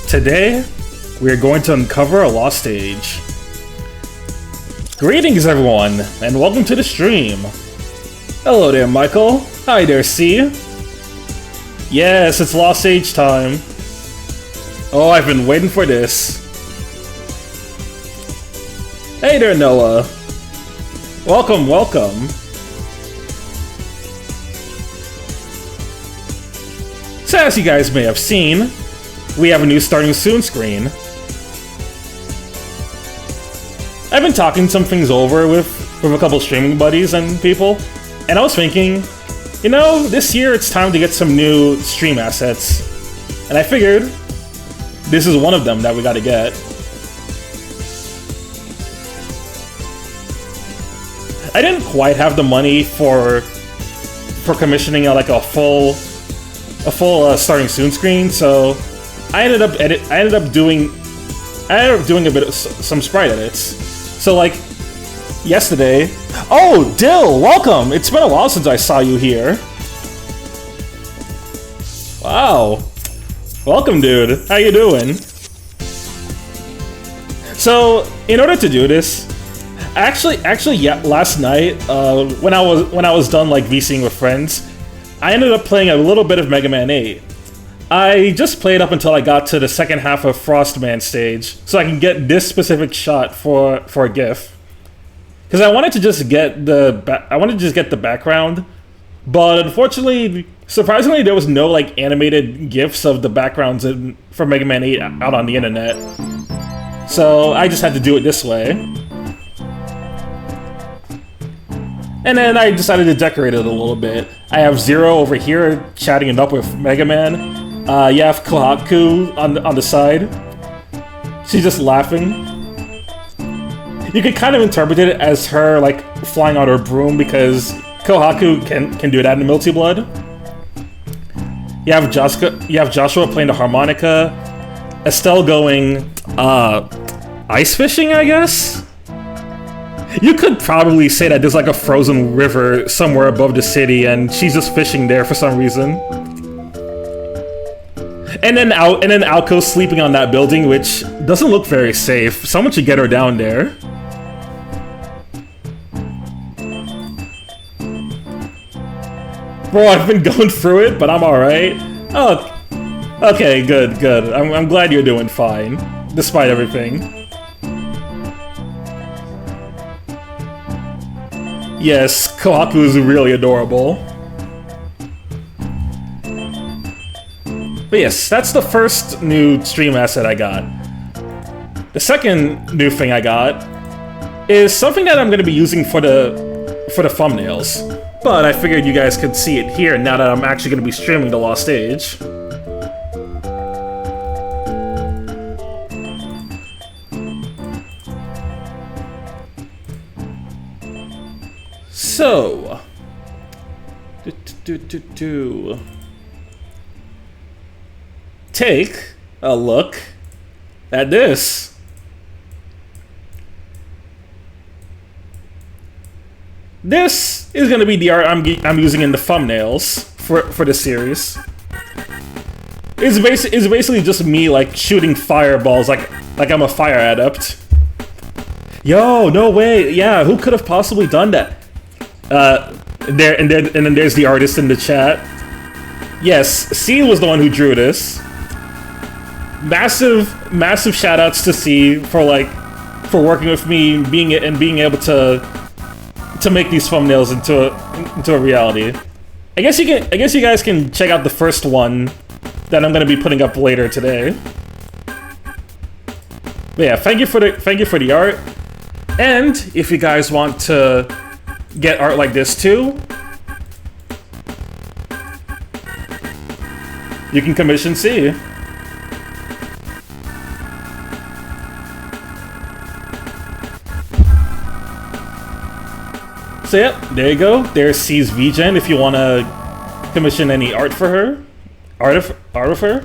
Today, we are going to uncover a lost age. Greetings everyone, and welcome to the stream. Hello there, Michael. Hi there, C. Yes, it's lost age time. Oh, I've been waiting for this. Hey there, Noah. Welcome, welcome. So as you guys may have seen, we have a new starting soon screen. I've been talking some things over with a couple streaming buddies and people, and I was thinking, you know, this year it's time to get some new stream assets. And I figured, this is one of them that we gotta get. I didn't quite have the money for commissioning like a full starting soon screen, so I ended up doing a bit of some sprite edits. So like yesterday, oh Dill, welcome! It's been a while since I saw you here. Wow, welcome, dude. How you doing? So in order to do this, actually, yeah, last night when I was done like VCing with friends, I ended up playing a little bit of Mega Man 8. I just played up until I got to the second half of Frostman stage, so I can get this specific shot for a GIF. Because I wanted to just get the background, but unfortunately, surprisingly, there was no like animated GIFs of the backgrounds for Mega Man 8 out on the internet. So I just had to do it this way. And then I decided to decorate it a little bit. I have Zero over here chatting it up with Mega Man. You have Kohaku on the side. She's just laughing. You could kind of interpret it as her like flying on her broom because Kohaku can do that in Multi Blood. You have Joshua playing the harmonica. Estelle going ice fishing, I guess. You could probably say that there's like a frozen river somewhere above the city and she's just fishing there for some reason. And then Alco's sleeping on that building, which doesn't look very safe. Someone should get her down there. Bro, I've been going through it, but I'm alright. Oh, okay, good. I'm glad you're doing fine, despite everything. Yes, Kohaku is really adorable. But yes, that's the first new stream asset I got. The second new thing I got is something that I'm going to be using for the thumbnails. But I figured you guys could see it here now that I'm actually going to be streaming the Lost Age. So, take a look at this. This is going to be the art I'm using in the thumbnails for this series. It's basically just me like shooting fireballs like I'm a fire adept. Yo, no way! Yeah, who could have possibly done that? And then there's the artist in the chat. Yes, C was the one who drew this. Massive shoutouts to C for working with me, being able to make these thumbnails into a reality. I guess you guys can check out the first one that I'm gonna be putting up later today. But yeah, thank you for the art. And if you guys want to get art like this too, you can commission C. So yep, there you go. There's C's VGen if you want to commission any art for her. Art of her.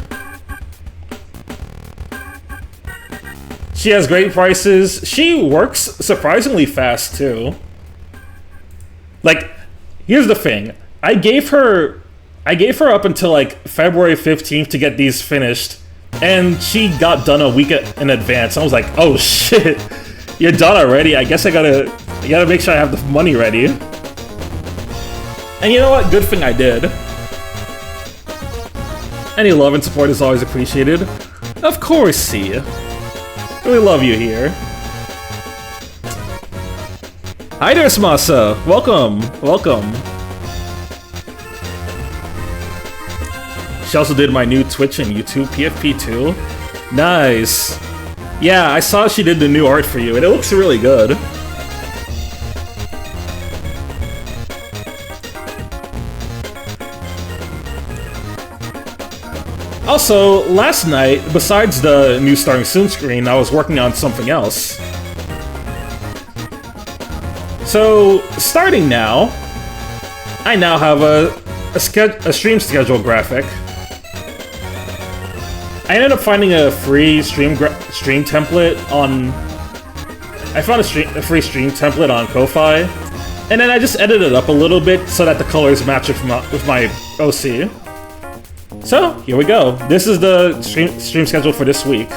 She has great prices. She works surprisingly fast too. Like, here's the thing. I gave her up until like February 15th to get these finished. And she got done a week in advance. I was like, oh shit, you're done already? I guess I gotta make sure I have the money ready. And you know what? Good thing I did. Any love and support is always appreciated. Of course, C. Really love you here. Hi there, Smasa. Welcome, welcome. She also did my new Twitch and YouTube PFP too. Nice. Yeah, I saw she did the new art for you, and it looks really good. Also, last night, besides the new Starting Soon screen, I was working on something else. So, starting now, I now have a stream schedule graphic. I ended up finding a free stream template on... I found a free stream template on Ko-Fi, and then I just edited it up a little bit so that the colors match with my OC. So, here we go. This is the stream schedule for this week.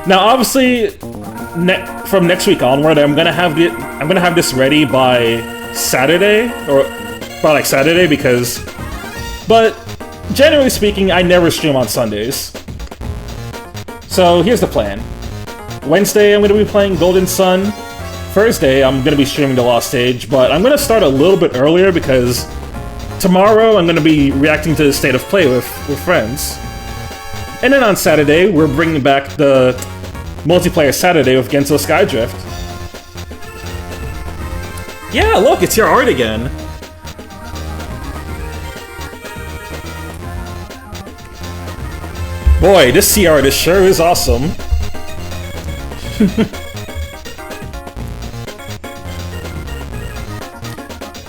Now, obviously, from next week onward, I'm gonna have this ready by Saturday, or by like Saturday, because... But, generally speaking, I never stream on Sundays. So, here's the plan. Wednesday, I'm gonna be playing Golden Sun. Thursday, I'm gonna be streaming The Lost Age, but I'm gonna start a little bit earlier because tomorrow, I'm going to be reacting to the State of Play with friends. And then on Saturday, we're bringing back the multiplayer Saturday with Genso Skydrift. Yeah, look, it's your art again. Boy, this sea artist sure is awesome.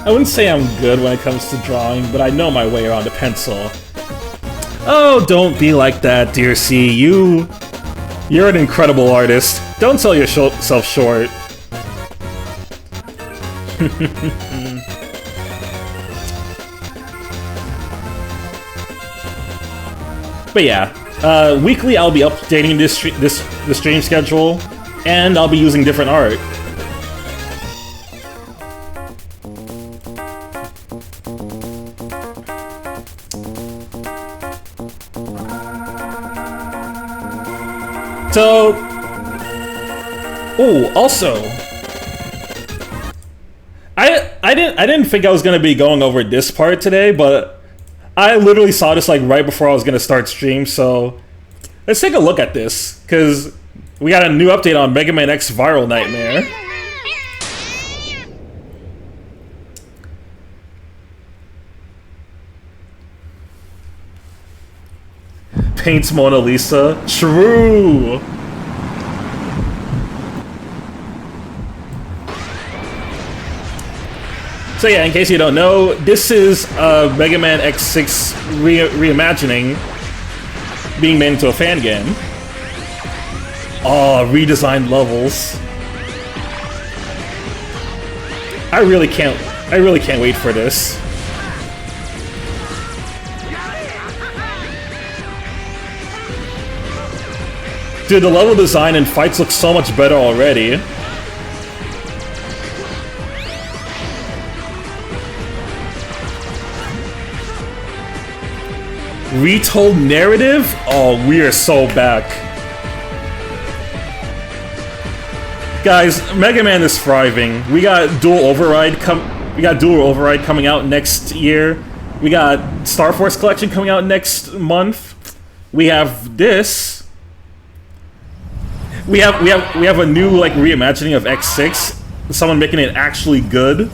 I wouldn't say I'm good when it comes to drawing, but I know my way around a pencil. Oh, don't be like that, dear C. You're an incredible artist. Don't sell yourself short. But yeah, weekly I'll be updating the stream schedule, and I'll be using different art. So, oh, also, I didn't think I was gonna be going over this part today, but I literally saw this like right before I was gonna start stream. So let's take a look at this, because we got a new update on Mega Man X Viral Nightmare. Paints Mona Lisa. True! So yeah, in case you don't know, this is Mega Man X6 reimagining being made into a fan game. Oh, redesigned levels. I really can't wait for this. Dude, the level design and fights look so much better already. Retold narrative? Oh, we are so back. Guys, Mega Man is thriving. We got Dual Override coming out next year. We got Star Force Collection coming out next month. We have this. We have a new like reimagining of X6. Someone making it actually good.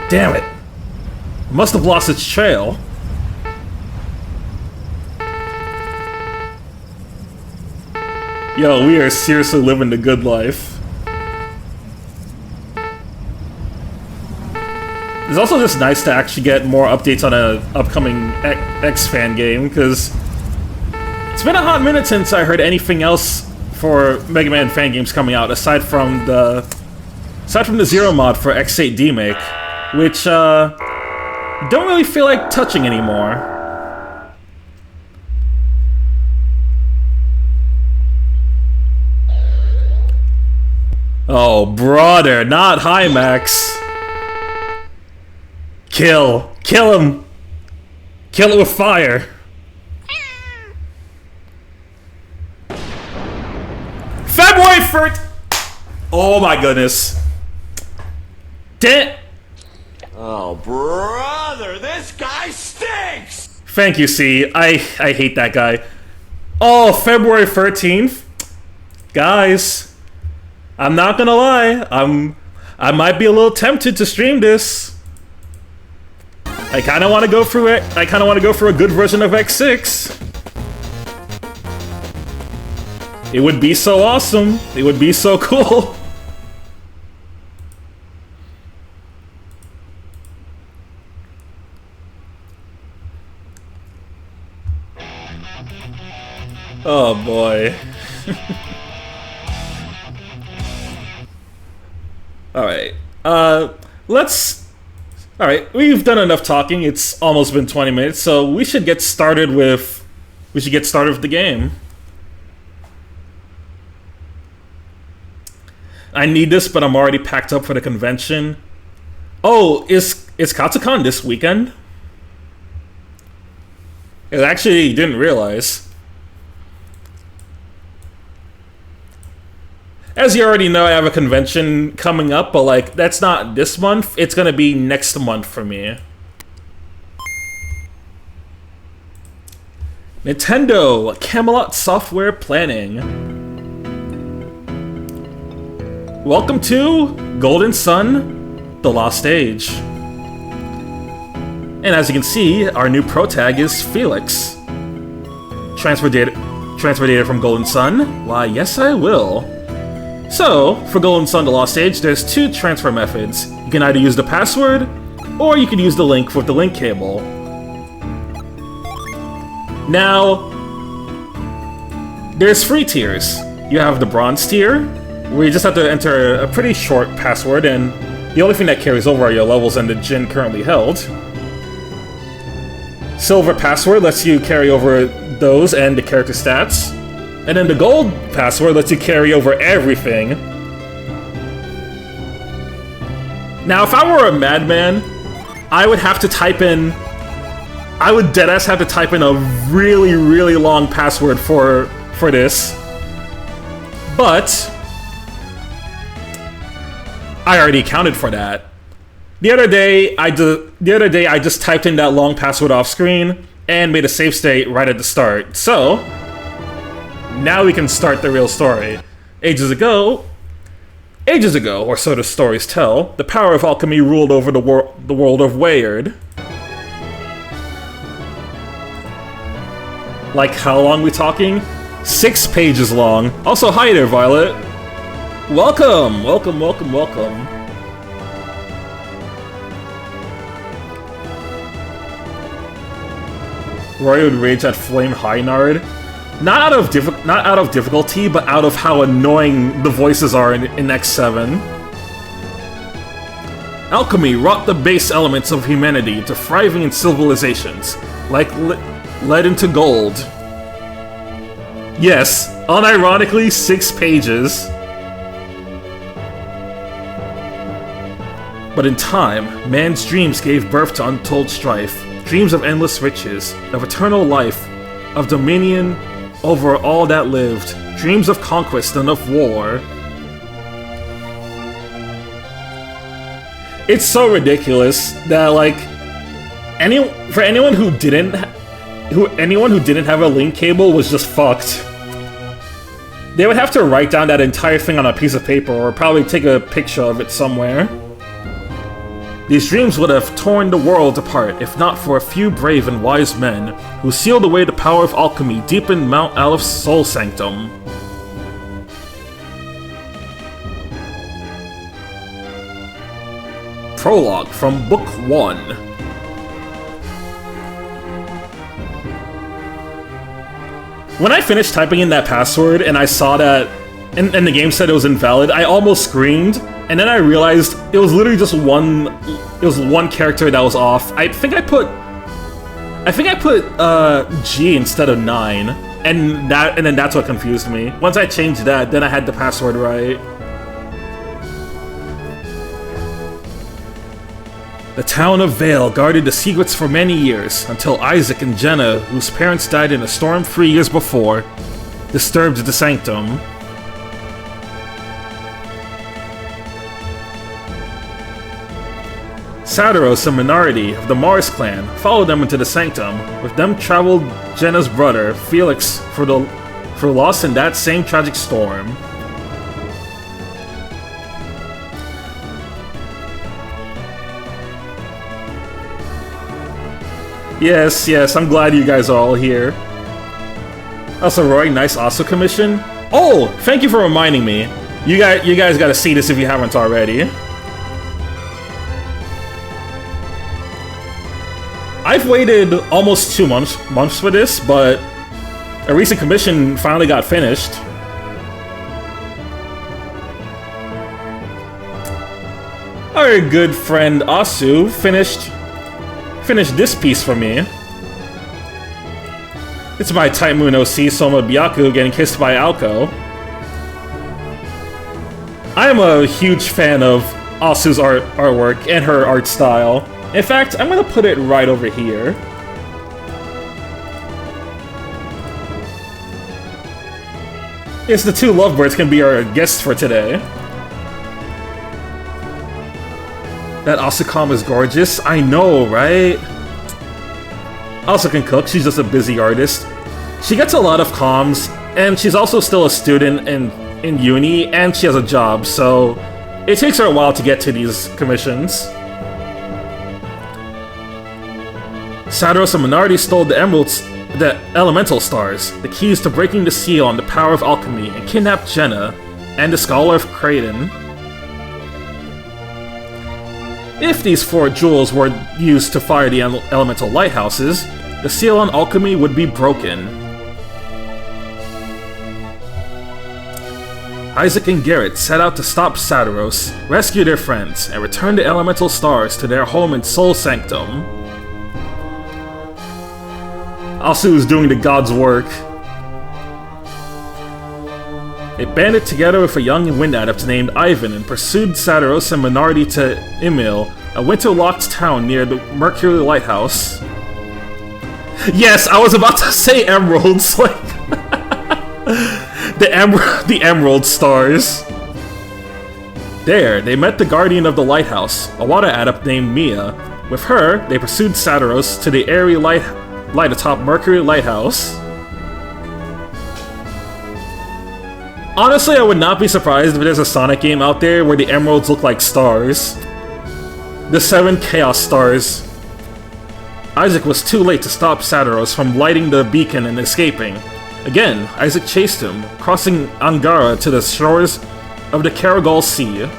Damn it! Must have lost its trail. Yo, we are seriously living the good life. It's also just nice to actually get more updates on an upcoming X fan game, because it's been a hot minute since I heard anything else for Mega Man fan games coming out, aside from the Zero mod for X8 Demake, which don't really feel like touching anymore. Oh, brother, not high max. Kill him. Kill it with fire. February 1st. Oh my goodness. Oh, brother, this guy stinks! Thank you, C. I hate that guy. Oh, February 13th? Guys, I'm not gonna lie. I might be a little tempted to stream this. I kinda wanna go through it. I kinda wanna go for a good version of X6. It would be so awesome. It would be so cool. Oh boy. Alright. Alright, we've done enough talking. It's almost been 20 minutes, so we should get started with the game. I need this, but I'm already packed up for the convention. Oh, is Katsucon this weekend? I actually didn't realize. As you already know, I have a convention coming up, but like, that's not this month. It's gonna be next month for me. Nintendo Camelot Software Planning. Welcome to Golden Sun, The Lost Age. And as you can see, our new Protag is Felix. Transfer data from Golden Sun? Why, yes I will. So, for Golden Sun, The Lost Age, there's two transfer methods. You can either use the password, or you can use the link with the link cable. Now, there's three tiers. You have the bronze tier, where you just have to enter a pretty short password, and the only thing that carries over are your levels and the gin currently held. Silver password lets you carry over those and the character stats. And then the gold password lets you carry over everything. Now, if I were a madman, I would have to type in... I would deadass have to type in a really, really long password for this. But... I already accounted for that. The other day, I just typed in that long password off screen and made a save state right at the start. So, now we can start the real story. Ages ago, or so the stories tell, the power of alchemy ruled over the world of Weyard. Like, how long we talking? 6 pages long. Also, hi there, Violet. Welcome, welcome, welcome, welcome. Roy would rage at Flame Hynard. Not out of difficulty, but out of how annoying the voices are in X7. Alchemy wrought the base elements of humanity into thriving civilizations, like lead into gold. Yes, unironically, 6 pages. But in time, man's dreams gave birth to untold strife. Dreams of endless riches, of eternal life, of dominion over all that lived. Dreams of conquest and of war. It's so ridiculous that, like, anyone who didn't have a link cable was just fucked. They would have to write down that entire thing on a piece of paper or probably take a picture of it somewhere. These dreams would have torn the world apart if not for a few brave and wise men who sealed away the power of alchemy deep in Mount Aleph Soul Sanctum. Prologue from Book 1. When I finished typing in that password and I saw that and the game said it was invalid, I almost screamed, and then I realized it was literally just one character that was off. I think I put G instead of 9, and then that's what confused me. Once I changed that, then I had the password right. The town of Vale guarded the secrets for many years, until Isaac and Jenna, whose parents died in a storm 3 years before, disturbed the sanctum. Sadaros, a minority of the Mars clan, followed them into the sanctum. With them traveled Jenna's brother, Felix, for lost in that same tragic storm. Yes, I'm glad you guys are all here. Also, Roy, nice Oscar commission. Oh, thank you for reminding me. You guys gotta see this if you haven't already. I've waited almost 2 months for this, but a recent commission finally got finished. Our good friend Asu finished this piece for me. It's by Type Moon OC Soma Byaku getting kissed by Alko. I am a huge fan of Asu's artwork and her art style. In fact, I'm gonna put it right over here. Yes, the two lovebirds can be our guests for today. That Asukam is gorgeous. I know, right? Also can cook. She's just a busy artist. She gets a lot of comms, and she's also still a student in uni, and she has a job, so it takes her a while to get to these commissions. Sadaros and Minardi stole the elemental stars, the keys to breaking the seal on the power of alchemy, and kidnapped Jenna and the Scholar of Kraden. If these 4 jewels were used to fire the elemental lighthouses, the seal on alchemy would be broken. Isaac and Garrett set out to stop Sadaros, rescue their friends, and return the elemental stars to their home in Soul Sanctum. Asu is doing the god's work. They banded together with a young wind adept named Ivan and pursued Sadaros and Minardi to Emil, a winter-locked town near the Mercury Lighthouse. Yes, I was about to say emeralds, like the emerald stars. There, they met the guardian of the lighthouse, a water adept named Mia. With her, they pursued Sadaros to the airy light atop Mercury Lighthouse. Honestly, I would not be surprised if there's a Sonic game out there where the emeralds look like stars. The 7 Chaos Stars. Isaac was too late to stop Sadaros from lighting the beacon and escaping. Again, Isaac chased him, crossing Angara to the shores of the Karagol Sea.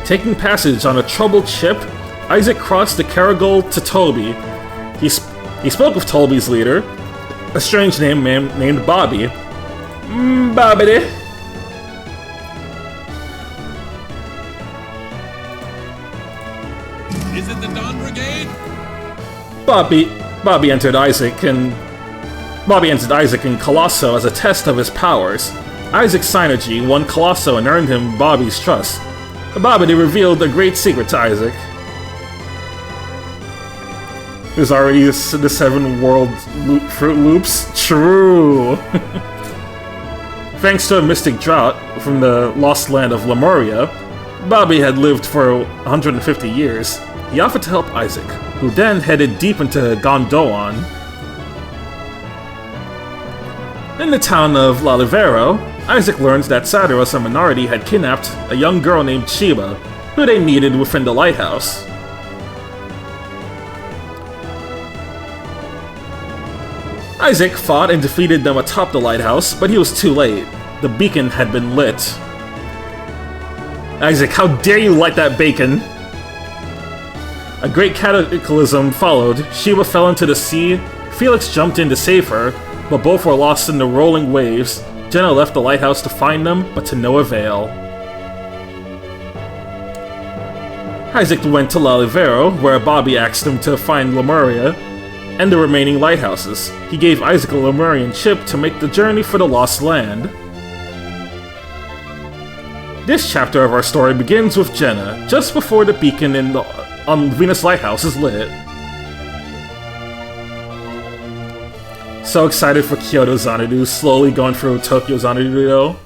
Taking passage on a troubled ship, Isaac crossed the Karagol to Toby. He spoke with Toby's leader, a strange name named Bobby. Bobby. Is it the Dawn Brigade? Bobby entered Isaac and Colosso as a test of his powers. Isaac's synergy won Colosso and earned him Bobby's trust. Bobby revealed a great secret to Isaac. There's already the 7 world Fruit Loops? True! Thanks to a mystic drought from the lost land of Lemuria, Bobby had lived for 150 years. He offered to help Isaac, who then headed deep into Gondoan. In the town of Lalivero, Isaac learns that Sadaros and Minardi had kidnapped a young girl named Chiba, who they needed within the lighthouse. Isaac fought and defeated them atop the lighthouse, but he was too late. The beacon had been lit. Isaac, how dare you light that bacon! A great cataclysm followed. Shiba fell into the sea. Felix jumped in to save her, but both were lost in the rolling waves. Jenna left the lighthouse to find them, but to no avail. Isaac went to Lalivero, where Bobby asked him to find Lemuria and the remaining lighthouses. He gave Isaac a Lemurian chip to make the journey for the Lost Land. This chapter of our story begins with Jenna, just before the beacon on Venus Lighthouse is lit. So excited for Kyoto Xanadu, slowly going through Tokyo Xanadu though.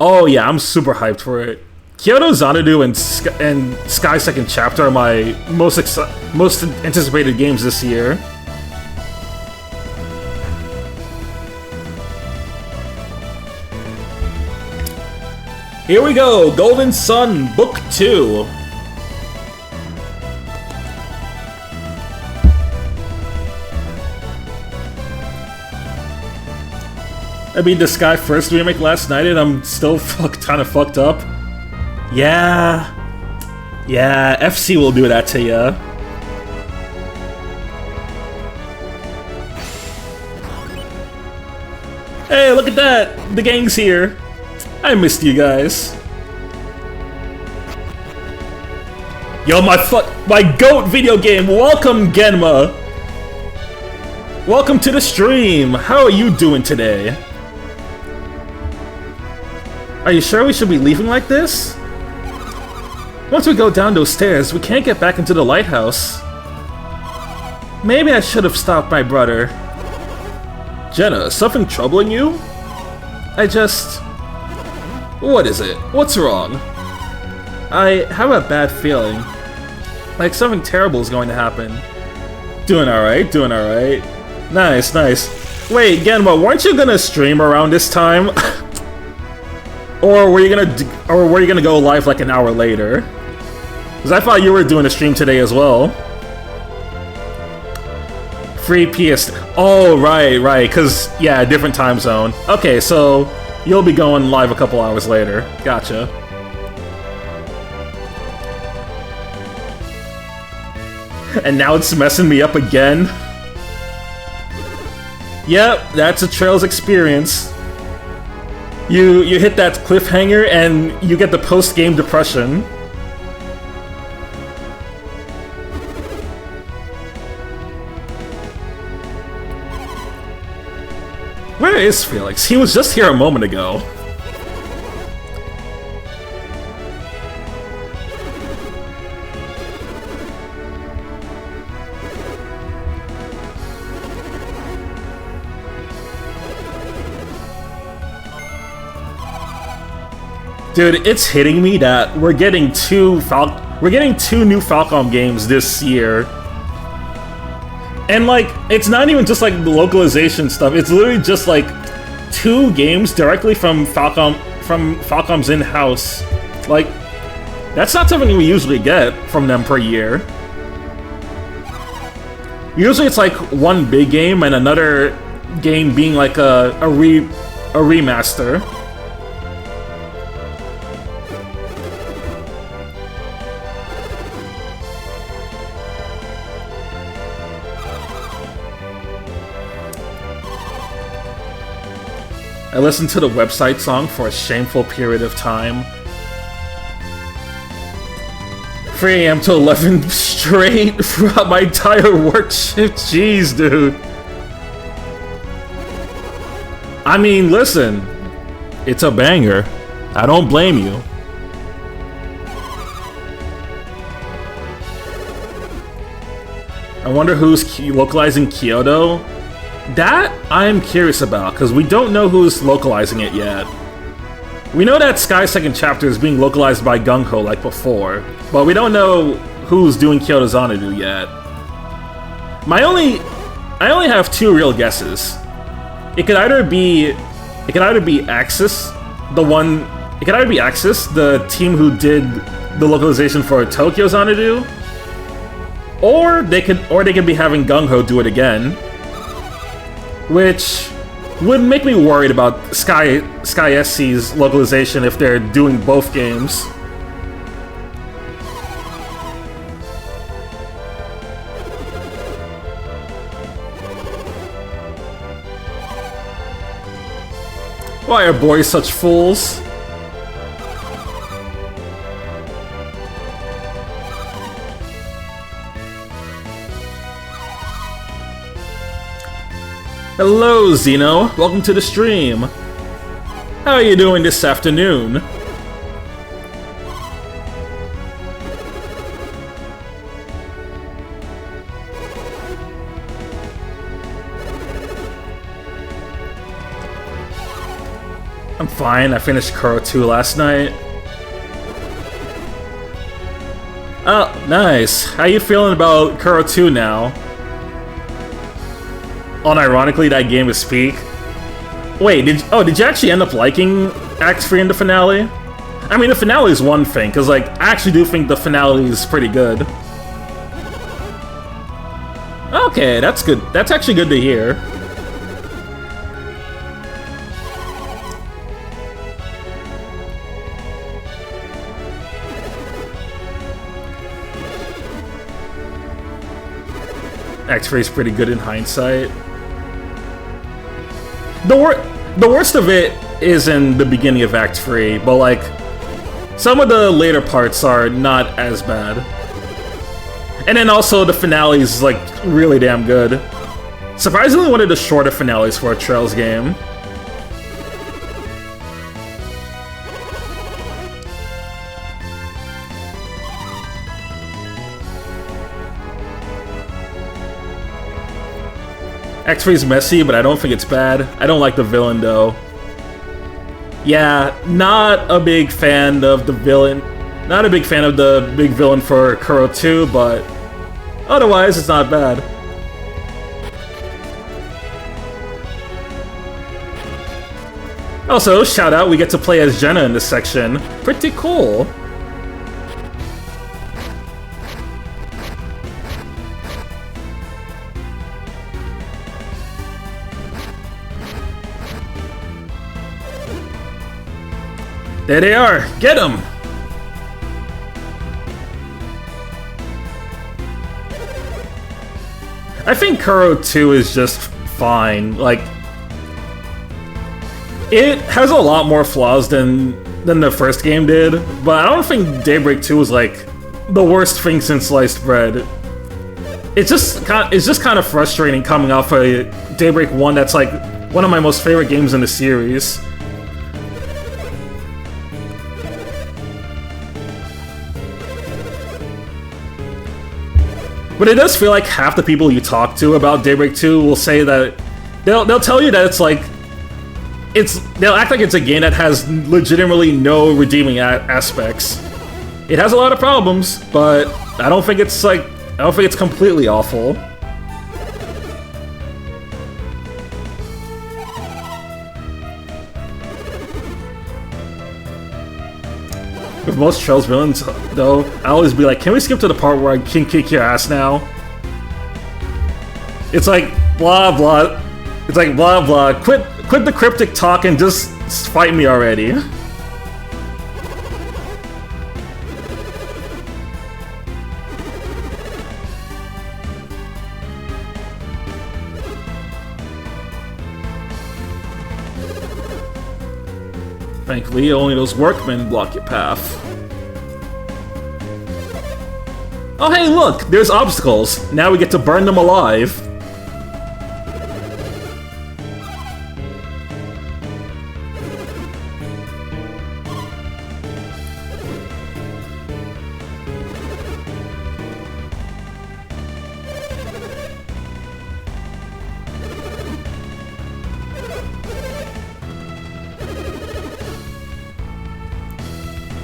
Oh yeah, I'm super hyped for it. Kyoto Xanadu and Sky Second Chapter are my most anticipated games this year. Here we go, Golden Sun, Book 2. I beat the Sky First remake last night and I'm still kind of fucked up. Yeah, FC will do that to ya. Hey, look at that! The gang's here. I missed you guys. Yo, my GOAT video game. Welcome, Genma. Welcome to the stream. How are you doing today? Are you sure we should be leaving like this? Once we go down those stairs, we can't get back into the lighthouse. Maybe I should have stopped my brother. Jenna, something troubling you? What is it? What's wrong? I have a bad feeling. Like something terrible is going to happen. Doing alright, doing alright. Nice, nice. Wait, Genma, weren't you gonna stream around this time? Or were you gonna go live like an hour later? Because I thought you were doing a stream today as well. Free PS. Oh, right. Because, yeah, different time zone. Okay, so you'll be going live a couple hours later. Gotcha. And now it's messing me up again. Yep, that's a Trails experience. You hit that cliffhanger and you get the post-game depression. Where is Felix? He was just here a moment ago. Dude, it's hitting me that we're getting two new Falcom games this year. And like, it's not even just like the localization stuff, it's literally just like 2 games directly from Falcom's in-house. Like, that's not something we usually get from them per year. Usually it's like one big game and another game being like a remaster. I listened to the website song for a shameful period of time. 3 AM to 11 straight throughout my entire work shift. Jeez, dude. I mean, listen. It's a banger. I don't blame you. I wonder who's localizing Kyoto? That I'm curious about, because we don't know who's localizing it yet. We know that Sky Second Chapter is being localized by Gung Ho like before, but we don't know who's doing Kyoto Xanadu yet. I only have 2 real guesses. It could either be Axis, the team who did the localization for Tokyo Xanadu, or they could be having Gung Ho do it again. Which would make me worried about Sky SC's localization if they're doing both games. Why are boys such fools? Hello, Zeno. Welcome to the stream. How are you doing this afternoon? I'm fine. I finished Kuro 2 last night. Oh, nice. How you feeling about Kuro 2 now? Unironically, that game is peak. Wait, did you actually end up liking Act 3 in the finale? I mean, the finale is one thing, because, like, I actually do think the finale is pretty good. Okay, that's good. That's actually good to hear. Act 3 is pretty good in hindsight. The worst of it is in the beginning of Act 3, but like, some of the later parts are not as bad. And then also the finale is like really damn good. Surprisingly one of the shorter finales for a Trails game. Act 3 is messy, but I don't think it's bad. I don't like the villain, though. Yeah, not a big fan of the villain. Not a big fan of the big villain for Kuro 2, but otherwise, it's not bad. Also, shout out, we get to play as Jenna in this section. Pretty cool. There they are! Get them! I think Kuro 2 is just fine. Like, it has a lot more flaws than the first game did, but I don't think Daybreak 2 was like the worst thing since sliced bread. It's just kind of frustrating coming off a Daybreak 1 that's like one of my most favorite games in the series. But it does feel like half the people you talk to about Daybreak 2 will say that they'll tell you that it's like they'll act like it's a game that has legitimately no redeeming aspects. It has a lot of problems, but I don't think it's completely awful. With most Trails villains, though, I always be like, can we skip to the part where I can kick your ass now? It's like, blah blah. It's like, blah blah. Quit the cryptic talk and just fight me already. Thankfully, only those workmen block your path. Oh hey, look! There's obstacles! Now we get to burn them alive!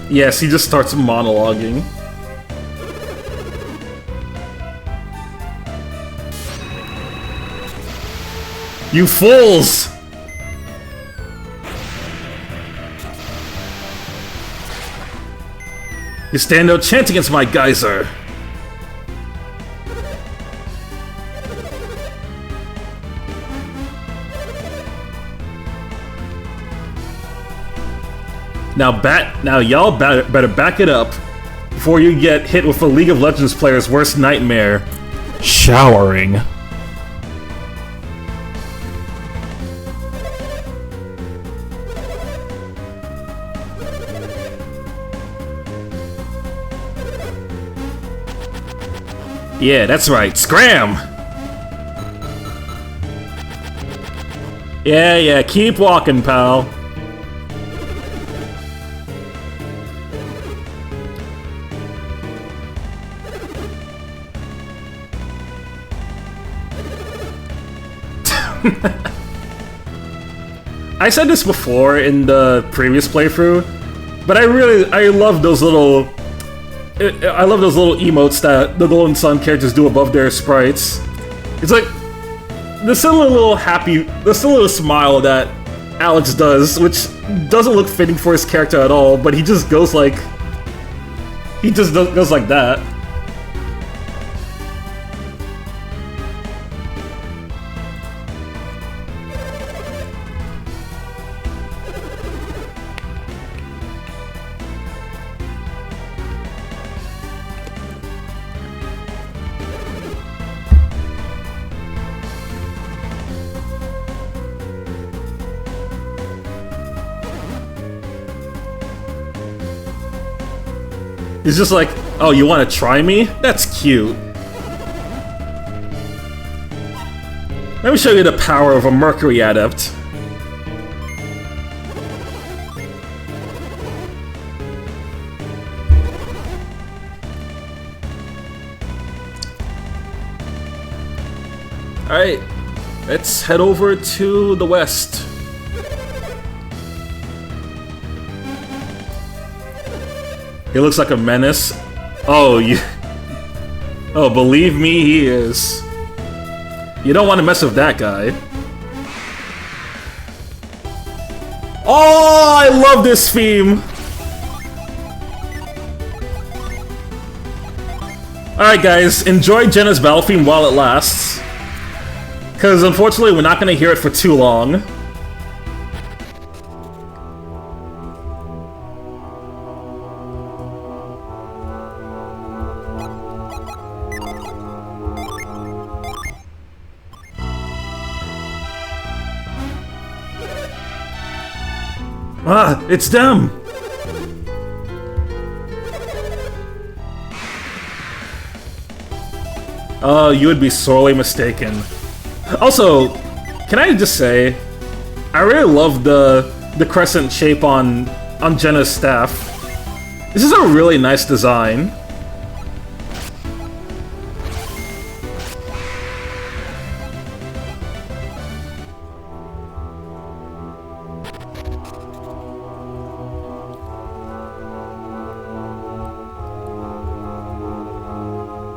Yes, he just starts monologuing. You fools! You stand no chance against my geyser! Now y'all better back it up before you get hit with a League of Legends player's worst nightmare. Showering. Yeah, that's right. Scram! Yeah, keep walking, pal. I said this before in the previous playthrough, but I love those little emotes that the Golden Sun characters do above their sprites. It's like there's still a little smile that Alex does, which doesn't look fitting for his character at all, but he just goes like that. He's just like, oh, you want to try me? That's cute. Let me show you the power of a Mercury Adept. Alright, let's head over to the west. He looks like a menace. Oh, oh, believe me, he is. You don't want to mess with that guy. Oh, I love this theme. Alright guys, enjoy Jenna's battle theme while it lasts. Because unfortunately, we're not going to hear it for too long. Ah, it's them! You would be sorely mistaken. Also, can I just say, I really love the crescent shape on Jenna's staff. This is a really nice design.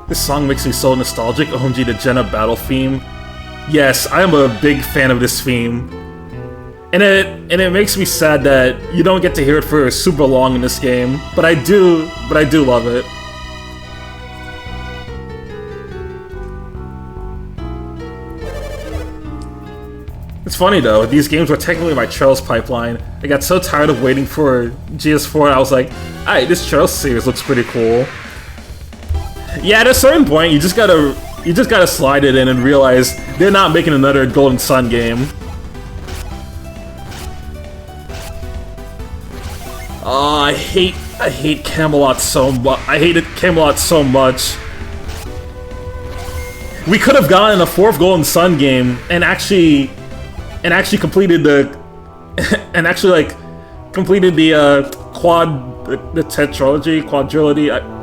This song makes me so nostalgic. OMG, the Jenna battle theme. Yes, I am a big fan of this theme. And it makes me sad that you don't get to hear it for super long in this game. But I do love it. It's funny though, these games were technically my Trails pipeline. I got so tired of waiting for GS4, I was like, alright, this Trails series looks pretty cool. Yeah, at a certain point, you just gotta slide it in and realize they're not making another Golden Sun game. Oh, I hate Camelot so much. I hated Camelot so much. We could have gotten a fourth Golden Sun game and actually completed the completed the the tetralogy, quadrilogy.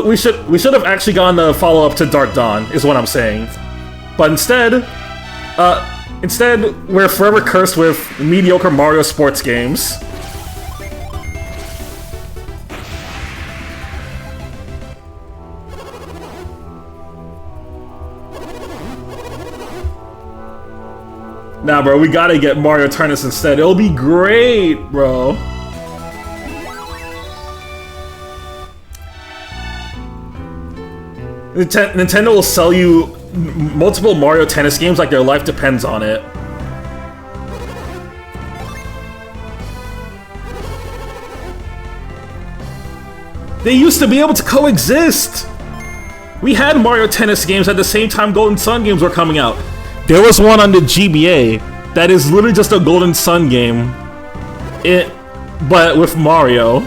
We should have actually gotten a follow-up to Dark Dawn, is what I'm saying. But instead we're forever cursed with mediocre Mario sports games. Nah, bro, we gotta get Mario Tennis instead. It'll be great, bro. Nintendo will sell you multiple Mario Tennis games like their life depends on it. They used to be able to coexist! We had Mario Tennis games at the same time Golden Sun games were coming out. There was one on the GBA that is literally just a Golden Sun game, but with Mario.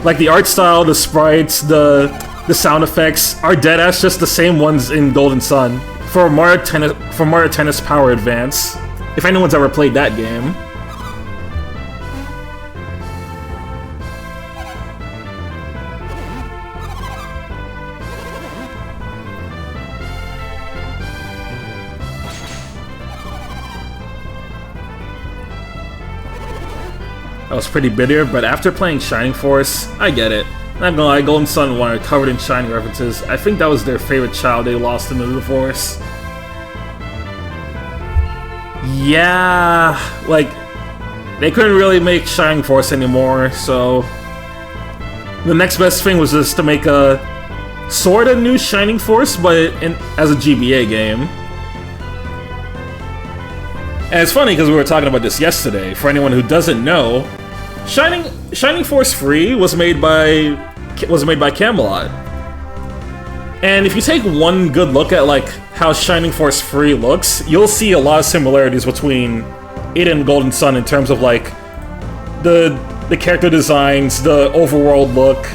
Like the art style, the sprites, the sound effects are deadass just the same ones in Golden Sun for Mario Tennis Power Advance. If anyone's ever played that game. I was pretty bitter, but after playing Shining Force, I get it. Not gonna lie, Golden Sun and 1 are covered in Shining references. I think that was their favorite child they lost in the divorce. Yeah, like, they couldn't really make Shining Force anymore, so the next best thing was just to make a sorta new Shining Force, but as a GBA game. And it's funny because we were talking about this yesterday. For anyone who doesn't know, Shining Force 3 was made by Camelot. And if you take one good look at like how Shining Force 3 looks, you'll see a lot of similarities between it and Golden Sun in terms of like the character designs, the overworld look.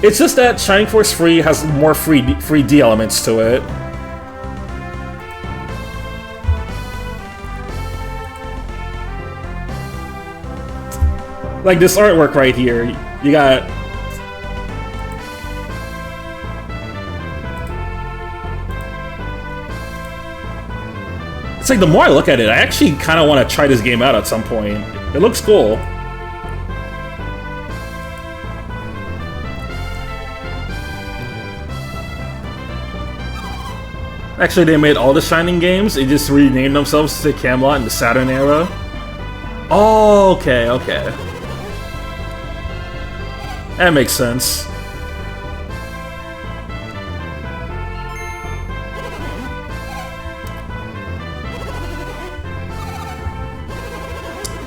It's just that Shining Force 3 has more 3D elements to it. Like this artwork right here, you got... It's like the more I look at it, I actually kind of want to try this game out at some point. It looks cool. Actually, they made all the Shining games. They just renamed themselves to Camelot in the Saturn era. Oh, okay, okay. That makes sense.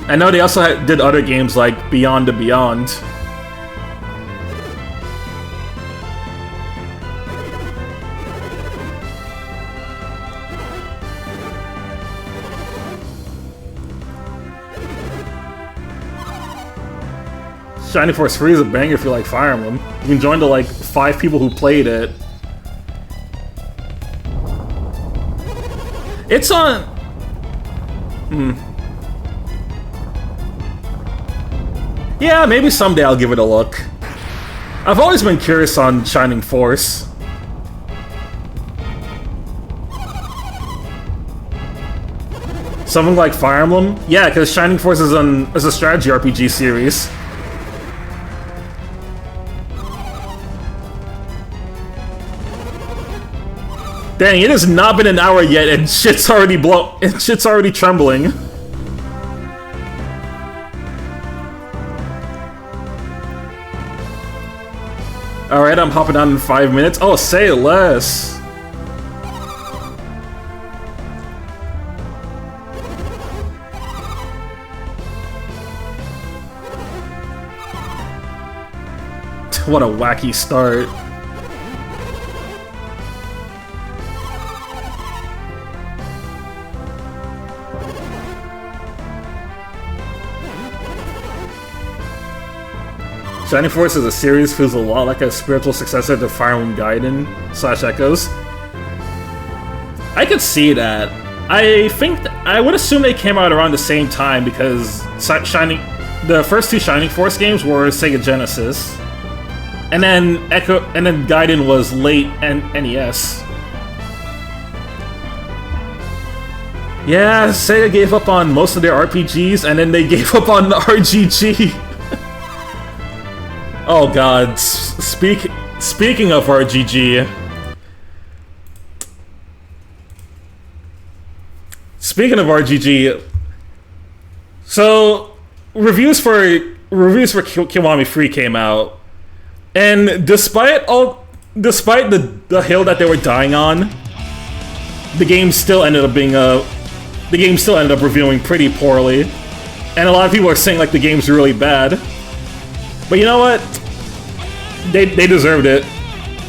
I know they also did other games like Beyond the Beyond. Shining Force 3 is a banger if you like Fire Emblem. You can join the like 5 people who played it. It's on... Yeah, maybe someday I'll give it a look. I've always been curious on Shining Force. Something like Fire Emblem? Yeah, because Shining Force is a strategy RPG series. Dang, it has not been an hour yet and shit's already trembling. Alright, I'm hopping on in 5 minutes. Oh, say less. What a wacky start. Shining Force as a series feels a lot like a spiritual successor to Fire Emblem Gaiden / Echoes. I could see that. I think I would assume they came out around the same time because the first 2 Shining Force games were Sega Genesis, and then Gaiden was late NES. Yeah, Sega gave up on most of their RPGs, and then they gave up on the RGG. Oh god, speaking of RGG... Speaking of RGG... So, reviews for Kiwami 3 came out, and despite the hill that they were dying on, the game still ended up reviewing pretty poorly, and a lot of people are saying like the game's really bad. But you know what? They deserved it.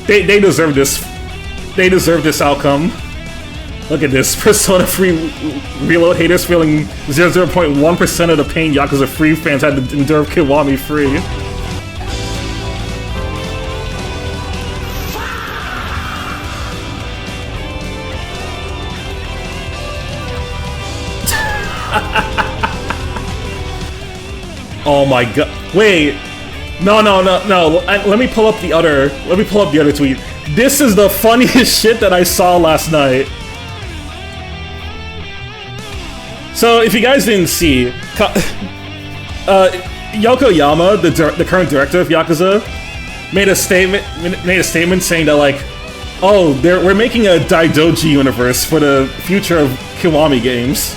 They deserve this. They deserve this outcome. Look at this. Persona 3 Reload haters feeling 0.1% of the pain Yakuza 3 fans had to endure Kiwami 3. Oh my god. Wait. No. Let me pull up the other tweet. This is the funniest shit that I saw last night. So, if you guys didn't see, Yokoyama, the current director of Yakuza, made a statement saying that like, oh, we're making a Daidoji universe for the future of Kiwami games.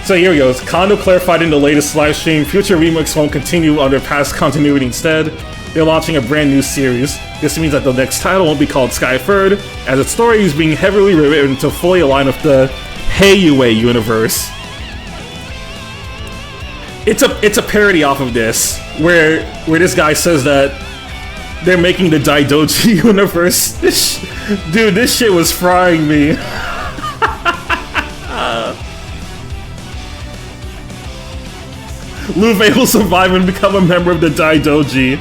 So here we go. Kondo clarified in the latest live stream, future remakes won't continue under past continuity instead. They're launching a brand new series. This means that the next title won't be called Sky Third, as its story is being heavily rewritten to fully align with the Heiyue universe. It's a parody off of this, where this guy says that they're making the Daidoji universe. Dude, this shit was frying me. Luffy will survive and become a member of the Daidoji.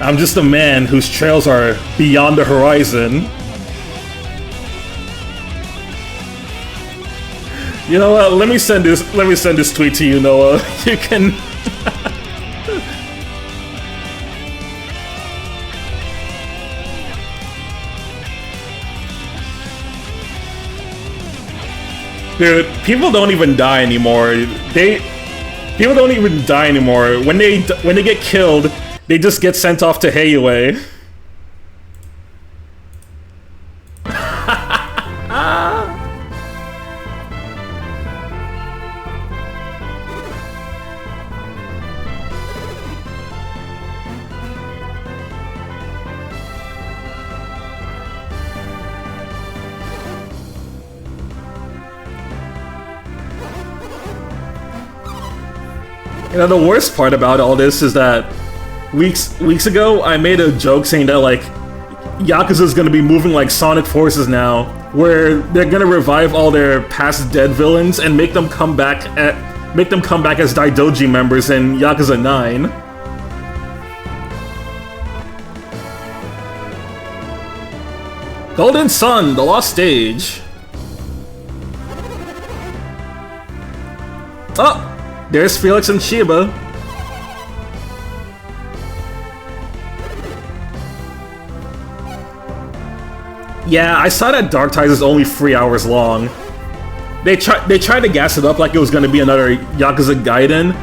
I'm just a man whose trails are beyond the horizon. You know what? Let me send this tweet to you, Noah. You can. Dude, people don't even die anymore. People don't even die anymore. When they get killed, they just get sent off to Heiyue. You know, the worst part about all this is that weeks ago, I made a joke saying that, like, Yakuza's gonna be moving like Sonic Forces now, where they're gonna revive all their past dead villains and make them come back as Daidoji members in Yakuza 9. Golden Sun, the Lost Stage. Oh! There's Felix and Shiba. Yeah, I saw that Dark Ties is only 3 hours long. They tried to gas it up like it was going to be another Yakuza Gaiden,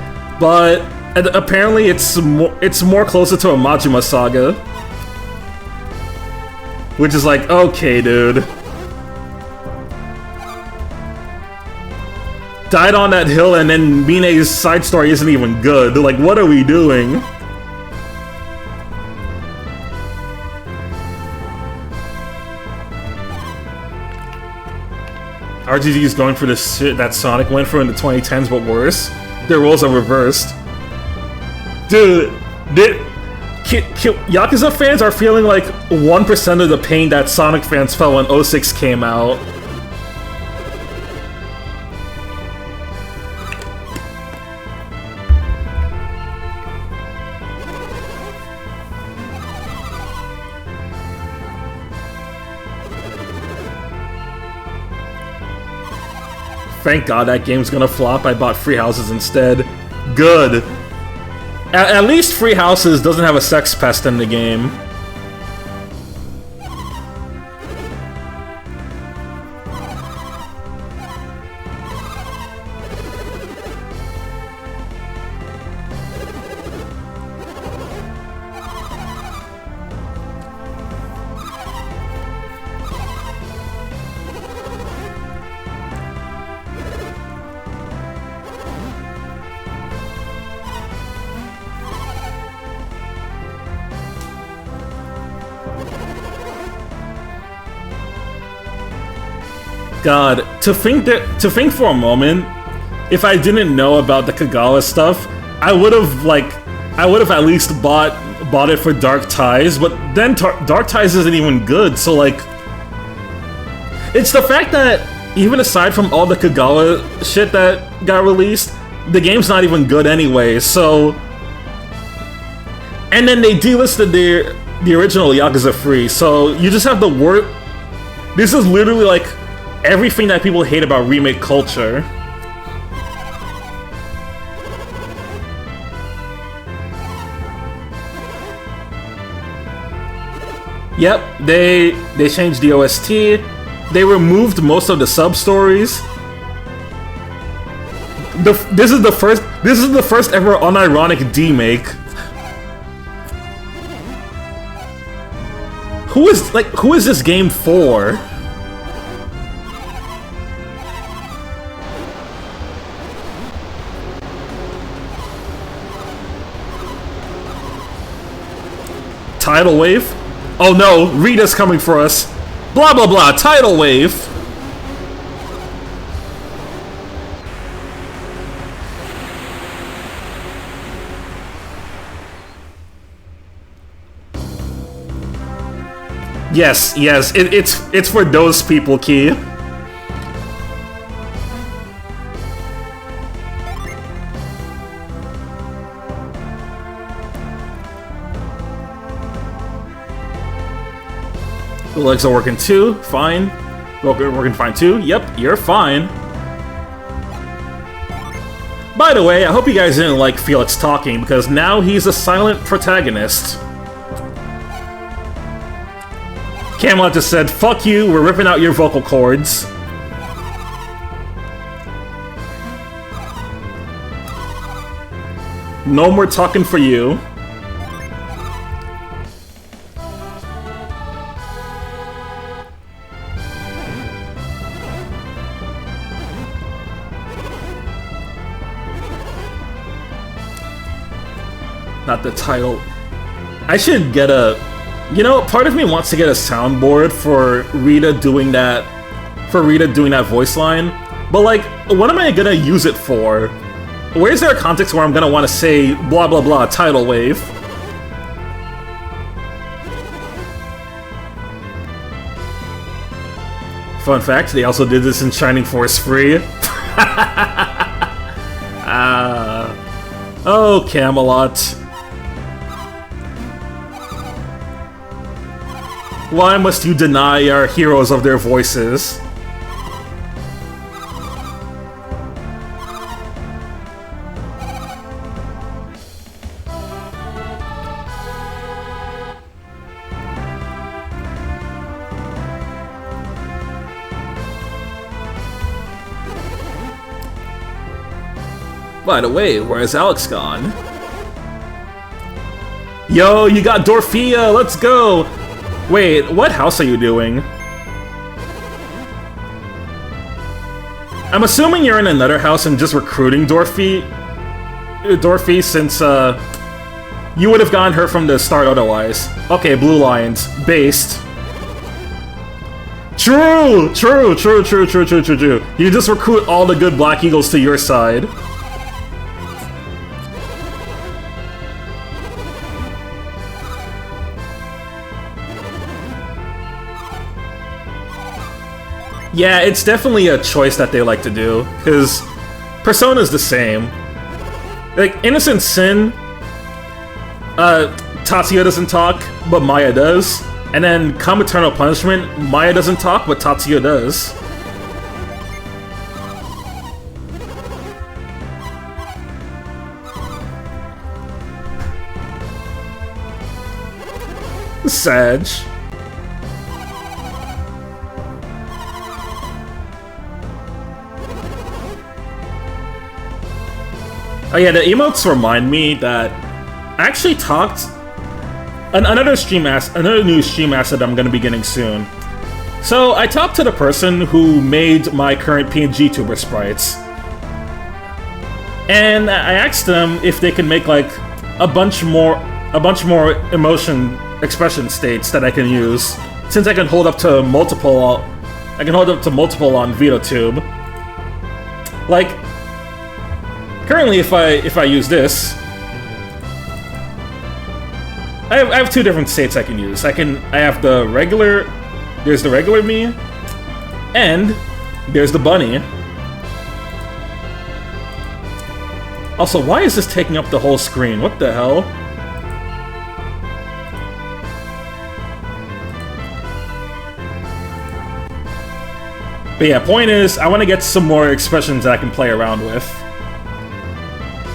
but apparently it's more closer to a Majima saga. Which is like, okay, dude. Died on that hill and then Mine's side story isn't even good. Like, what are we doing? RGG is going for this shit that Sonic went for in the 2010s, but worse. Their roles are reversed. Dude, Yakuza fans are feeling like 1% of the pain that Sonic fans felt when 06 came out. Thank God that game's gonna flop. I bought Free Houses instead. Good. At least Free Houses doesn't have a sex pest in the game. God, to think for a moment, if I didn't know about the Kagawa stuff, I would have at least bought it for Dark Ties, but then Dark Ties isn't even good, so like, it's the fact that even aside from all the Kagawa shit that got released, the game's not even good anyway, so. And then they delisted the original Yakuza 3, so you just have the word. This is literally like everything that people hate about remake culture. Yep, they changed the OST. They removed most of the sub-stories. This is the first ever unironic D-make. Who is this game for? Tidal wave? Oh no, Rita's coming for us. Blah blah blah, tidal wave. Yes, it's for those people, Key. The legs are working too, fine. Working fine too, yep, you're fine. By the way, I hope you guys didn't like Felix talking, because now he's a silent protagonist. Camelot just said, "Fuck you, we're ripping out your vocal cords." No more talking for you. Not the title. I should get a... You know, part of me wants to get a soundboard for Rita doing that voice line. But like, what am I gonna use it for? Where's there a context where I'm gonna want to say blah blah blah tidal wave? Fun fact, they also did this in Shining Force Free. Oh, Camelot. Why must you deny our heroes of their voices? By the way, where's Alex gone? Yo, you got Dorothea, let's go! Wait, what house are you doing? I'm assuming you're in another house and just recruiting Dorothy, since, you would have gotten her from the start otherwise. Okay, Blue Lions. Based. True! True. You just recruit all the good Black Eagles to your side. Yeah, it's definitely a choice that they like to do, because Persona's the same. Like, Innocent Sin, Tatsuya doesn't talk, but Maya does. And then Come Eternal Punishment, Maya doesn't talk, but Tatsuya does. Sag. Oh yeah, the emotes remind me that I actually talked another new stream asset I'm gonna be getting soon. So I talked to the person who made my current PNG tuber sprites, and I asked them if they can make like a bunch more emotion expression states that I can use, since I can hold up to multiple. I can hold up to multiple on VitoTube. Like, currently, if I use this, I have two different states I can use. I have the regular. There's the regular me, and there's the bunny. Also, why is this taking up the whole screen? What the hell? But yeah, point is, I want to get some more expressions that I can play around with.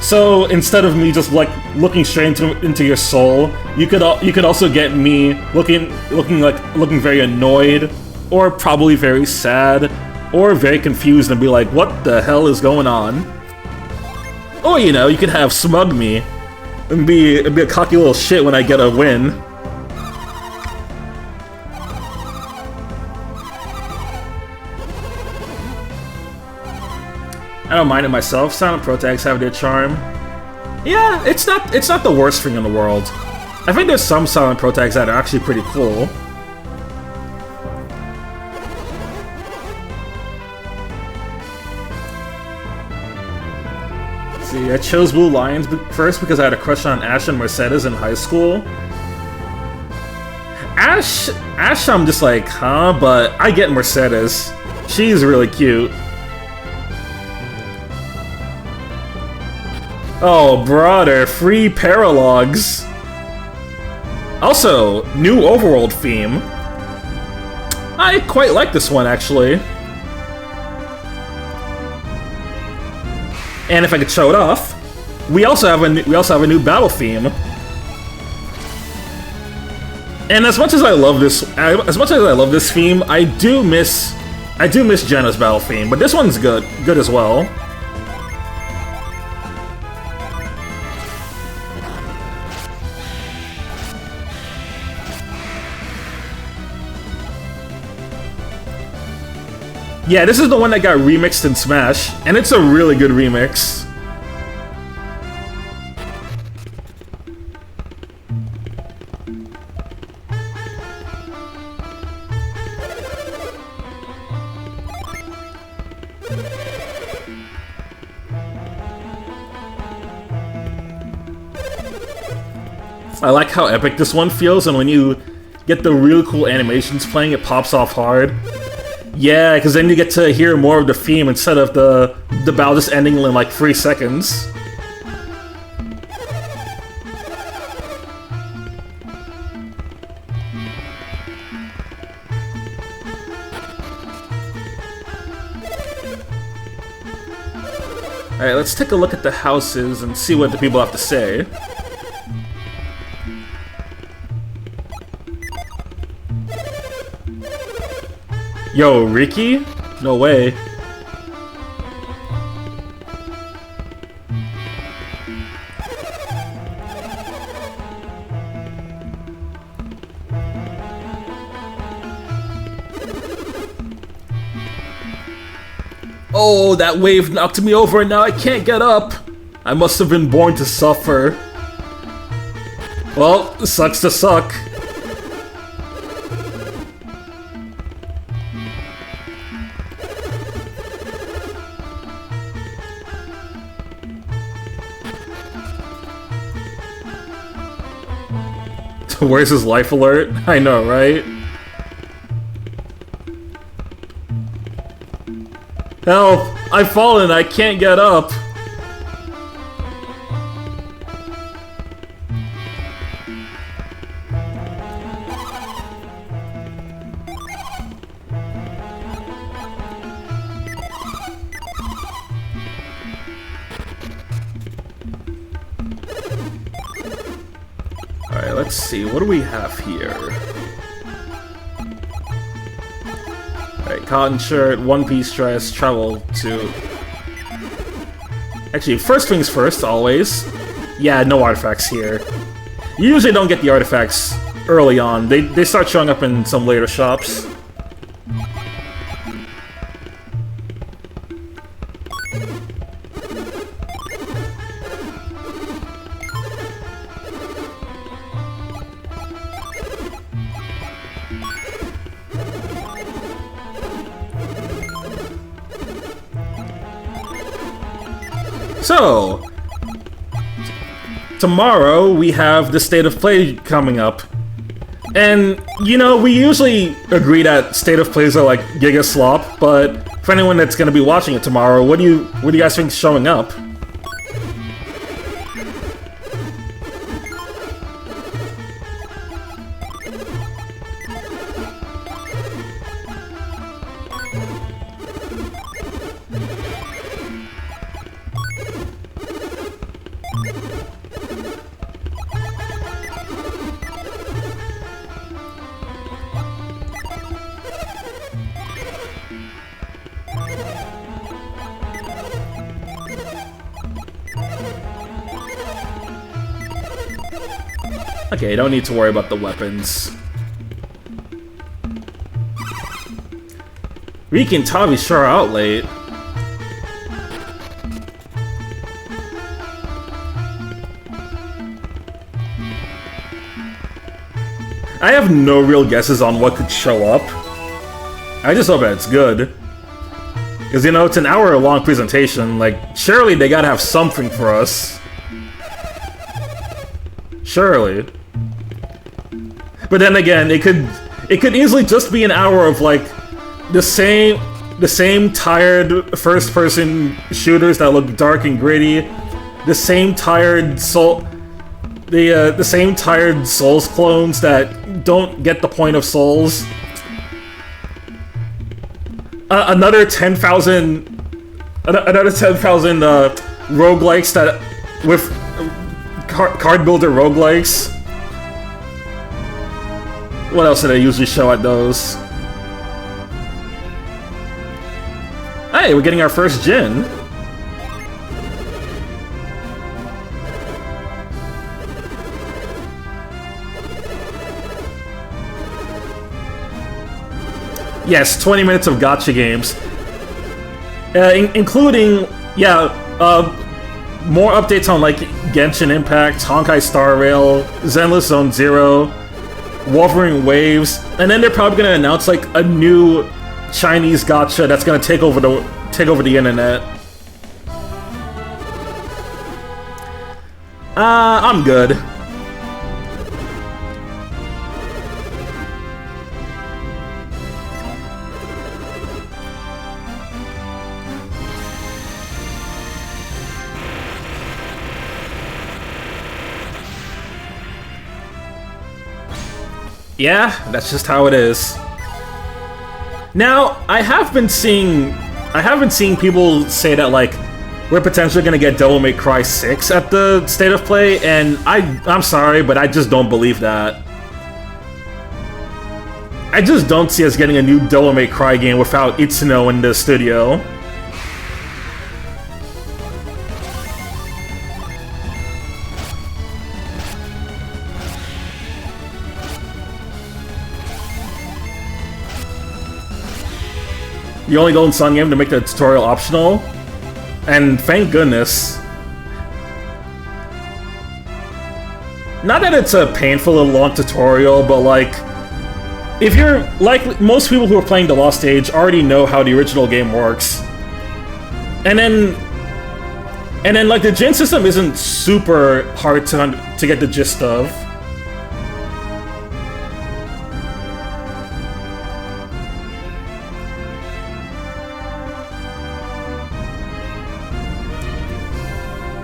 So instead of me just like looking straight into your soul, you could also get me looking very annoyed, or probably very sad, or very confused, and be like, "What the hell is going on?" Or, you know, you could have smug me and be a cocky little shit when I get a win. I don't mind it myself. Silent Protags have their charm. Yeah, it's not the worst thing in the world. I think there's some Silent Protags that are actually pretty cool. Let's see, I chose Blue Lions first because I had a crush on Ash and Mercedes in high school. Ash, I'm just like, huh? But I get Mercedes. She's really cute. Oh, brother, free paralogs. Also, new overworld theme. I quite like this one, actually. And if I could show it off, we also have a new battle theme. And as much as I love this theme, I do miss Jenna's battle theme, but this one's good as well. Yeah, this is the one that got remixed in Smash, and it's a really good remix. I like how epic this one feels, and when you get the really cool animations playing, it pops off hard. Yeah, because then you get to hear more of the theme instead of the battle just ending in like 3 seconds. Alright, let's take a look at the houses and see what the people have to say. Yo, Ricky? No way. Oh, that wave knocked me over and now I can't get up. I must have been born to suffer. Well, sucks to suck. Where's his life alert? I know, right? Help! I've fallen, I can't get up! Alright, let's see, what do we have here? Alright, cotton shirt, one-piece dress, travel to... Actually, first things first, always. Yeah, no artifacts here. You usually don't get the artifacts early on. They start showing up in some later shops. So, tomorrow we have the State of Play coming up. And, you know, we usually agree that State of Plays are like giga slop, but for anyone that's going to be watching it tomorrow, what do you guys think is showing up? Okay, don't need to worry about the weapons. Riki and Tavi sure are out late. I have no real guesses on what could show up. I just hope that it's good. Because, you know, it's an hour-long presentation. Like, surely they gotta have something for us. Surely. But then again, it could easily just be an hour of, like, the same tired first-person shooters that look dark and gritty. The same tired the same tired Souls clones that don't get the point of Souls. Another 10,000 roguelikes that with card builder roguelikes. What else do they usually show at those? Hey, we're getting our first Jin. Yes, 20 minutes of gacha games. Including, more updates on, like, Genshin Impact, Honkai Star Rail, Zenless Zone Zero, Wolverine Waves, and then they're probably gonna announce, like, a new Chinese gacha that's gonna take over the internet. I'm good. Yeah, that's just how it is. Now, I have been seeing people say that, like, we're potentially gonna get Devil May Cry 6 at the State of Play, and I'm sorry, but I just don't believe that. I just don't see us getting a new Devil May Cry game without Itsuno in the studio. The only Golden Sun game to make the tutorial optional, and thank goodness. Not that it's a painful and long tutorial, but like, if you're like most people who are playing The Lost Age already know how the original game works, and then like the Jin system isn't super hard to get the gist of.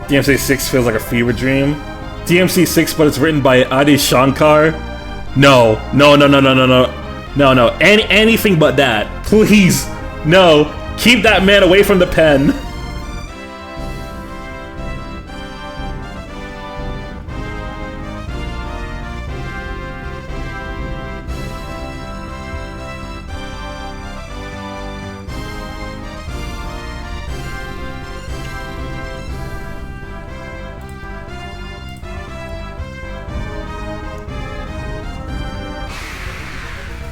DMC 6 feels like a fever dream. DMC 6, but it's written by Adi Shankar. No. Anything but that. Please. No. Keep that man away from the pen.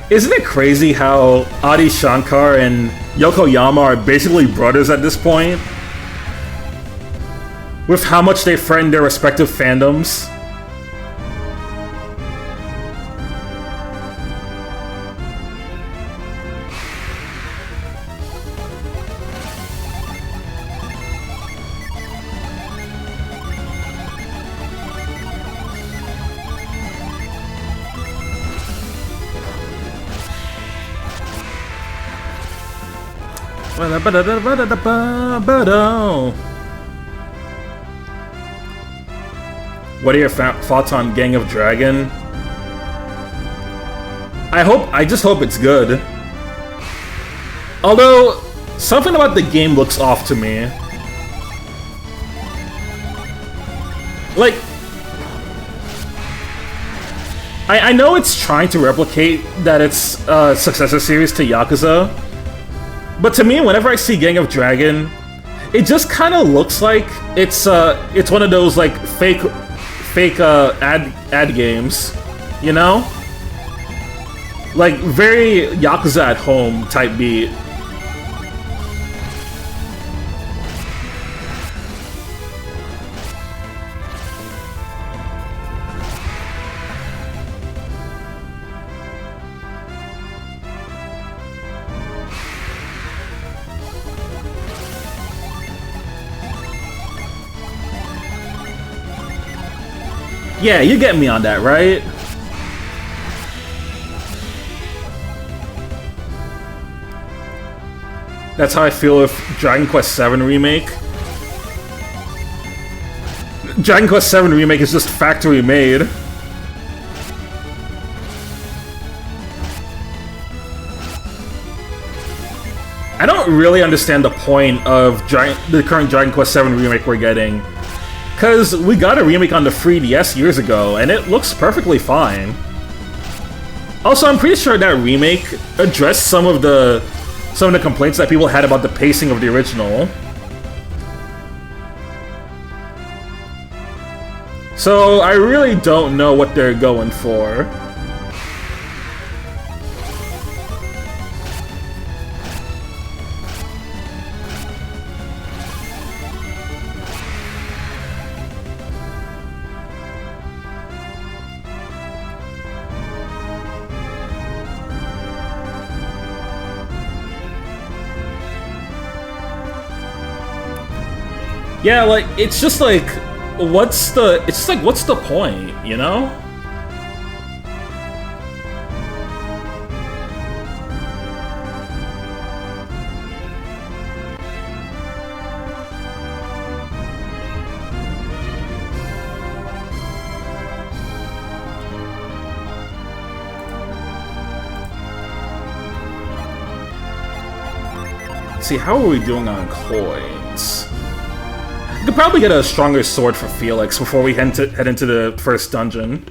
Isn't it crazy how Adi Shankar and Yokoyama are basically brothers at this point? With how much they friend their respective fandoms? What are your thoughts on Gang of Dragon? I just hope it's good. Although, something about the game looks off to me. Like, I know it's trying to replicate that it's a successor series to Yakuza, but to me, whenever I see Gang of Dragon, it just kind of looks like it's one of those like fake fake ad games, you know? Like very Yakuza at Home type beat. Yeah, you get me on that, right? That's how I feel with Dragon Quest VII Remake. Dragon Quest VII Remake is just factory made. I don't really understand the point of the current Dragon Quest VII Remake we're getting. Because we got a remake on the 3DS years ago, and it looks perfectly fine. Also, I'm pretty sure that remake addressed some of the complaints that people had about the pacing of the original. So, I really don't know what they're going for. Yeah, like, it's just like, what's the point, you know? Let's see, how are we doing on coins? We could probably get a stronger sword for Felix before we head into the first dungeon.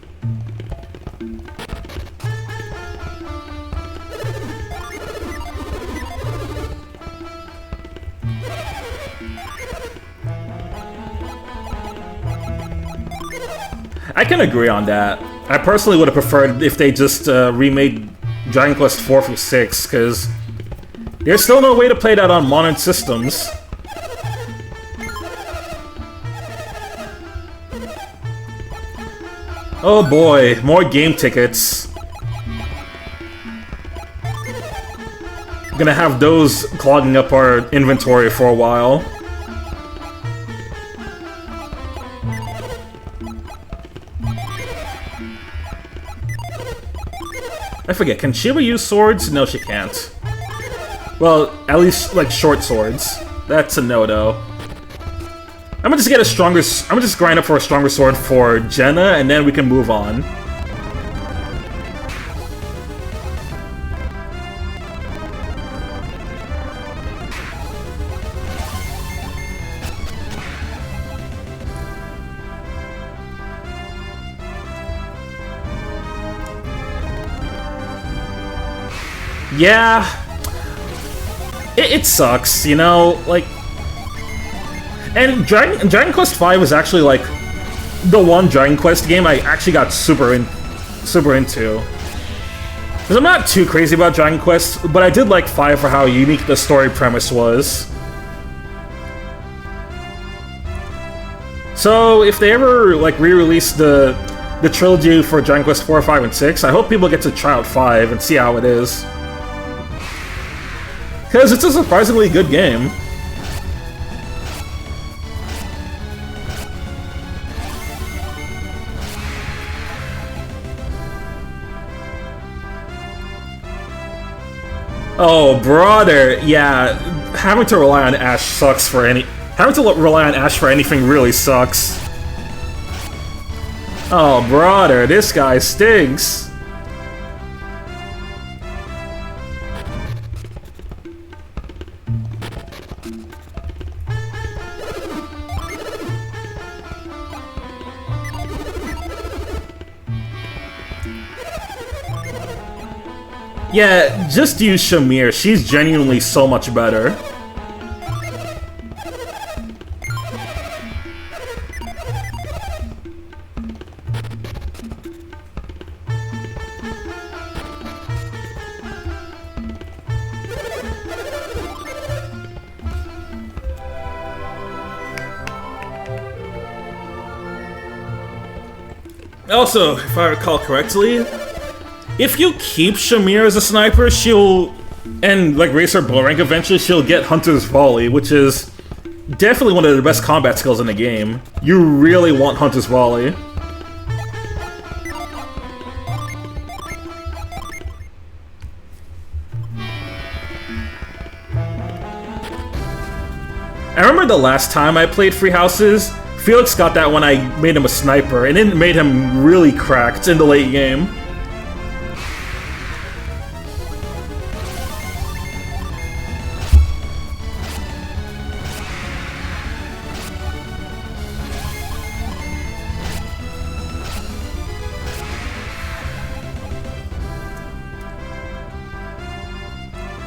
I can agree on that. I personally would have preferred if they just remade Dragon Quest 4 through 6, because there's still no way to play that on modern systems. Oh boy, more game tickets. Gonna have those clogging up our inventory for a while. I forget, can Shiva use swords? No, she can't. Well, at least, like, short swords. That's a no-no. I'm gonna just get a stronger... I'm gonna just grind up for a stronger sword for Jenna, and then we can move on. Yeah... It sucks, you know? Like... And Dragon Quest V was actually, like, the one Dragon Quest game I actually got super into. Because I'm not too crazy about Dragon Quest, but I did like 5 for how unique the story premise was. So, if they ever, like, re-release the trilogy for Dragon Quest 4, 5, and 6, I hope people get to try out 5 and see how it is. Because it's a surprisingly good game. Oh, brother, yeah, having to rely on Ash sucks for any... Having to rely on Ash for anything really sucks. Oh, brother, this guy stinks. Yeah, just use Shamir. She's genuinely so much better. Also, if I recall correctly, if you keep Shamir as a sniper, she'll... and, like, raise her bow rank eventually, she'll get Hunter's Volley, which is definitely one of the best combat skills in the game. You really want Hunter's Volley. I remember the last time I played Free Houses, Felix got that when I made him a sniper, and it made him really cracked in the late game.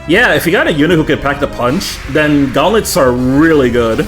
Yeah, if you got a unit who can pack the punch, then gauntlets are really good.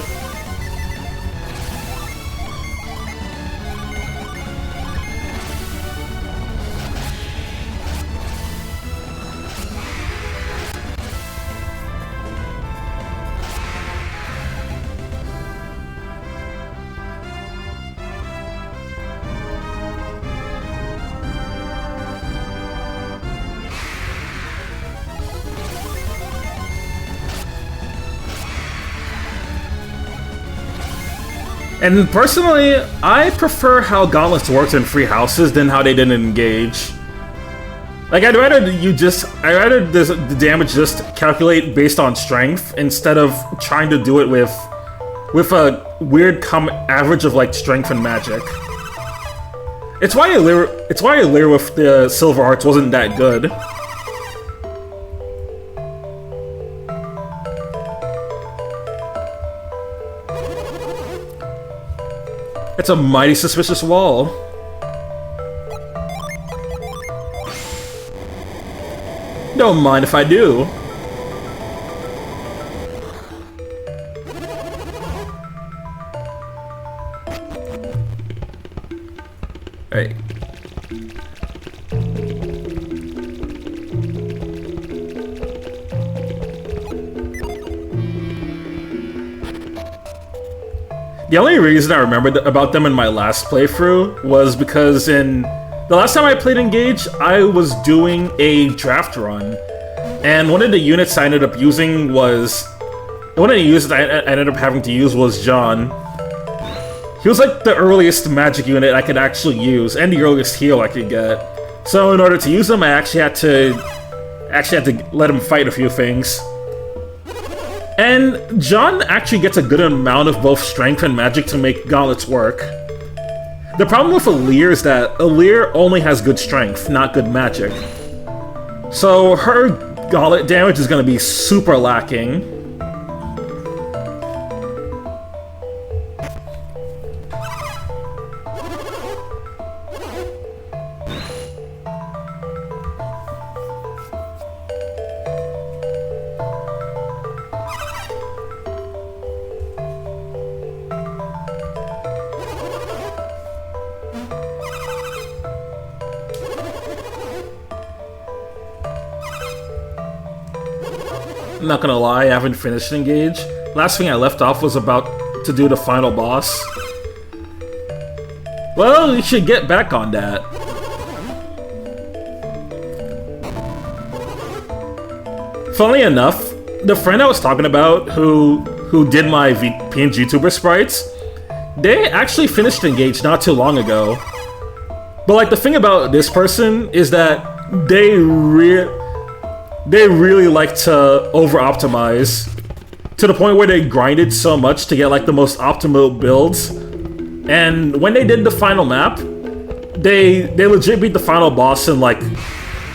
And personally, I prefer how gauntlets worked in Free Houses than how they didn't engage. Like, I'd rather the damage just calculate based on strength instead of trying to do it with a weird average of like strength and magic. It's why Illyr with the Silver Arts wasn't that good. It's a mighty suspicious wall. Don't mind if I do. Hey. The only reason I remembered about them in my last playthrough was because in the last time I played Engage, I was doing a draft run, and one of the units I ended up using was... one of the units I ended up having to use was John. He was like the earliest magic unit I could actually use, and the earliest heal I could get. So in order to use him, I actually had to let him fight a few things. And John actually gets a good amount of both strength and magic to make gauntlets work. The problem with Illyr is that Illyr only has good strength, not good magic. So her gauntlet damage is going to be super lacking. I'm not gonna lie, I haven't finished Engage. Last thing I left off was about to do the final boss. Well, you should get back on that. Funnily enough, the friend I was talking about who did my PNG YouTuber sprites, they actually finished Engage not too long ago. But like the thing about this person is that they really like to over-optimize to the point where they grinded so much to get like the most optimal builds. And when they did the final map, they legit beat the final boss in like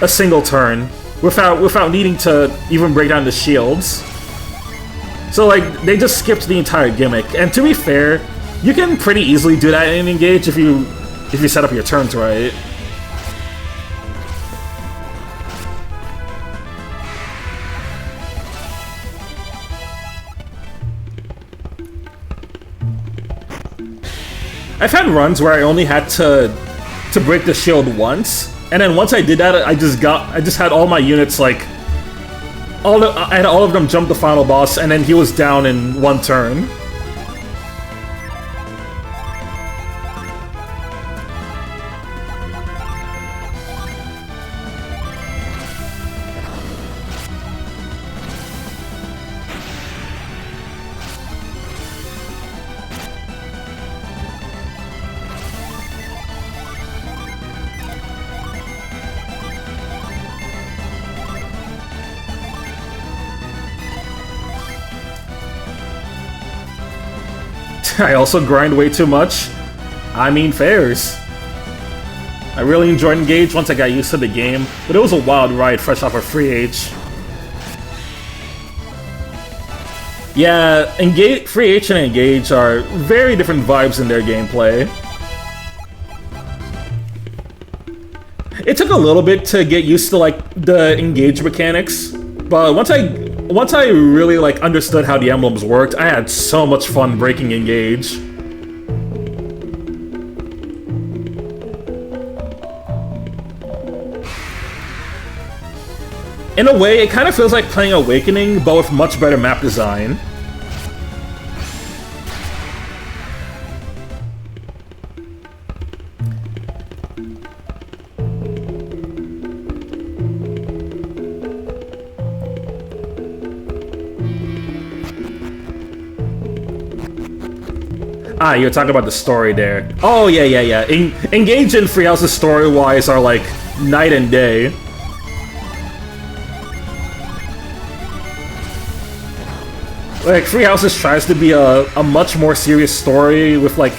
a single turn without needing to even break down the shields. So like they just skipped the entire gimmick. And to be fair, you can pretty easily do that in Engage if you set up your turns right. I've had runs where I only had to break the shield once, and then once I did that, I just had all my units like I had all of them jump the final boss, and then he was down in one turn. I also grind way too much. I mean, fairs. I really enjoyed Engage once I got used to the game, but it was a wild ride fresh off of Free H. Yeah, Free H and Engage are very different vibes in their gameplay. It took a little bit to get used to like the Engage mechanics, but once I really like understood how the emblems worked, I had so much fun breaking Engage. In a way, it kind of feels like playing Awakening, but with much better map design. Ah, you're talking about the story there. Oh, yeah. Engage and Free House's story-wise are like night and day. Like, Free Houses tries to be a much more serious story with like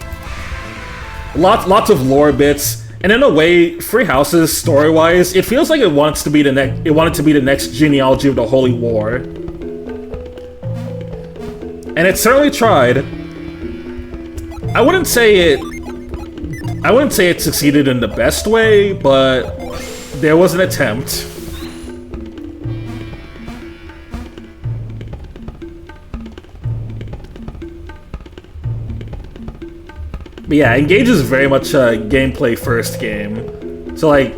lots of lore bits, and in a way, Free Houses story-wise, it feels like it wanted to be the next genealogy of the Holy War, and it certainly tried. I wouldn't say it succeeded in the best way, but there was an attempt. But yeah, Engage is very much a gameplay first game. So like,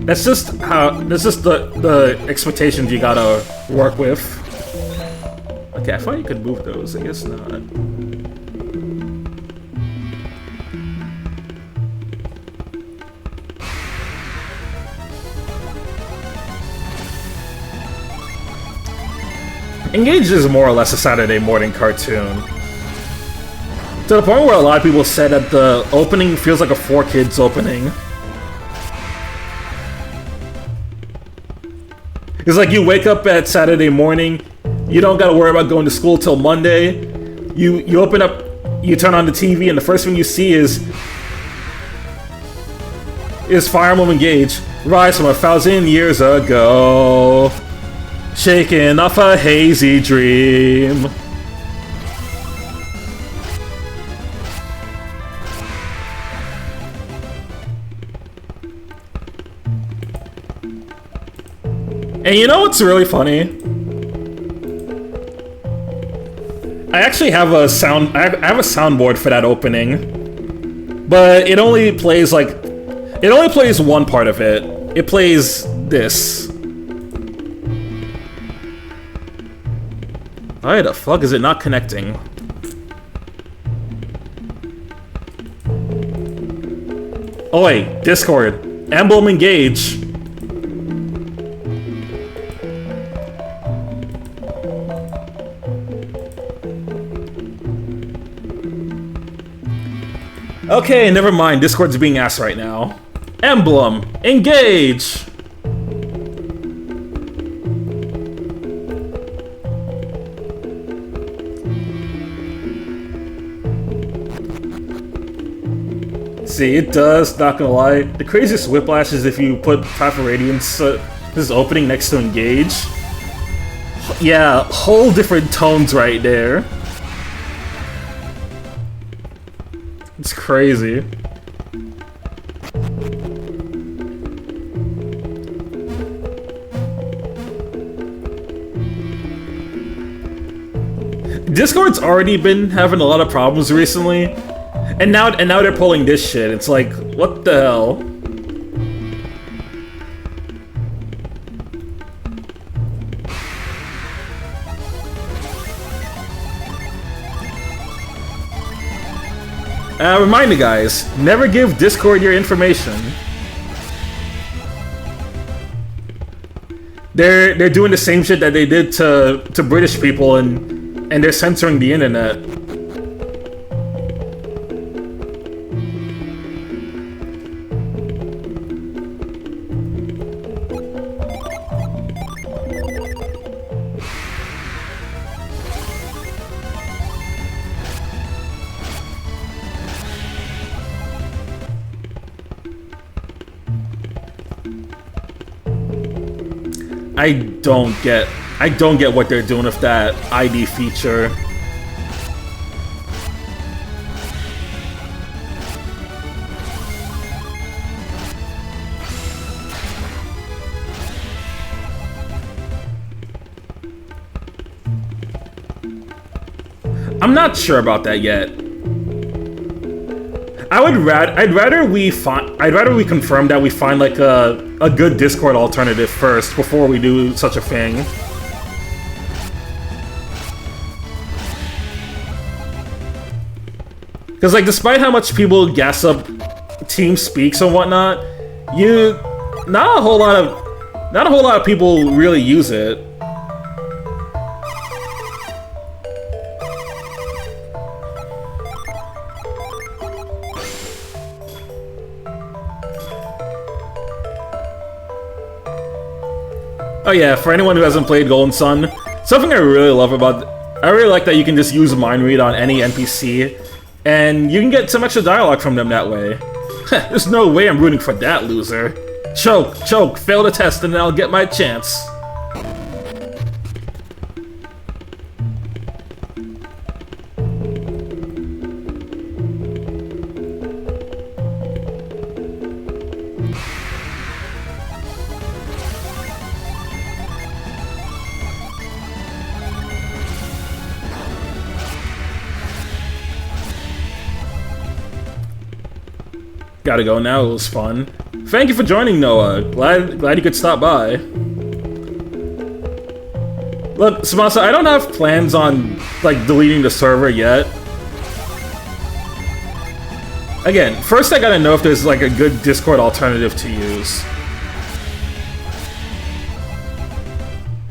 that's just the expectations you gotta work with. Okay, I thought you could move those, I guess not. Engage is more or less a Saturday morning cartoon. To the point where a lot of people said that the opening feels like a 4Kids opening. It's like you wake up at Saturday morning, you don't gotta worry about going to school till Monday. You open up, you turn on the TV, and the first thing you see is Fire Emblem Engage, rise from 1,000 years ago, shaking off a hazy dream. And you know what's really funny? I actually have a soundboard for that opening, but it only plays one part of it. It plays this. Why the fuck is it not connecting? Oh wait, Discord. Emblem Engage. Okay, never mind. Discord's being asked right now. Emblem, engage! See, it does, not gonna lie. The craziest whiplash is if you put Path of Radiance, this opening next to engage. Yeah, whole different tones right there. It's crazy. Discord's already been having a lot of problems recently, and now they're pulling this shit. It's like, what the hell? Remind you guys, never give Discord your information. They're doing the same shit that they did to British people, and they're censoring the internet. I don't get what they're doing with that ID feature. I'm not sure about that yet. I'd rather we confirm that we find like a good Discord alternative first before we do such a thing. Because like, despite how much people gas up TeamSpeaks and whatnot, not a whole lot of people really use it. Oh yeah, for anyone who hasn't played Golden Sun, something I really like that you can just use Mind Read on any NPC, and you can get some extra dialogue from them that way. There's no way I'm rooting for that loser. Choke, fail the test and then I'll get my chance. Gotta go now, it was fun. Thank you for joining, Noah. Glad you could stop by. Look, Samasa, I don't have plans on, like, deleting the server yet. Again, first I gotta know if there's, like, a good Discord alternative to use.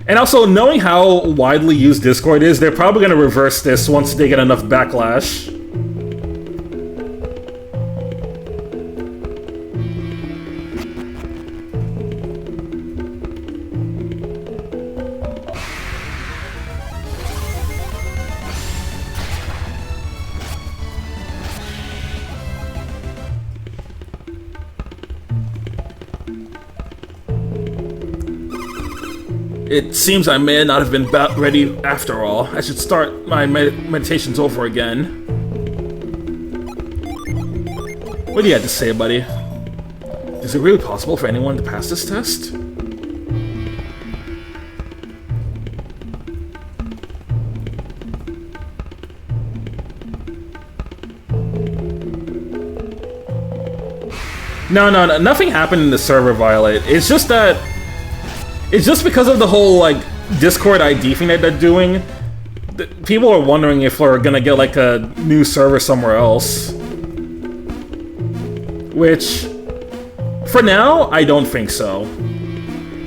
And also, knowing how widely used Discord is, they're probably gonna reverse this once they get enough backlash. It seems I may not have been ready after all. I should start my meditations over again. What do you have to say, buddy? Is it really possible for anyone to pass this test? No, nothing happened in the server violate. It's just because of the whole, like, Discord ID thing that they're doing. People are wondering if we're gonna get, like, a new server somewhere else. Which, for now, I don't think so.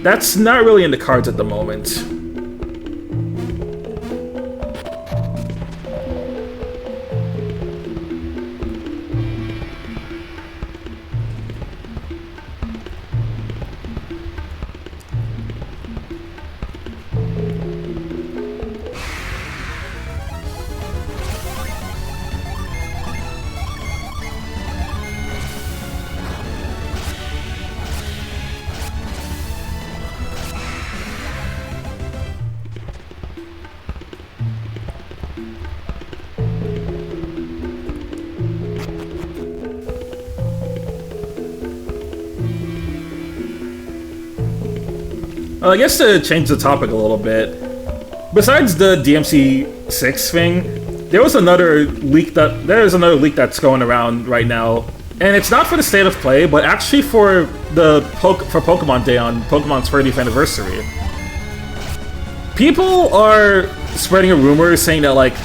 That's not really in the cards at the moment. I guess to change the topic a little bit, besides the DMC6 thing, there's another leak that's going around right now, and it's not for the state of play, but actually for Pokemon Day on Pokemon's 30th anniversary. People are spreading a rumor saying that, like,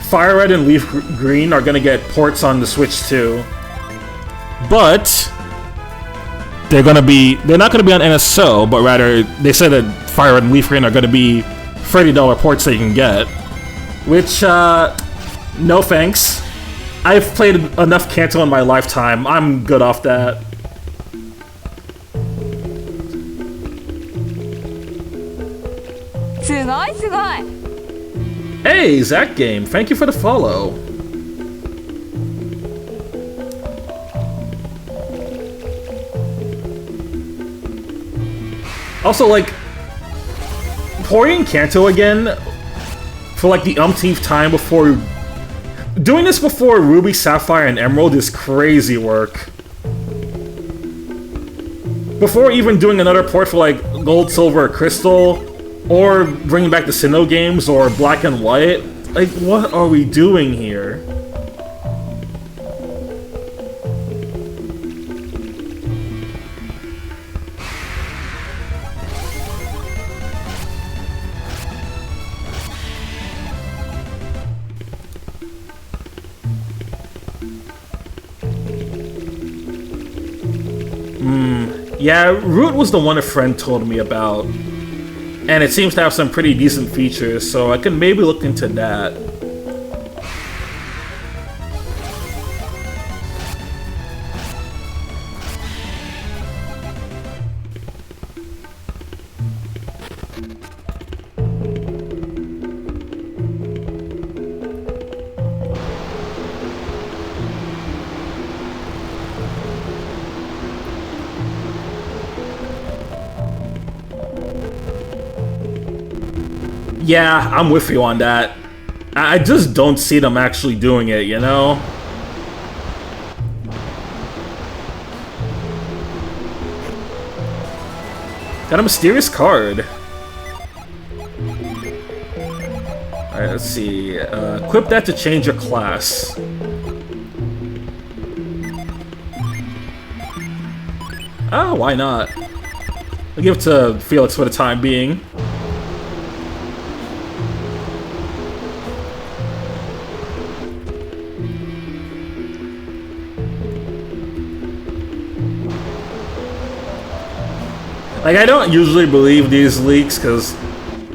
Fire Red and Leaf Green are gonna get ports on the Switch too, but they're not gonna be on NSO, but rather they said that Fire Red and Leaf Green are gonna be $30 ports that you can get. Which, no thanks. I've played enough Kanto in my lifetime. I'm good off that. Hey, Zach Game, thank you for the follow. Also, like, porting Kanto again for like the umpteenth time before... Doing this before Ruby, Sapphire, and Emerald is crazy work. Before even doing another port for like Gold, Silver, or Crystal, or bringing back the Sinnoh games, or Black and White, like, what are we doing here? Yeah, Root was the one a friend told me about. And it seems to have some pretty decent features, so I can maybe look into that. Yeah, I'm with you on that. I just don't see them actually doing it, you know? Got a mysterious card. Alright, let's see. Equip that to change your class. Oh, why not? I'll give it to Felix for the time being. Like, I don't usually believe these leaks, because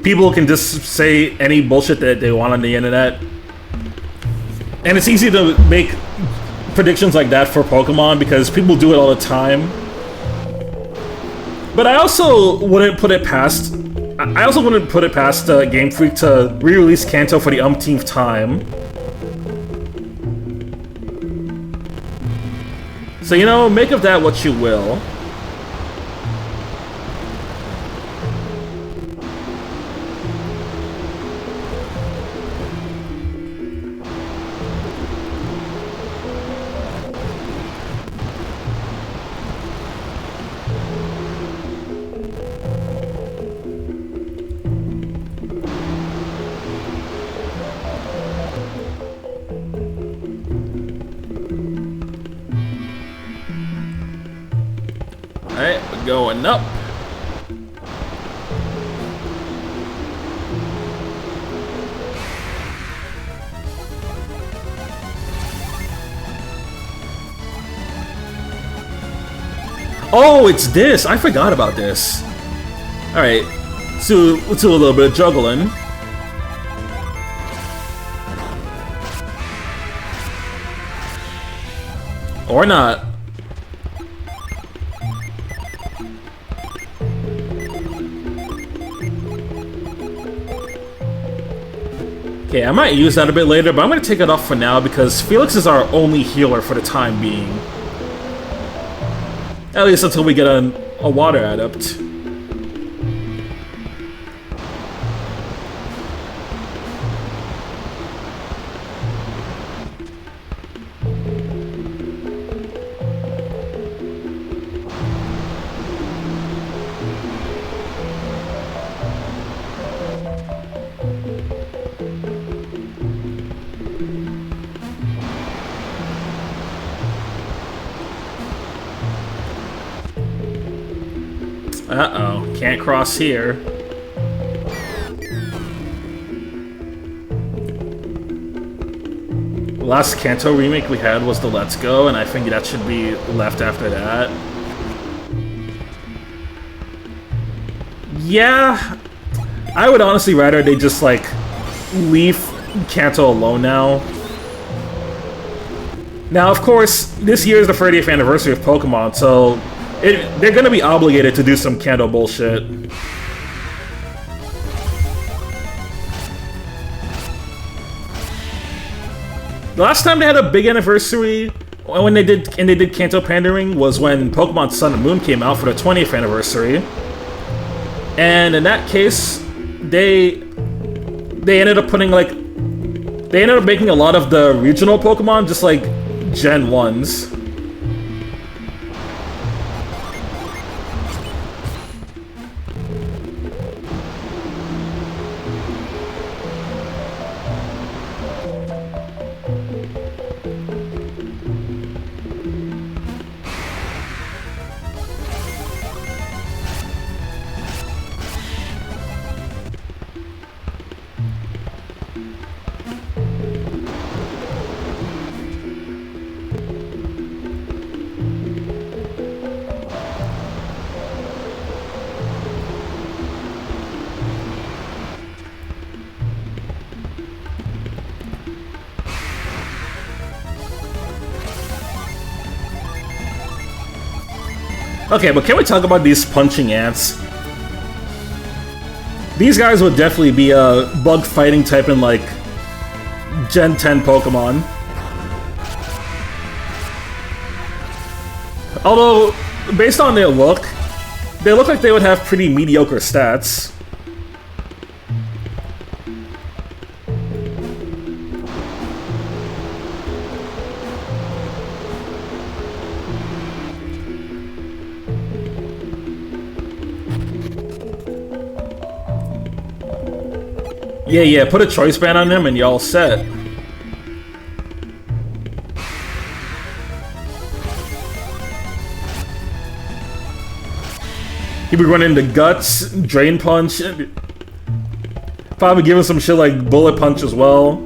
people can just say any bullshit that they want on the internet. And it's easy to make predictions like that for Pokemon, because people do it all the time. But I also wouldn't put it past... Game Freak to re-release Kanto for the umpteenth time. So, you know, make of that what you will. Alright, we're going up. Oh, it's this! I forgot about this. Alright, so let's do a little bit of juggling. Or not. Okay, I might use that a bit later, but I'm going to take it off for now because Felix is our only healer for the time being. At least until we get a water adept. Uh-oh, can't cross here. The last Kanto remake we had was the Let's Go, and I think that should be left after that. Yeah, I would honestly rather they just, like, leave Kanto alone now. Now, of course, this year is the 30th anniversary of Pokemon, so they're gonna be obligated to do some Kanto bullshit. The last time they had a big anniversary when they did Kanto pandering was when Pokemon Sun and Moon came out for the 20th anniversary. And in that case, they ended up putting like they ended up making a lot of the regional Pokemon just like Gen 1s. Okay, but can we talk about these punching ants? These guys would definitely be a bug fighting type in like Gen 10 Pokemon. Although, based on their look, they look like they would have pretty mediocre stats. Yeah, put a choice band on him and you're all set. He'd be running into Guts, Drain Punch, probably giving some shit like Bullet Punch as well.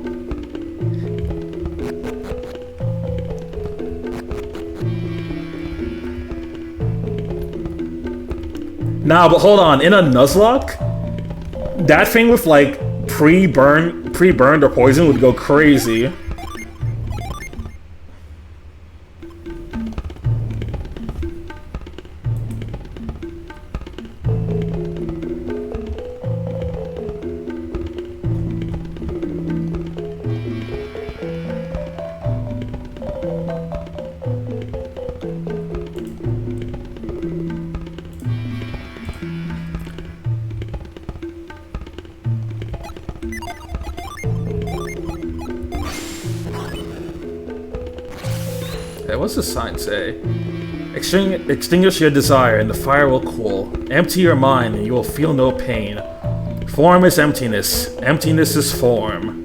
Nah, but hold on, in a Nuzlocke, that thing with like pre-burned or poison would go crazy. What's the sign say? Extinguish your desire and the fire will cool. Empty your mind and you will feel no pain. Form is emptiness. Emptiness is form.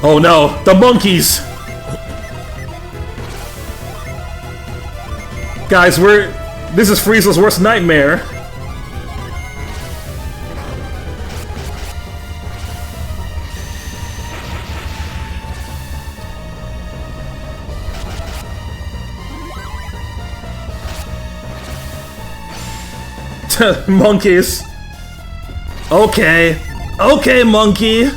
Oh no, the monkeys! Guys, this is Frieza's worst nightmare. Monkeys. Okay. Okay, monkey.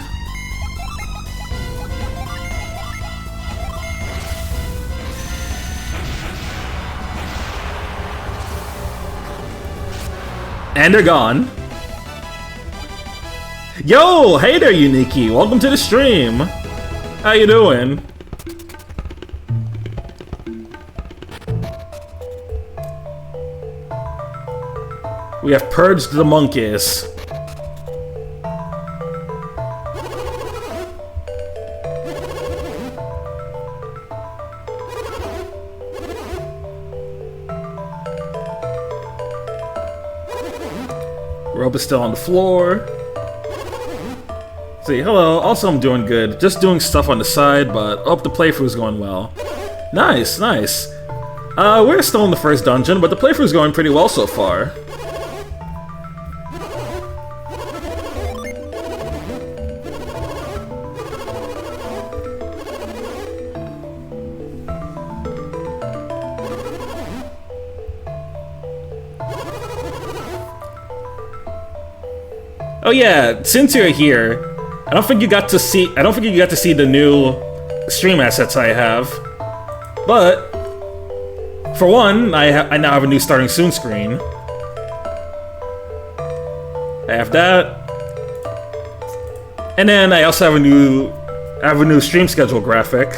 And they're gone. Yo, hey there, Uniki. Welcome to the stream. How you doing? We have purged the monkeys. Rope is still on the floor. See, hello. Also, I'm doing good. Just doing stuff on the side, but oh, the playthrough's going well. Nice, nice. We're still in the first dungeon, but the playthrough's going pretty well so far. Oh yeah, since you're here, I don't think you got to see the new stream assets I have. But for one, I now have a new starting soon screen. I have that. And then I also have a new stream schedule graphic.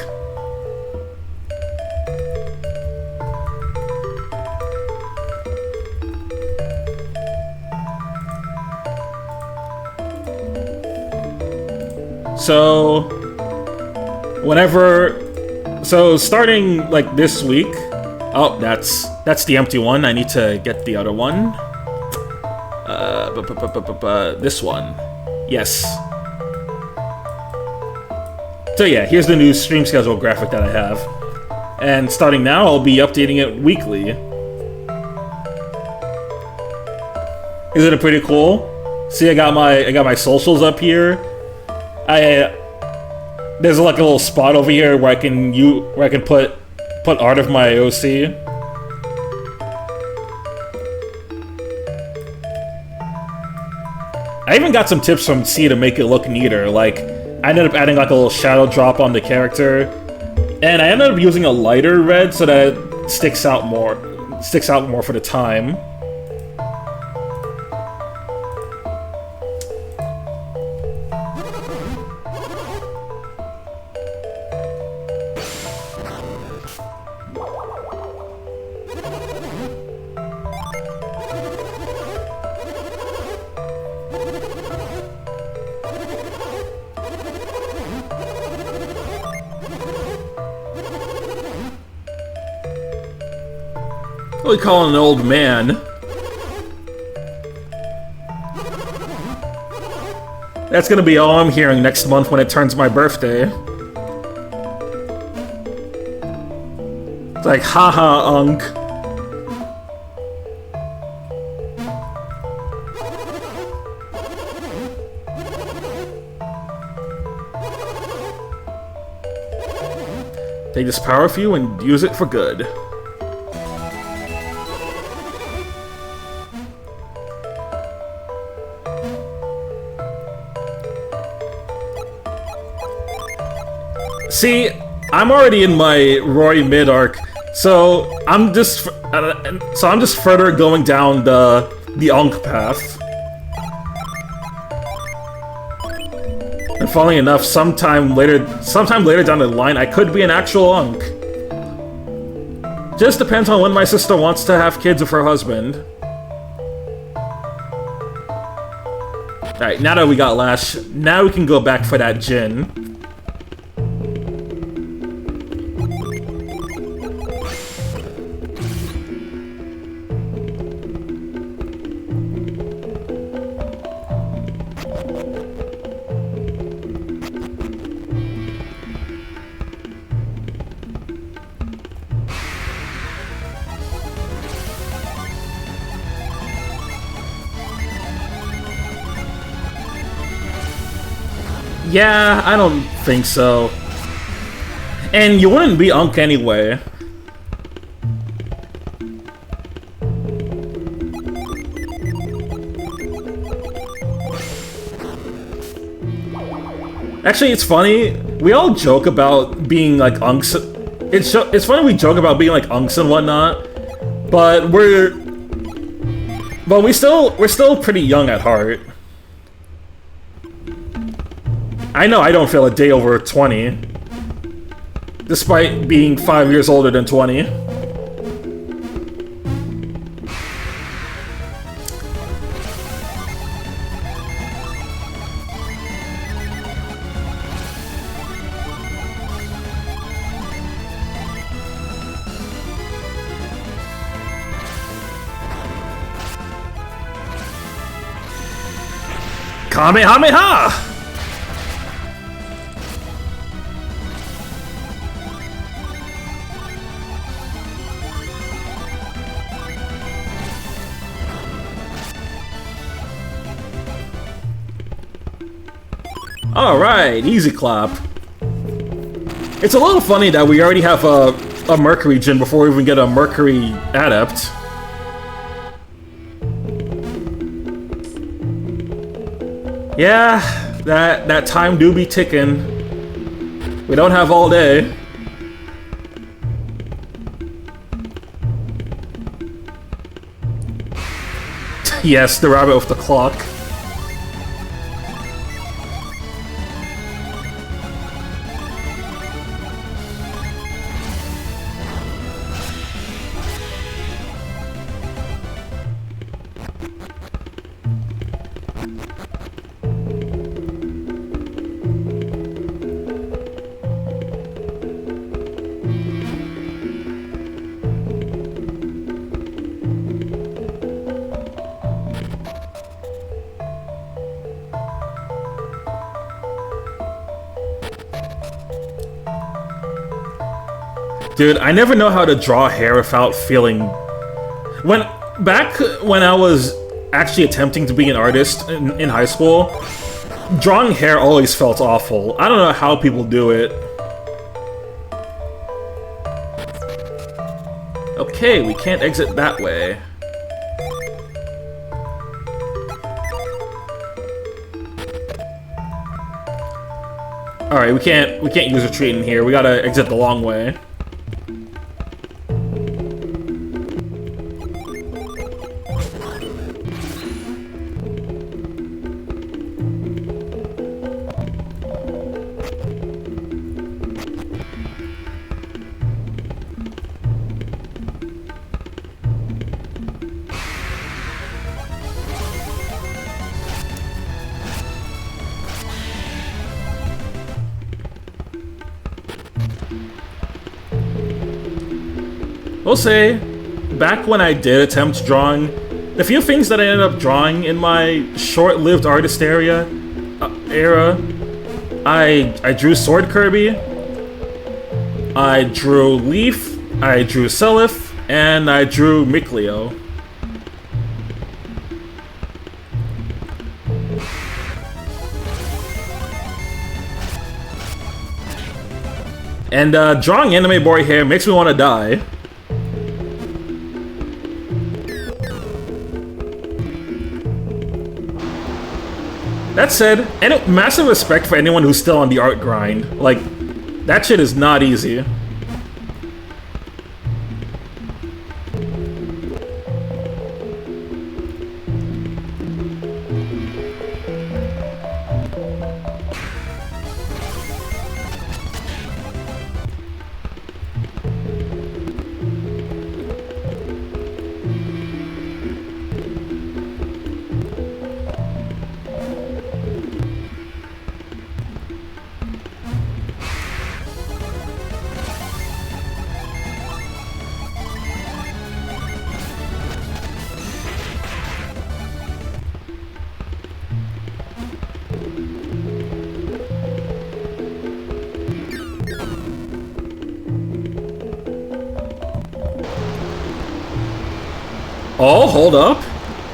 So starting like this week. Oh, that's the empty one. I need to get the other one. This one. Yes. So yeah, here's the new stream schedule graphic that I have. And starting now, I'll be updating it weekly. Isn't it pretty cool? See, I got my socials up here. There's like a little spot over here where I can put art of my OC. I even got some tips from C to make it look neater. Like, I ended up adding like a little shadow drop on the character, and I ended up using a lighter red so that it sticks out more for the time. What do we call an old man? That's gonna be all I'm hearing next month when it turns my birthday. It's like, haha, Unk. Take this power of you and use it for good. See, I'm already in my Roy mid arc, so I'm just further going down the Unk path. And funnily enough, sometime later down the line, I could be an actual Unk. Just depends on when my sister wants to have kids with her husband. Alright, now that we got Lash, now we can go back for that Jin. Yeah, I don't think so. And you wouldn't be Unk anyway. Actually, it's funny. We all joke about being like Unks. It's funny we joke about being like Unks and whatnot, but we're still pretty young at heart. I know I don't feel a day over 20, despite being 5 years older than 20. Kamehameha! Alright, easy clap. It's a little funny that we already have a Mercury Djinn before we even get a Mercury Adept. Yeah, that time do be ticking. We don't have all day. Yes, the rabbit with the clock. Dude, I never know how to draw hair without feeling... Back when I was actually attempting to be an artist in high school, drawing hair always felt awful. I don't know how people do it. Okay, we can't exit that way. Alright, we can't use retreat in here. We gotta exit the long way. We'll say, back when I did attempt drawing, the few things that I ended up drawing in my short-lived artist era, I drew Sword Kirby, I drew Leaf, I drew Seliph, and I drew Mikleo. And drawing anime boy hair makes me want to die. That said, massive respect for anyone who's still on the art grind. Like, that shit is not easy. Oh, hold up.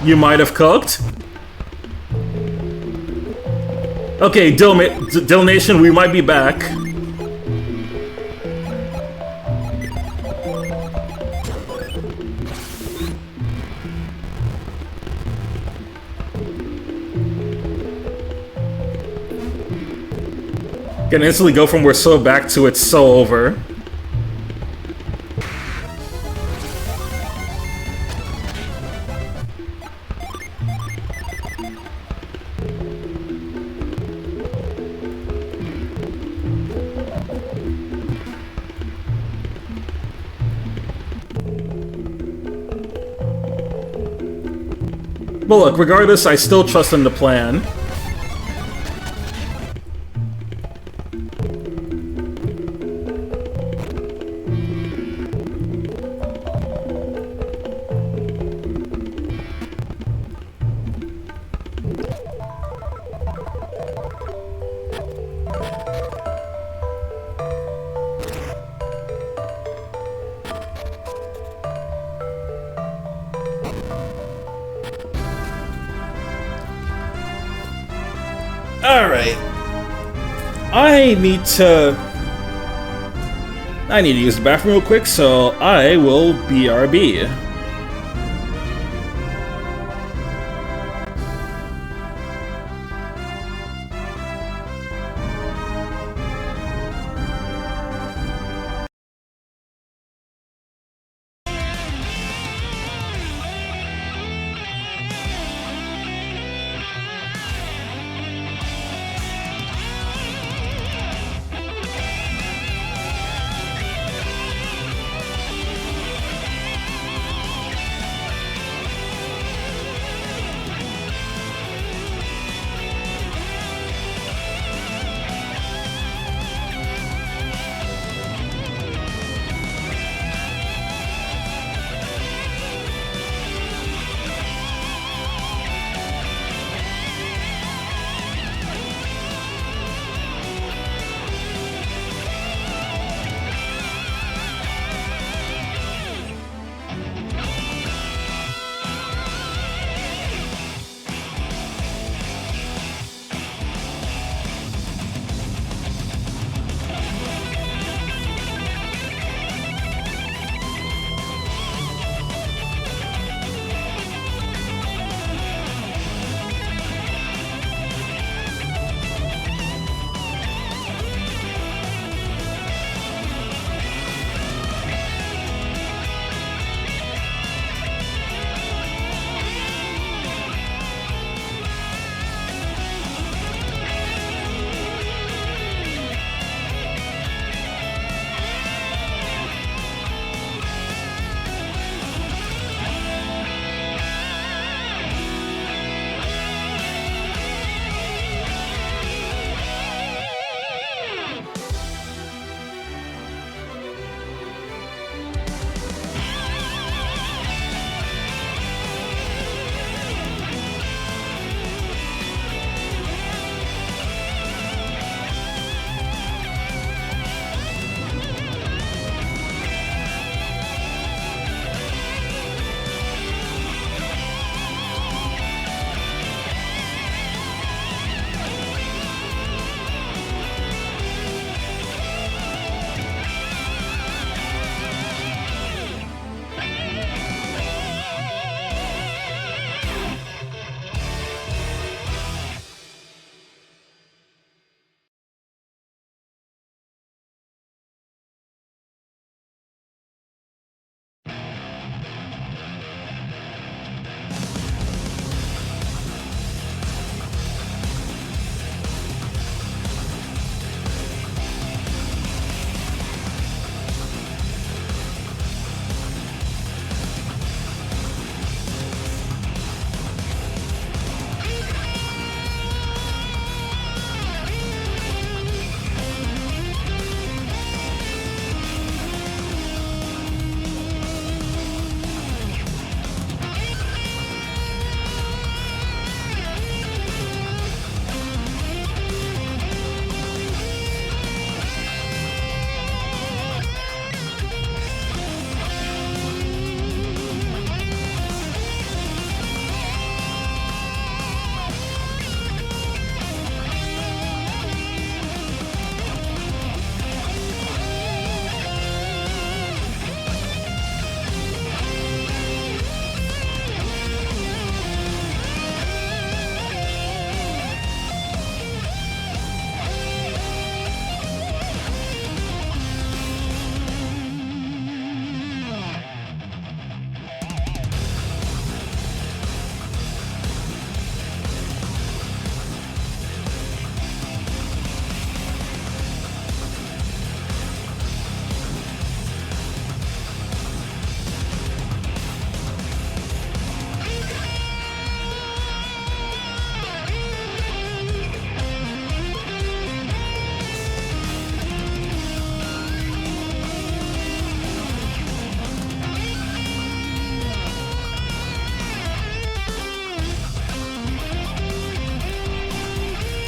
You might have cooked. Okay, Dill Nation, we might be back. Can instantly go from we're so back to it's so over. But look, regardless, I still trust in the plan. Alright. I need to use the bathroom real quick, so I will BRB.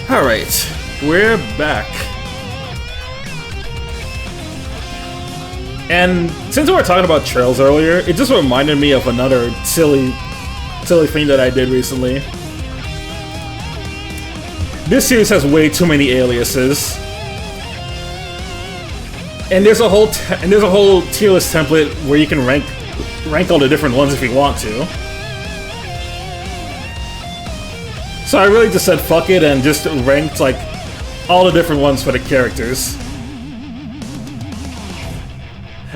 Alright, we're back. And since we were talking about trails earlier, it just reminded me of another silly thing that I did recently. This series has way too many aliases. And there's a whole tier list template where you can rank all the different ones if you want to. So I really just said fuck it and just ranked like all the different ones for the characters.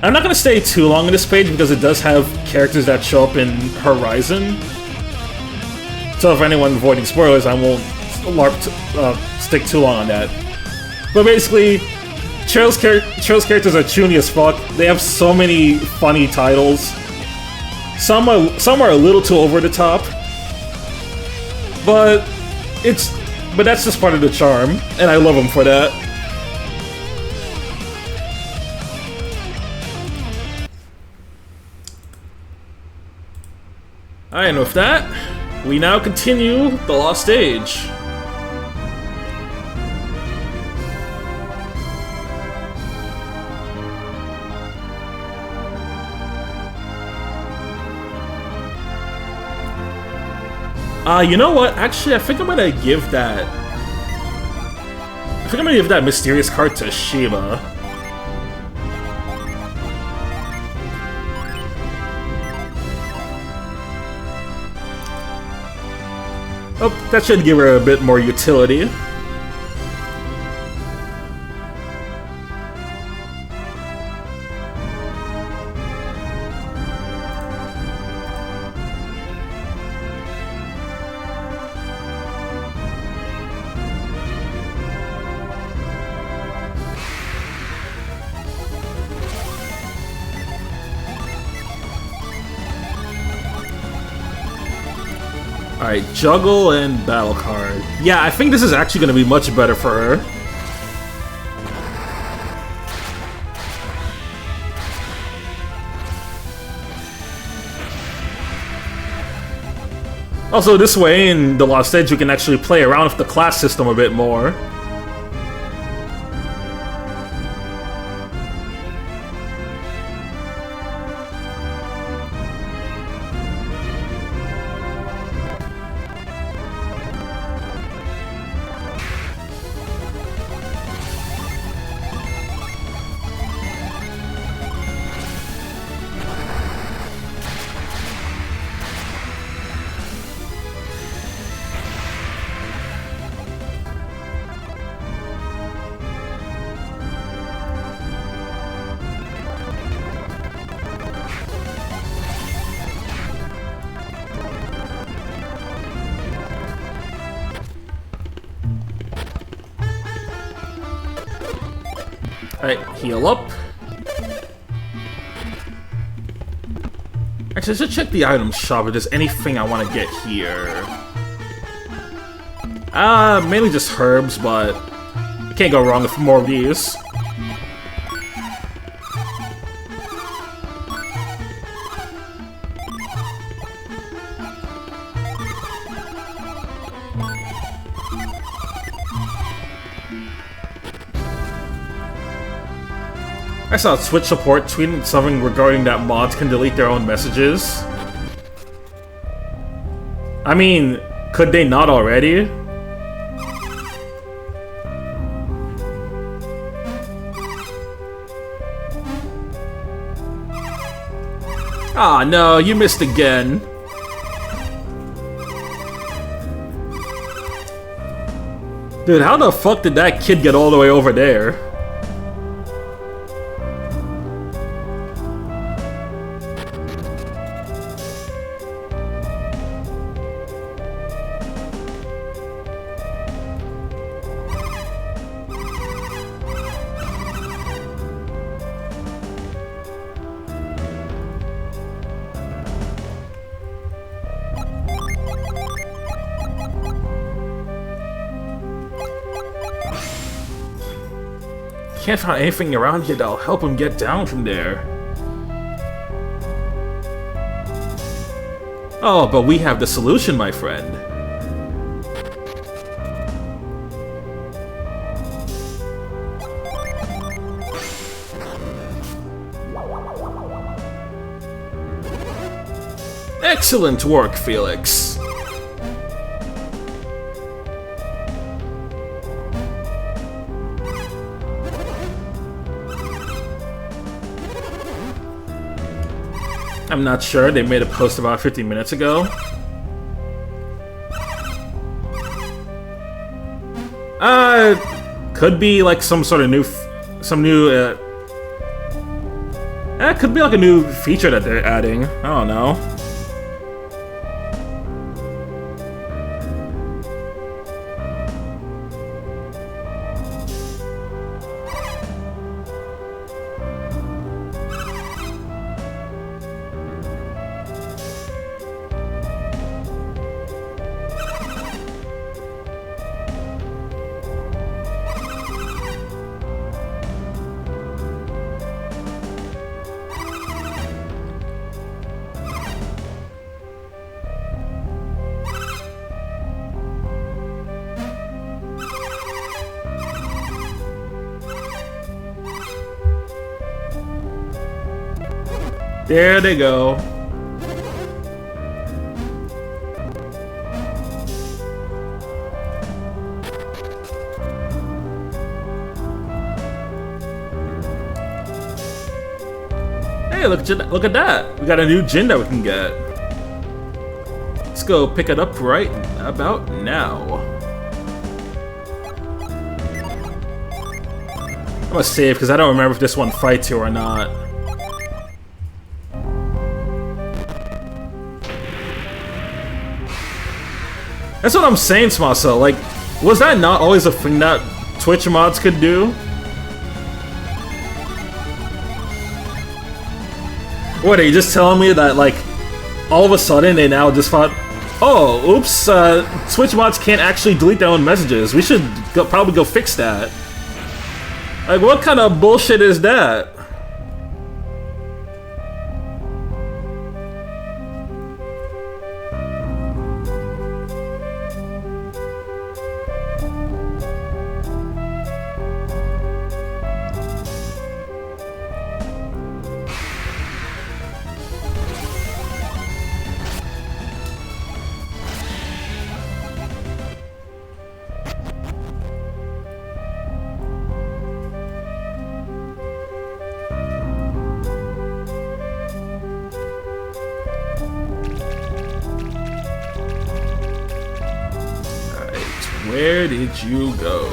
I'm not gonna stay too long on this page because it does have characters that show up in Horizon. So if anyone avoiding spoilers, I won't stick too long on that. But basically, Trail's characters are chuny as fuck. They have so many funny titles. Some are a little too over the top. But that's just part of the charm, and I love them for that. Alright, and with that, we now continue the Lost Stage. You know what? Actually, I think I'm gonna give that mysterious card to Shima. Oh, that should give her a bit more utility. Alright, Juggle and Battle Card. Yeah, I think this is actually going to be much better for her. Also, this way in the Lost Edge, you can actually play around with the class system a bit more. Alright, heal up. Actually, I should check the item shop if there's anything I want to get here. Mainly just herbs, but you can't go wrong with more of these. I saw Twitch support tweeting something regarding that mods can delete their own messages. I mean, could they not already? Ah, no, you missed again. Dude, how the fuck did that kid get all the way over there? Can't find anything around here that'll help him get down from there. Oh, but we have the solution, my friend. Excellent work, Felix. I'm not sure. They made a post about 15 minutes ago. Could be like some sort of new, could be like a new feature that they're adding. I don't know. There they go. Hey, look at that. We got a new gin that we can get. Let's go pick it up right about now. I'm gonna save because I don't remember if this one fights you or not. That's what I'm saying, Smaso. Like, was that not always a thing that Twitch mods could do? What, are you just telling me that, like, all of a sudden they now just thought, oh, oops, Twitch mods can't actually delete their own messages. We should probably go fix that. Like, what kind of bullshit is that? Where did you go?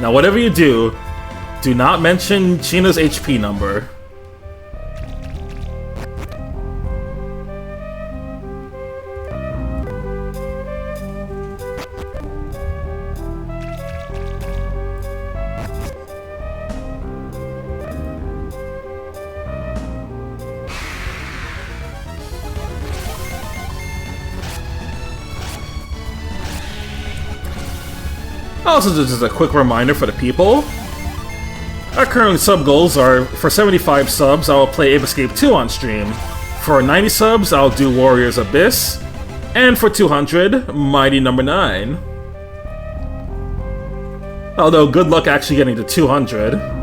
Now, whatever you do not mention China's HP number. Also, just a quick reminder for the people. Our current sub goals are, for 75 subs, I will play Ape Escape 2 on stream. For 90 subs, I'll do Warriors Abyss. And for 200, Mighty Number 9. Although, good luck actually getting to 200.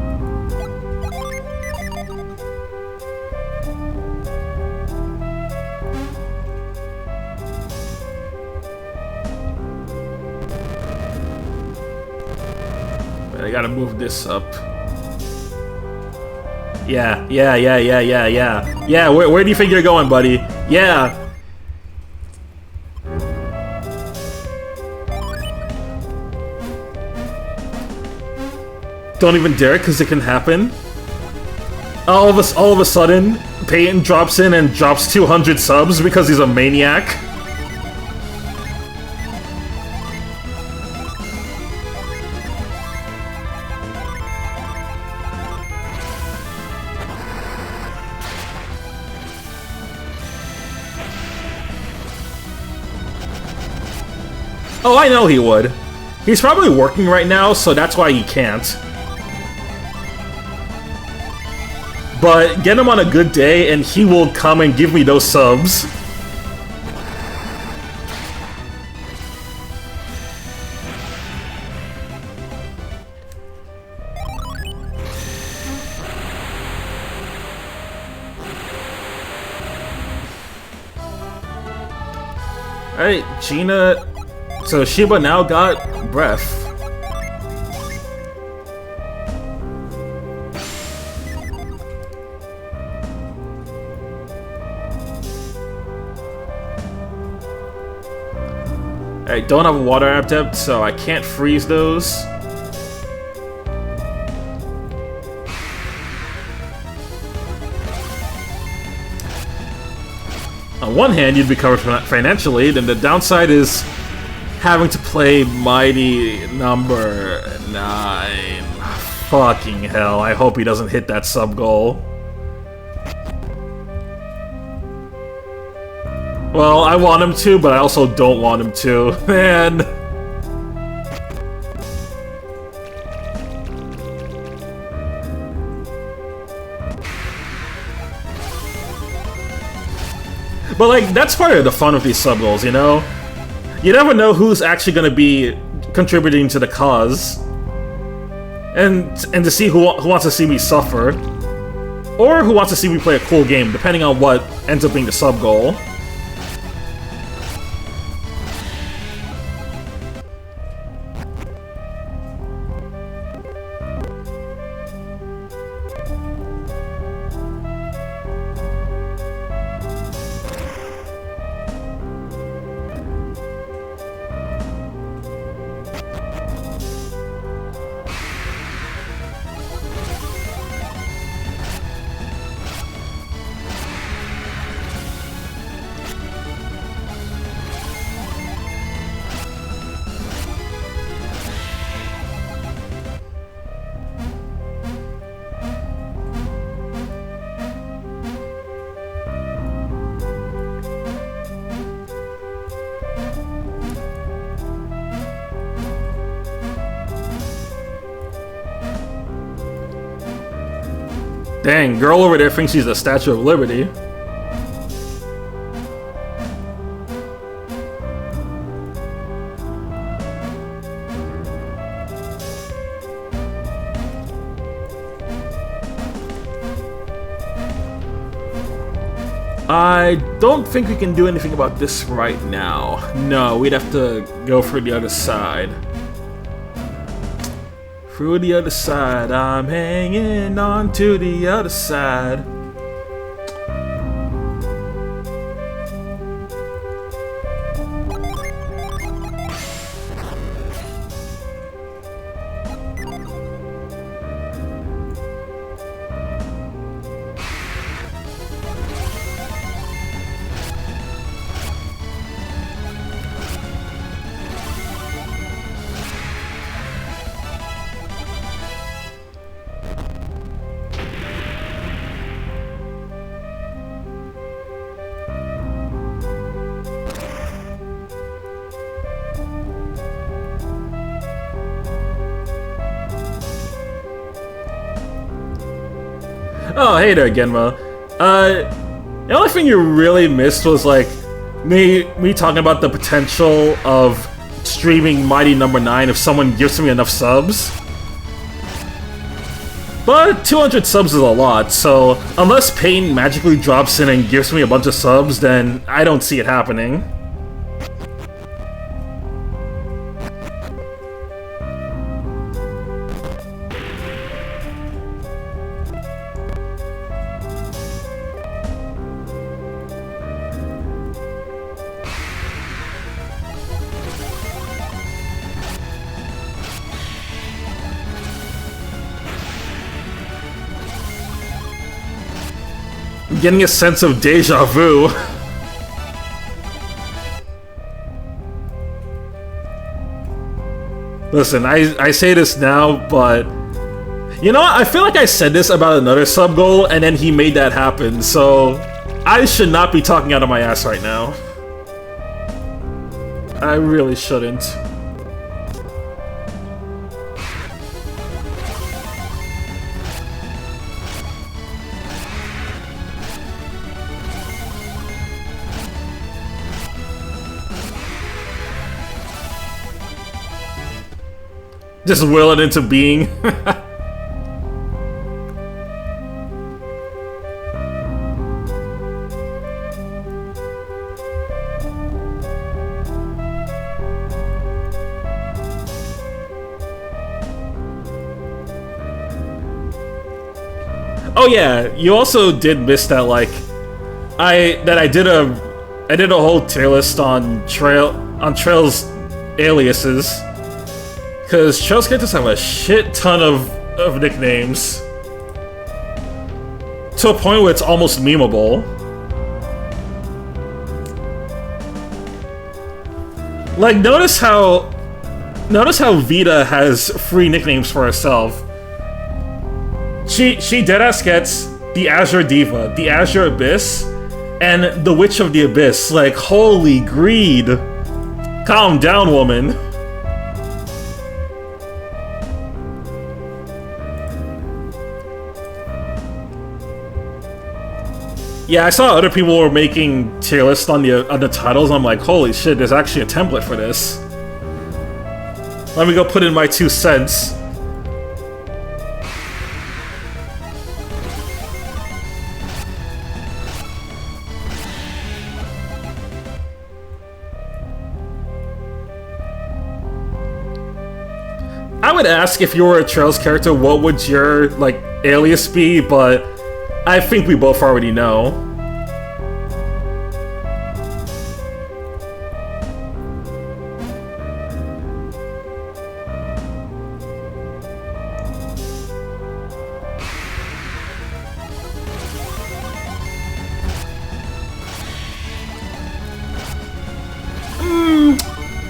I gotta move this up. Yeah, where do you think you're going, buddy? Yeah. Don't even dare it, because it can happen. All of a sudden, Peyton drops in and drops 200 subs because he's a maniac. Oh, I know he would. He's probably working right now, so that's why he can't. But get him on a good day, and he will come and give me those subs. Alright, Gina. So Shiba now got breath. I don't have a water adept, so I can't freeze those. On one hand, you'd be covered financially, then the downside is having to play Mighty number 9. Fucking hell, I hope he doesn't hit that sub-goal. Well, I want him to, but I also don't want him to. Man. But, like, that's part of the fun of these sub-goals, you know? You never know who's actually gonna be contributing to the cause. And to see who wants to see me suffer. Or who wants to see me play a cool game, depending on what ends up being the sub-goal. Dang, girl over there thinks she's the Statue of Liberty. I don't think we can do anything about this right now. No, we'd have to go for the other side. Through the other side, I'm hanging on to the other side. Oh, hey there, Genma. The only thing you really missed was, like, me talking about the potential of streaming Mighty number 9 if someone gives me enough subs. But 200 subs is a lot, so unless Payne magically drops in and gives me a bunch of subs, then I don't see it happening. I'm getting a sense of deja vu. Listen, I say this now, but you know what? I feel like I said this about another sub goal, and then he made that happen, so I should not be talking out of my ass right now. I really shouldn't. Just will it into being. Oh yeah, you also did miss that like I did a whole tier list on Trail's aliases. Cause Trail's characters have a shit ton of nicknames. To a point where it's almost memeable. Like notice how Vita has 3 nicknames for herself. She deadass gets the Azure Diva, the Azure Abyss, and the Witch of the Abyss. Like, holy greed. Calm down, woman. Yeah, I saw other people were making tier lists on the titles. I'm like, holy shit, there's actually a template for this. Let me go put in my 2 cents. I would ask if you were a Trails character, what would your, like, alias be, but I think we both already know.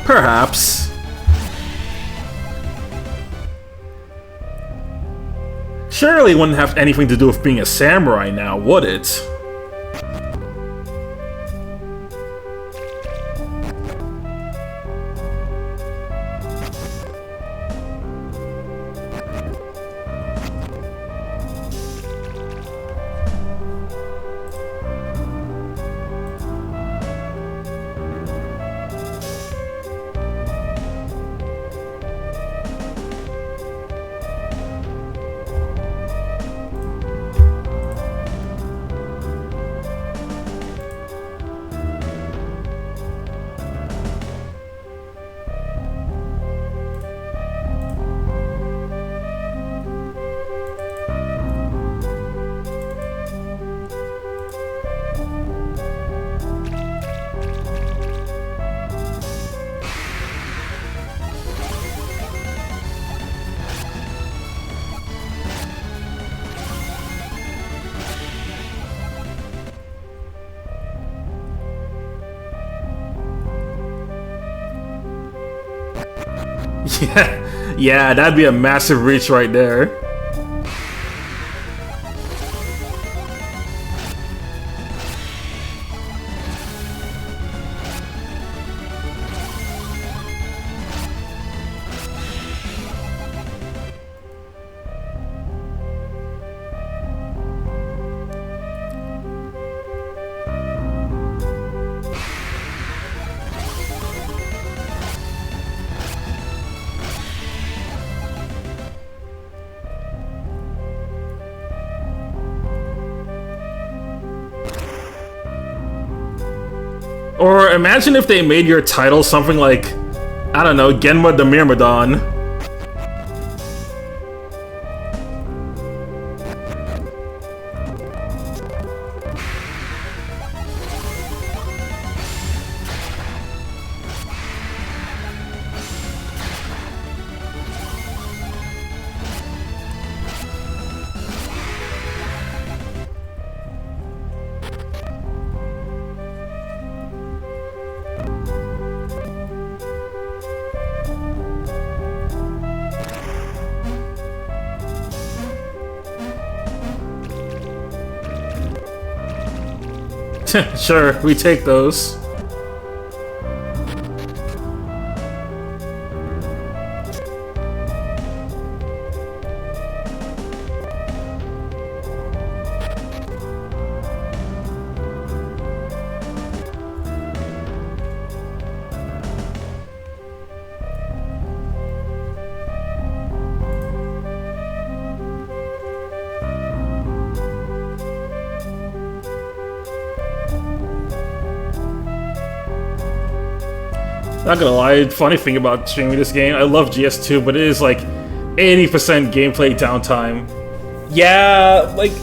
Perhaps. Surely it wouldn't have anything to do with being a samurai now, would it? Yeah, that'd be a massive reach right there. Or imagine if they made your title something like, I don't know, Genma the Myrmidon. Sure, we take those. Not gonna lie, funny thing about streaming this game, I love GS2, but it is like 80% gameplay downtime. Yeah, like,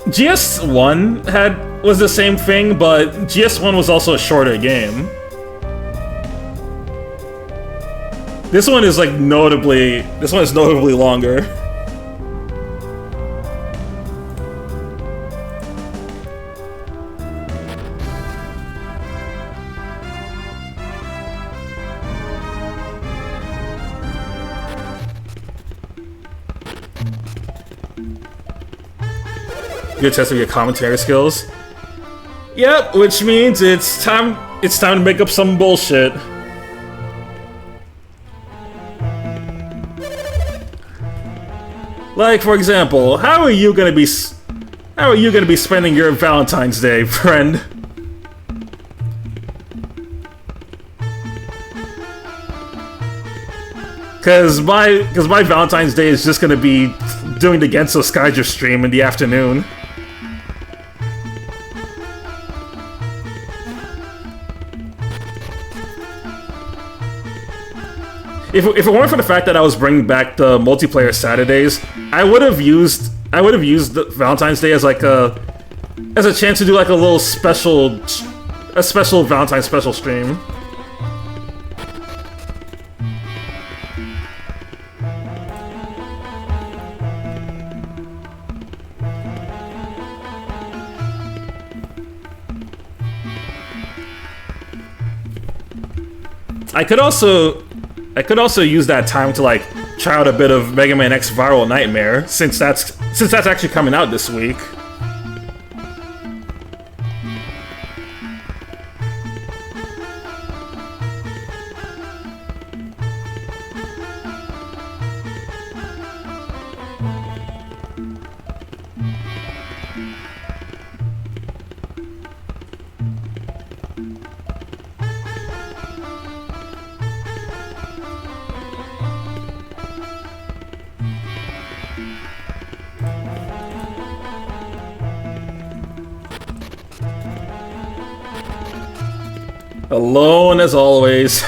GS1 was the same thing, but GS1 was also a shorter game. This one is notably longer. Good test of your commentary skills. Yep, which means it's time to make up some bullshit. Like, for example, how are you gonna be spending your Valentine's Day, friend? Cause my Valentine's Day is just gonna be doing the Genso Skyger stream in the afternoon. If it weren't for the fact that I was bringing back the multiplayer Saturdays, I would have used the Valentine's Day as a chance to do a little special Valentine's special stream. I could also use that time to try out a bit of Mega Man X Viral Nightmare, since that's actually coming out this week. Alone as always.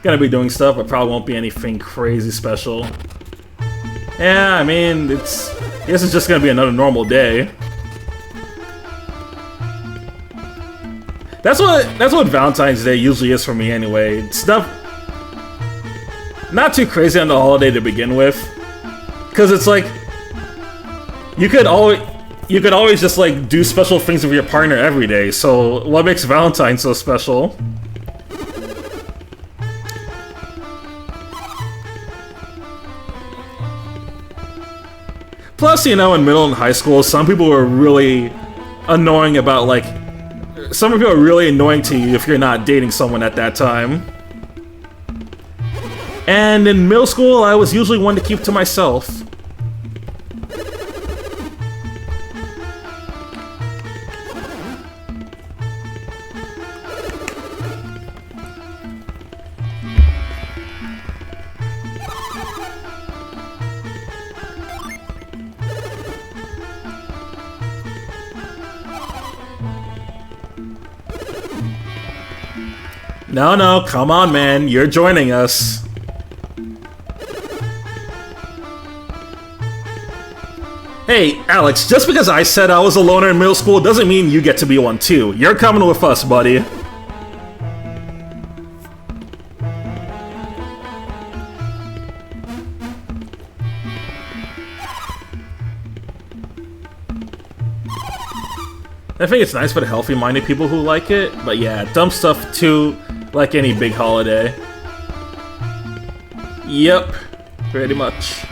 Gonna be doing stuff, but probably won't be anything crazy special. Yeah, I mean, I guess it's just gonna be another normal day. That's what Valentine's Day usually is for me anyway. It's not too crazy on the holiday to begin with, because it's you could always just do special things with your partner every day, so what makes Valentine's so special? Plus, in middle and high school, some people were really annoying about some people are really annoying to you if you're not dating someone at that time. And in middle school, I was usually one to keep to myself. No, come on, man. You're joining us. Hey, Alex, just because I said I was a loner in middle school doesn't mean you get to be one too. You're coming with us, buddy. I think it's nice for the healthy-minded people who like it, but yeah, dumb stuff too, like any big holiday. Yep, pretty much.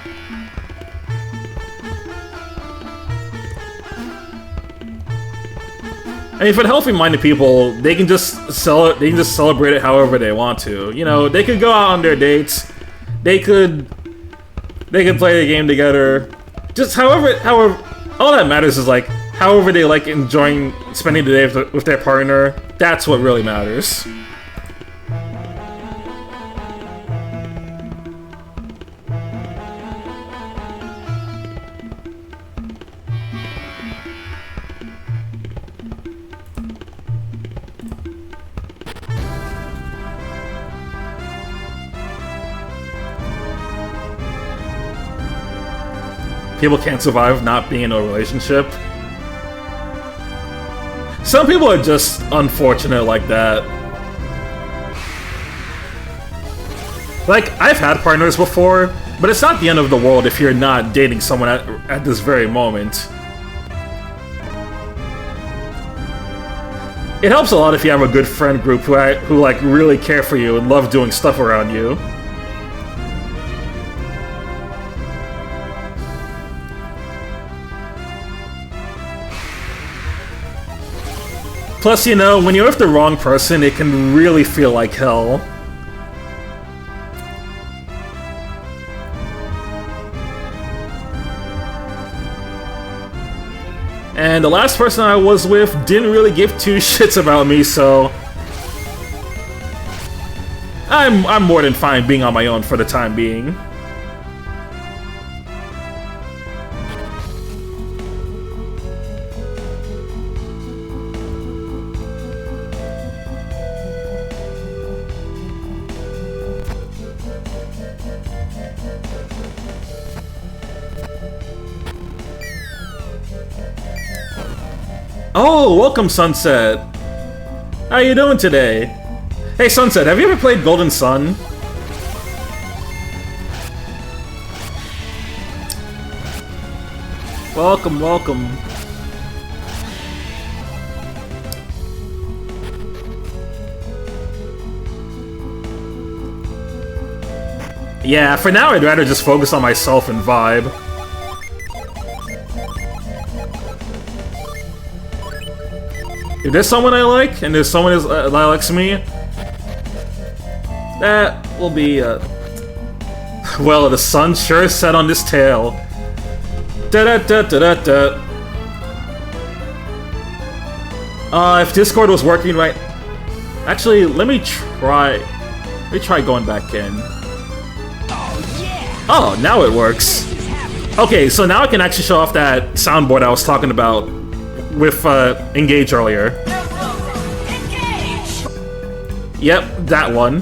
I mean, for the healthy-minded people, they can just celebrate it however they want to. They could go out on their dates, they could play the game together. Just however, all that matters is however they enjoying spending the day with their partner. That's what really matters. People can't survive not being in a relationship. Some people are just unfortunate like that. Like, I've had partners before, but it's not the end of the world if you're not dating someone at this very moment. It helps a lot if you have a good friend group who like really care for you and love doing stuff around you. Plus, you know, when you're with the wrong person, it can really feel like hell. And the last person I was with didn't really give two shits about me, so I'm more than fine being on my own for the time being. Oh, welcome, Sunset. How you doing today? Hey, Sunset, have you ever played Golden Sun? Welcome, welcome. Yeah, for now I'd rather just focus on myself and vibe. If there's someone I like, and there's someone that likes me, that will be, well, the sun sure is set on this tail. Da-da-da-da-da-da. If Discord was working right... Actually, let me try going back in. Oh, now it works. Okay, so now I can actually show off that soundboard I was talking about with Engage earlier. Engage! Yep, that one.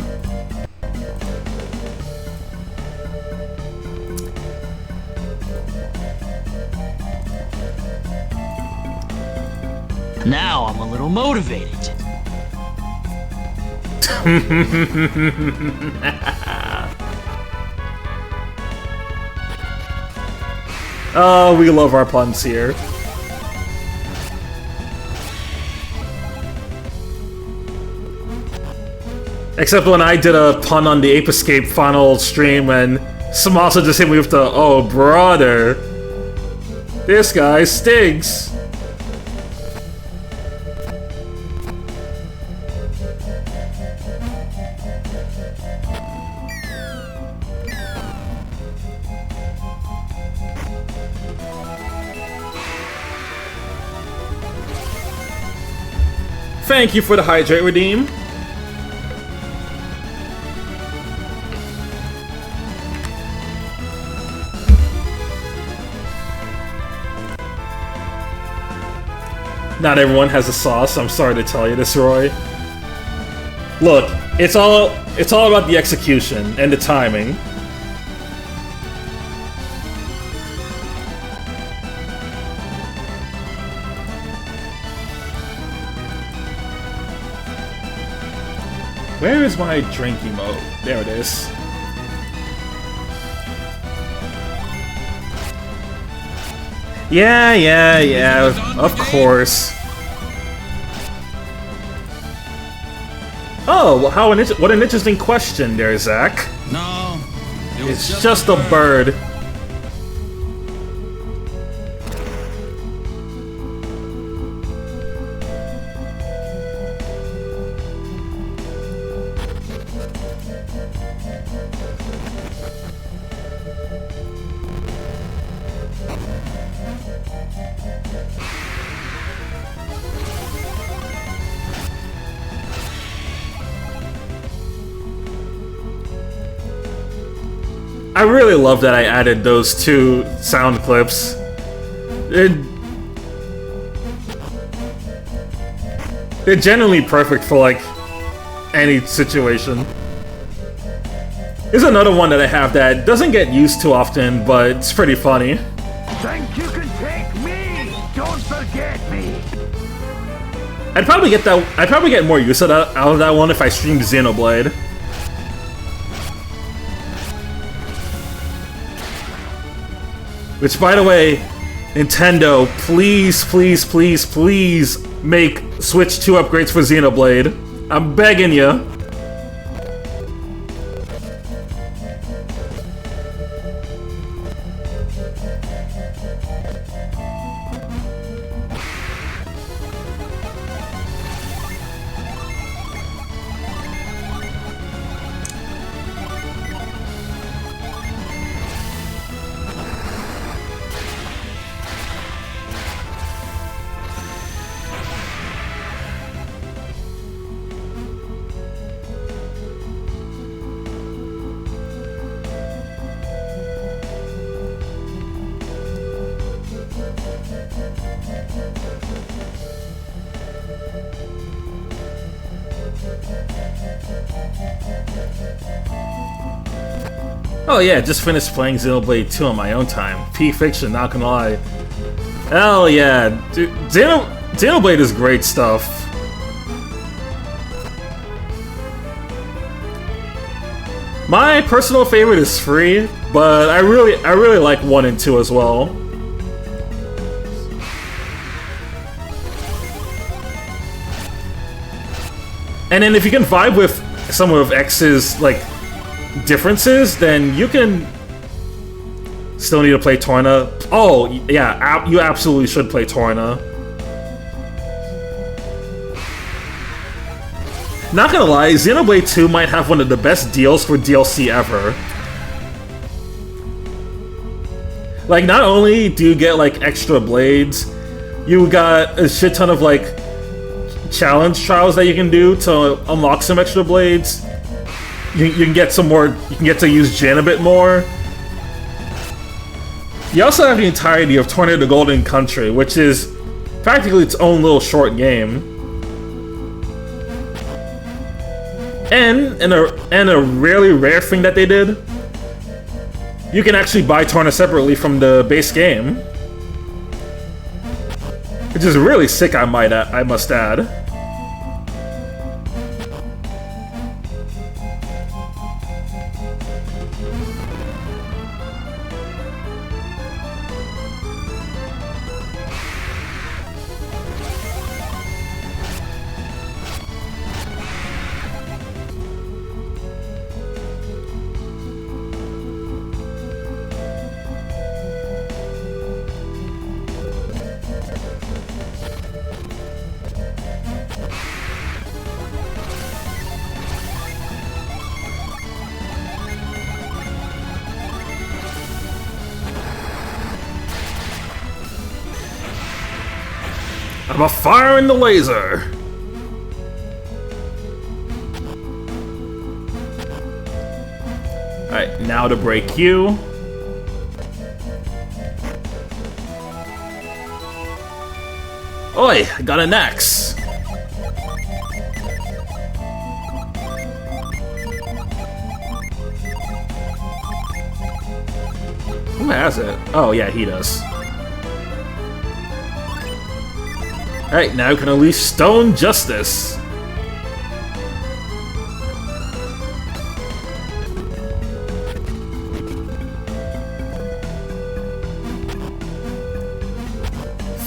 Now I'm a little motivated. Oh, we love our puns here. Except when I did a pun on the Ape Escape final stream and Samasa just hit me with the, oh brother, this guy stinks. Thank you for the Hydrate Redeem. Not everyone has a sauce, I'm sorry to tell you this, Roy. Look, it's all about the execution and the timing. Where is my drinking mode? There it is. Yeah, of course. Oh, well, what an interesting question there, Zach. No, It's just a bird. I really love that I added those two sound clips. They're generally perfect for, like, any situation. Here's another one that I have that doesn't get used too often, but it's pretty funny. Think you can take me? Don't forget me. I'd probably get more use out of that one if I streamed Xenoblade. Which, by the way, Nintendo, please, please, please, please make Switch 2 upgrades for Xenoblade. I'm begging you. Oh yeah, just finished playing Xenoblade 2 on my own time. Peak fiction, not gonna lie. Hell yeah, dude, Xenoblade is great stuff. My personal favorite is 3, but I really like 1 and 2 as well. And then if you can vibe with some of X's like differences, then you can still need to play Torna. Oh yeah, you absolutely should play Torna. Not gonna lie, Xenoblade 2 might have one of the best deals for DLC ever. Like, not only do you get like extra blades, you got a shit ton of like challenge trials that you can do to unlock some extra blades. You can get some more. You can get to use Jin a bit more. You also have the entirety of Torna the Golden Country, which is practically its own little short game. And a really rare thing that they did, you can actually buy Torna separately from the base game, which is really sick. I must add. I'm a firing the laser! Alright, now to break you. Oi, I got an axe! Who has it? Oh yeah, he does. Alright, now you can unleash Stone Justice.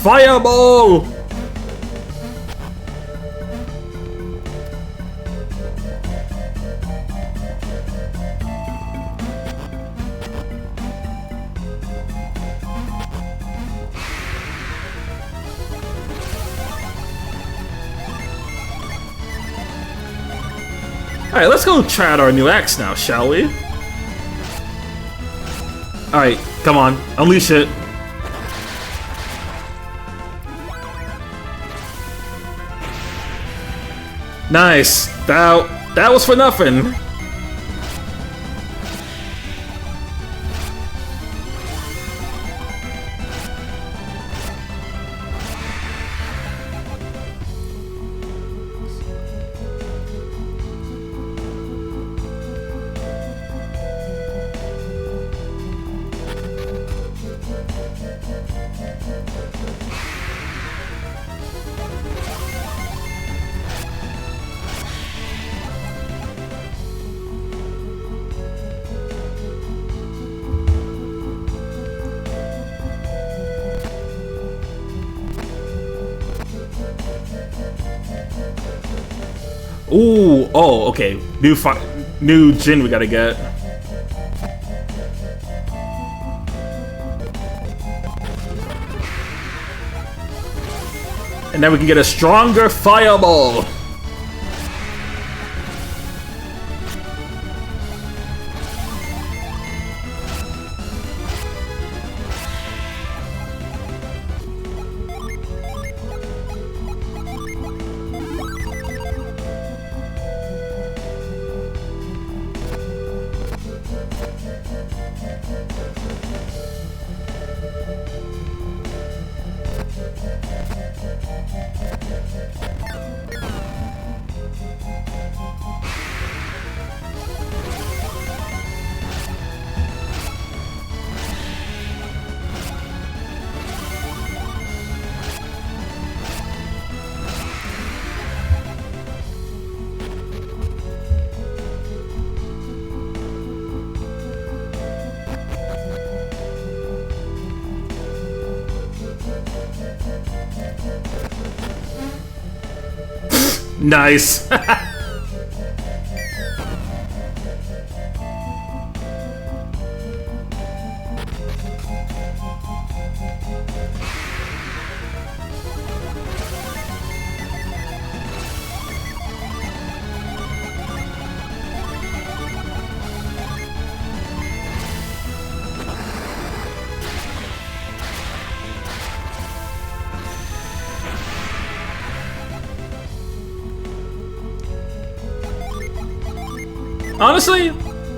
Fireball! Alright, let's go try out our new axe now, shall we? Alright, come on, unleash it. Nice. That was for nothing. Ooh, oh, okay. New Jin we gotta get. And then we can get a stronger fireball. Nice. Honestly,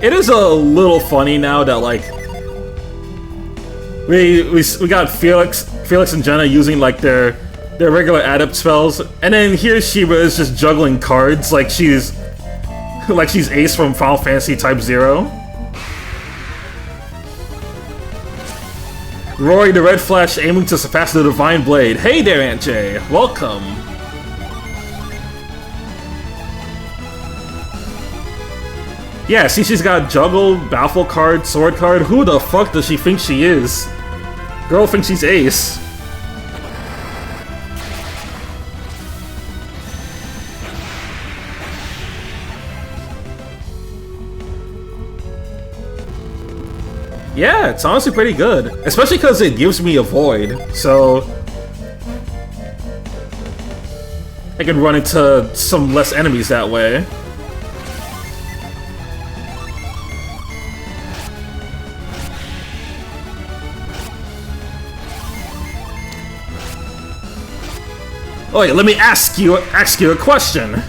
it is a little funny now that like we got Felix and Jenna using like their regular adept spells, and then here Shiva is just juggling cards like she's Ace from Final Fantasy Type 0. Rory the Red Flash aiming to surpass the Divine Blade. Hey there, Aunt Jay. Welcome. Yeah, see, she's got Juggle, Baffle card, Sword card. Who the fuck does she think she is? Girl thinks she's Ace. Yeah, it's honestly pretty good. Especially because it gives me a Void, so I can run into some less enemies that way. Oh wait, let me ask you a question.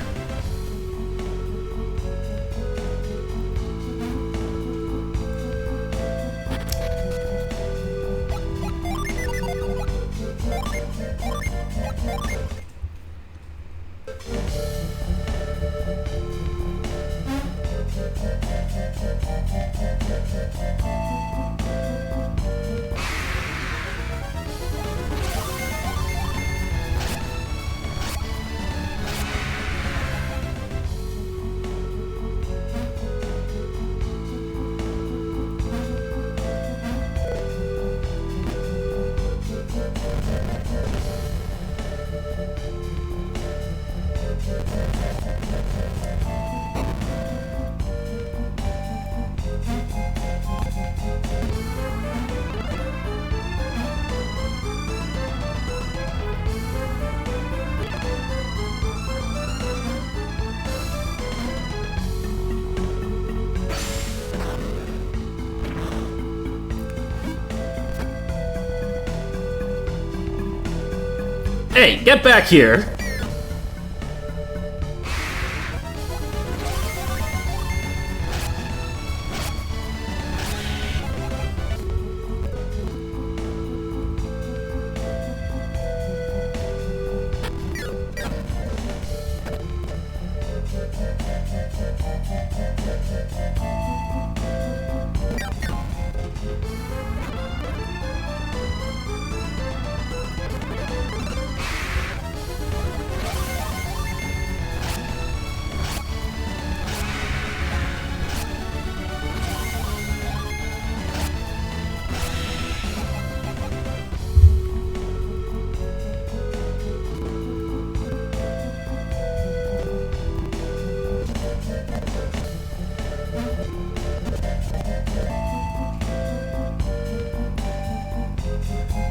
Hey, get back here!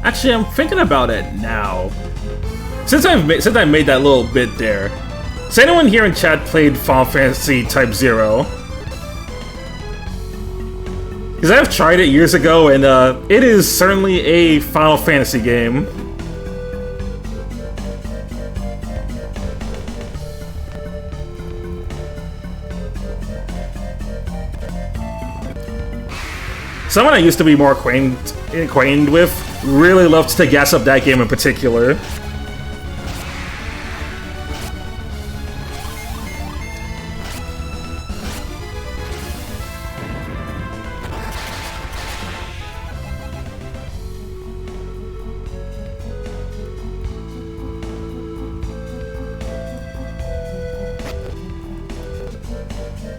Actually, I'm thinking about it now. Since I made that little bit there, has anyone here in chat played Final Fantasy Type 0? Because I've tried it years ago, and it is certainly a Final Fantasy game. Someone I used to be more acquainted with really loved to gas up that game in particular.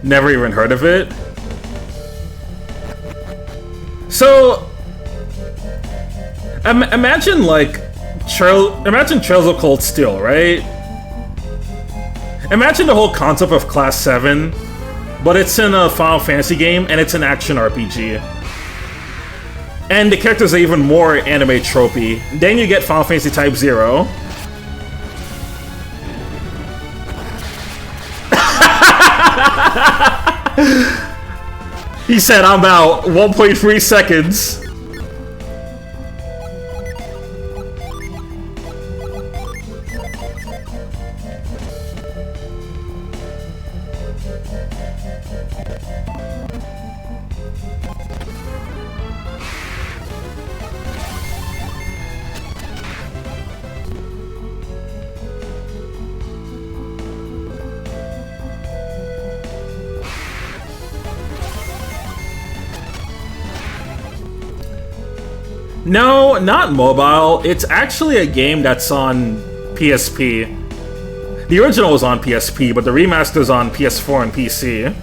Never even heard of it. So, imagine like Trails of Cold Steel, right? Imagine the whole concept of Class 7, but it's in a Final Fantasy game and it's an action RPG. And the characters are even more anime tropey. Then you get Final Fantasy Type 0. He said, I'm out. 1.3 seconds. No, not mobile. It's actually a game that's on PSP. The original was on PSP, but the remaster's on PS4 and PC.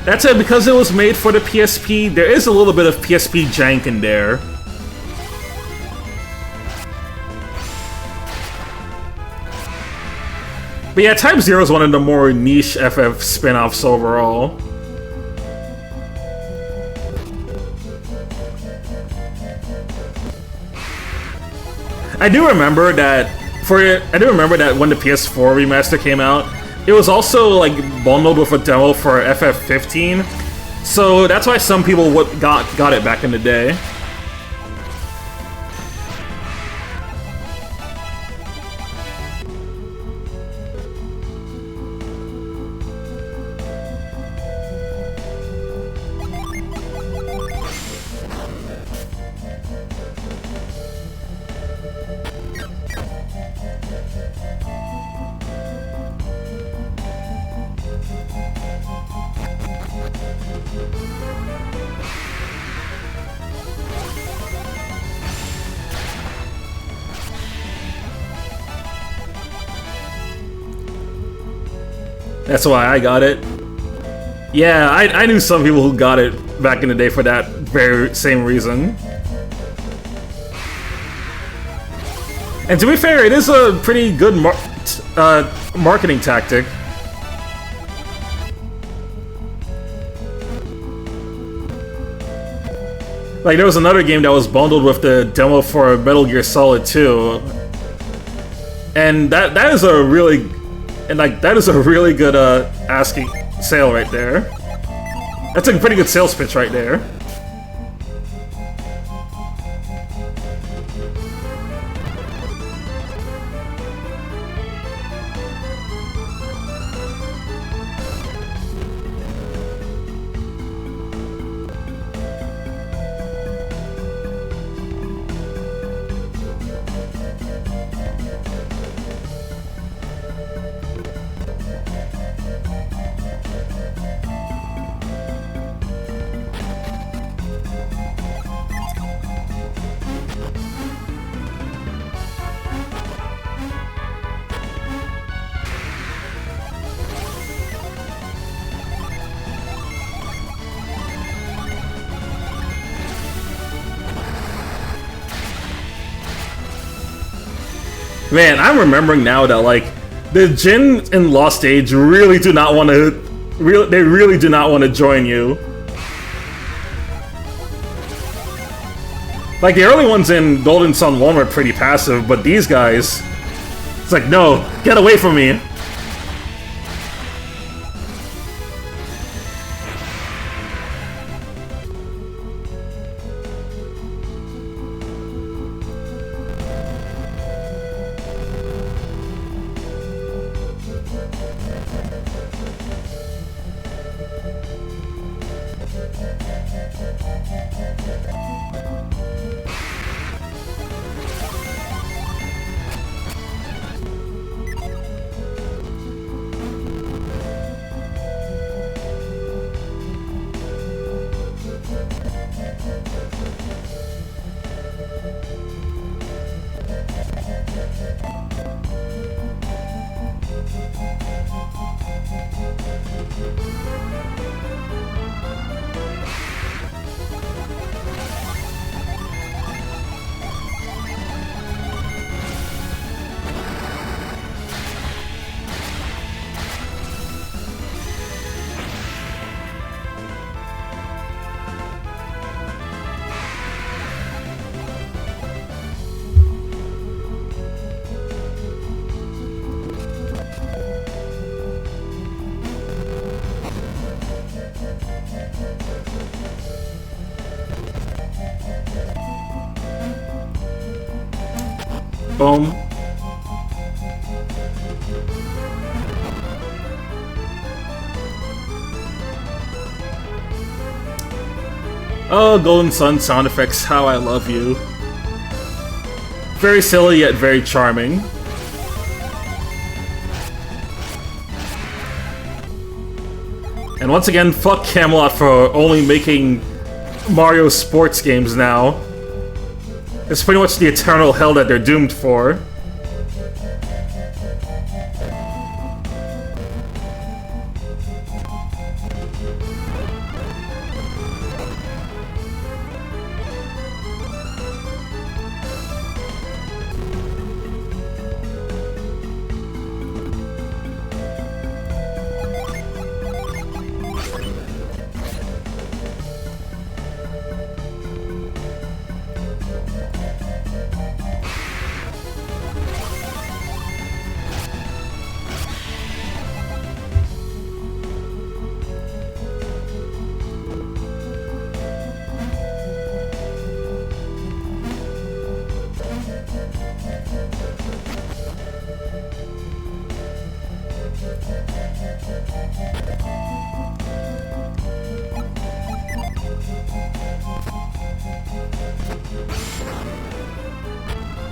That's it, because it was made for the PSP, there is a little bit of PSP jank in there. But yeah, Type 0 is one of the more niche FF spin-offs overall. I do remember that when the PS4 remaster came out, it was also like bundled with a demo for FF15. So that's why some people got it back in the day. That's why I got it. Yeah, I knew some people who got it back in the day for that very same reason. And to be fair, it is a pretty good marketing tactic. Like, there was another game that was bundled with the demo for Metal Gear Solid 2. And that is a really good asking sale right there. That's a pretty good sales pitch right there. Man, I'm remembering now that, like, The Jin in Lost Age really do not want to. They really do not want to join you. Like, the early ones in Golden Sun 1 were pretty passive, but these guys... It's like, no, get away from me! Boom. Oh, Golden Sun sound effects, how I love you. Very silly yet very charming. And once again, fuck Camelot for only making Mario sports games now. It's pretty much the eternal hell that they're doomed for.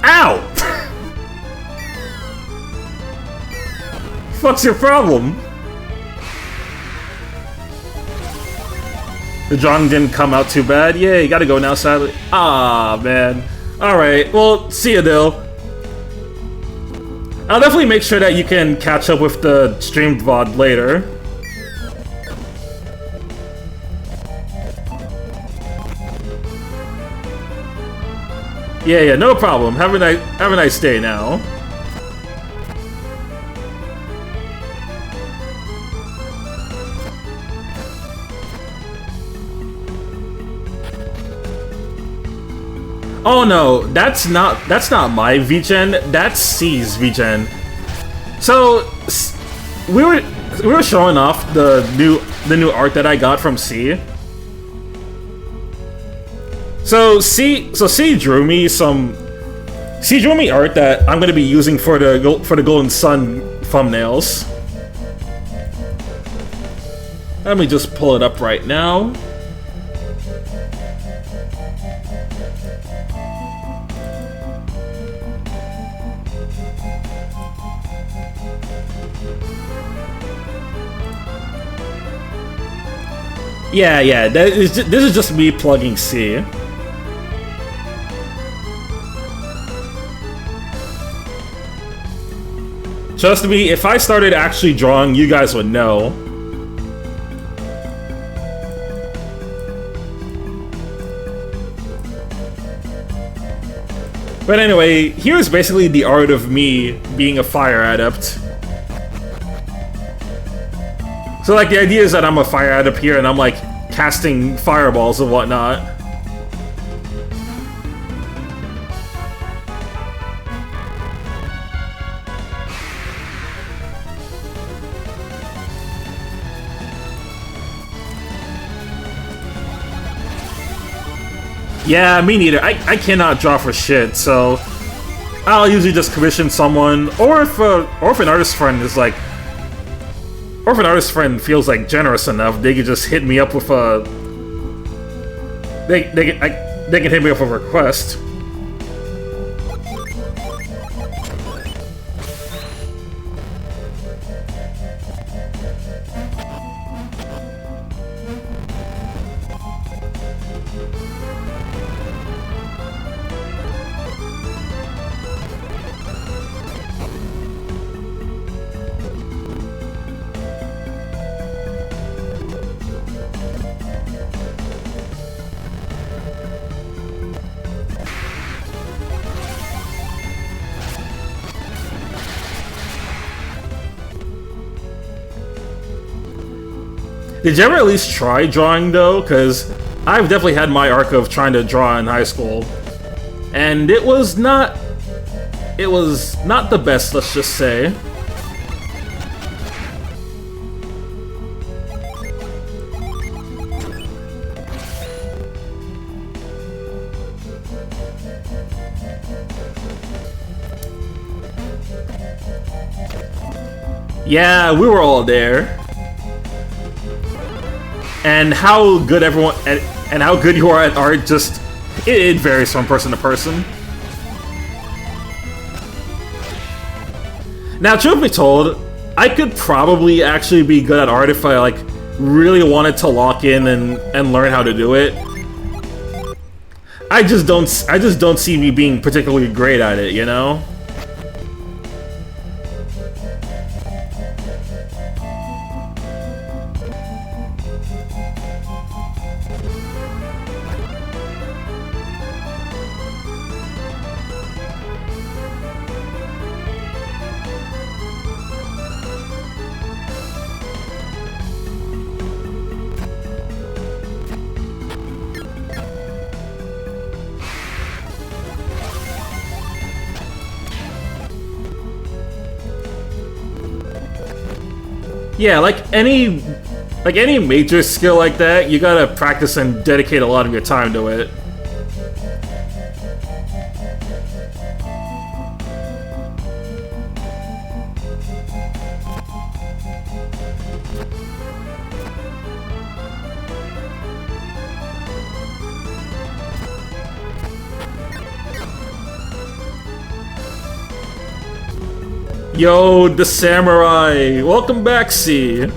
Ow! Fuck's your problem? The drawing didn't come out too bad. Yay, gotta go now, sadly. Ah, man. Alright, well, see ya, Dill. I'll definitely make sure that you can catch up with the streamed VOD later. Yeah, no problem. Have a nice day now. Oh no, that's not my VGen. That's C's VGen. So we were showing off the new art that I got from C. So C drew me art that I'm gonna be using for the Golden Sun thumbnails. Let me just pull it up right now. Yeah, this is just me plugging C. Trust me, if I started actually drawing, you guys would know. But anyway, here's basically the art of me being a fire adept. So like the idea is that I'm a fire out up here and I'm like casting fireballs and whatnot. Yeah, me neither. I cannot draw for shit, so I'll usually just commission someone, or if an artist friend is like, or if an artist friend feels like generous enough, they can just hit me up with a, they can hit me up with a request. Did you ever at least try drawing, though? Because I've definitely had my arc of trying to draw in high school. And it was not the best, let's just say. Yeah, we were all there. And how good everyone and how good you are at art just it varies from person to person. Now, truth be told, I could probably actually be good at art if I like really wanted to lock in and learn how to do it. I just don't see me being particularly great at it, you know? Yeah, like any major skill like that, you gotta practice and dedicate a lot of your time to it. Yo, the samurai! Welcome back, C.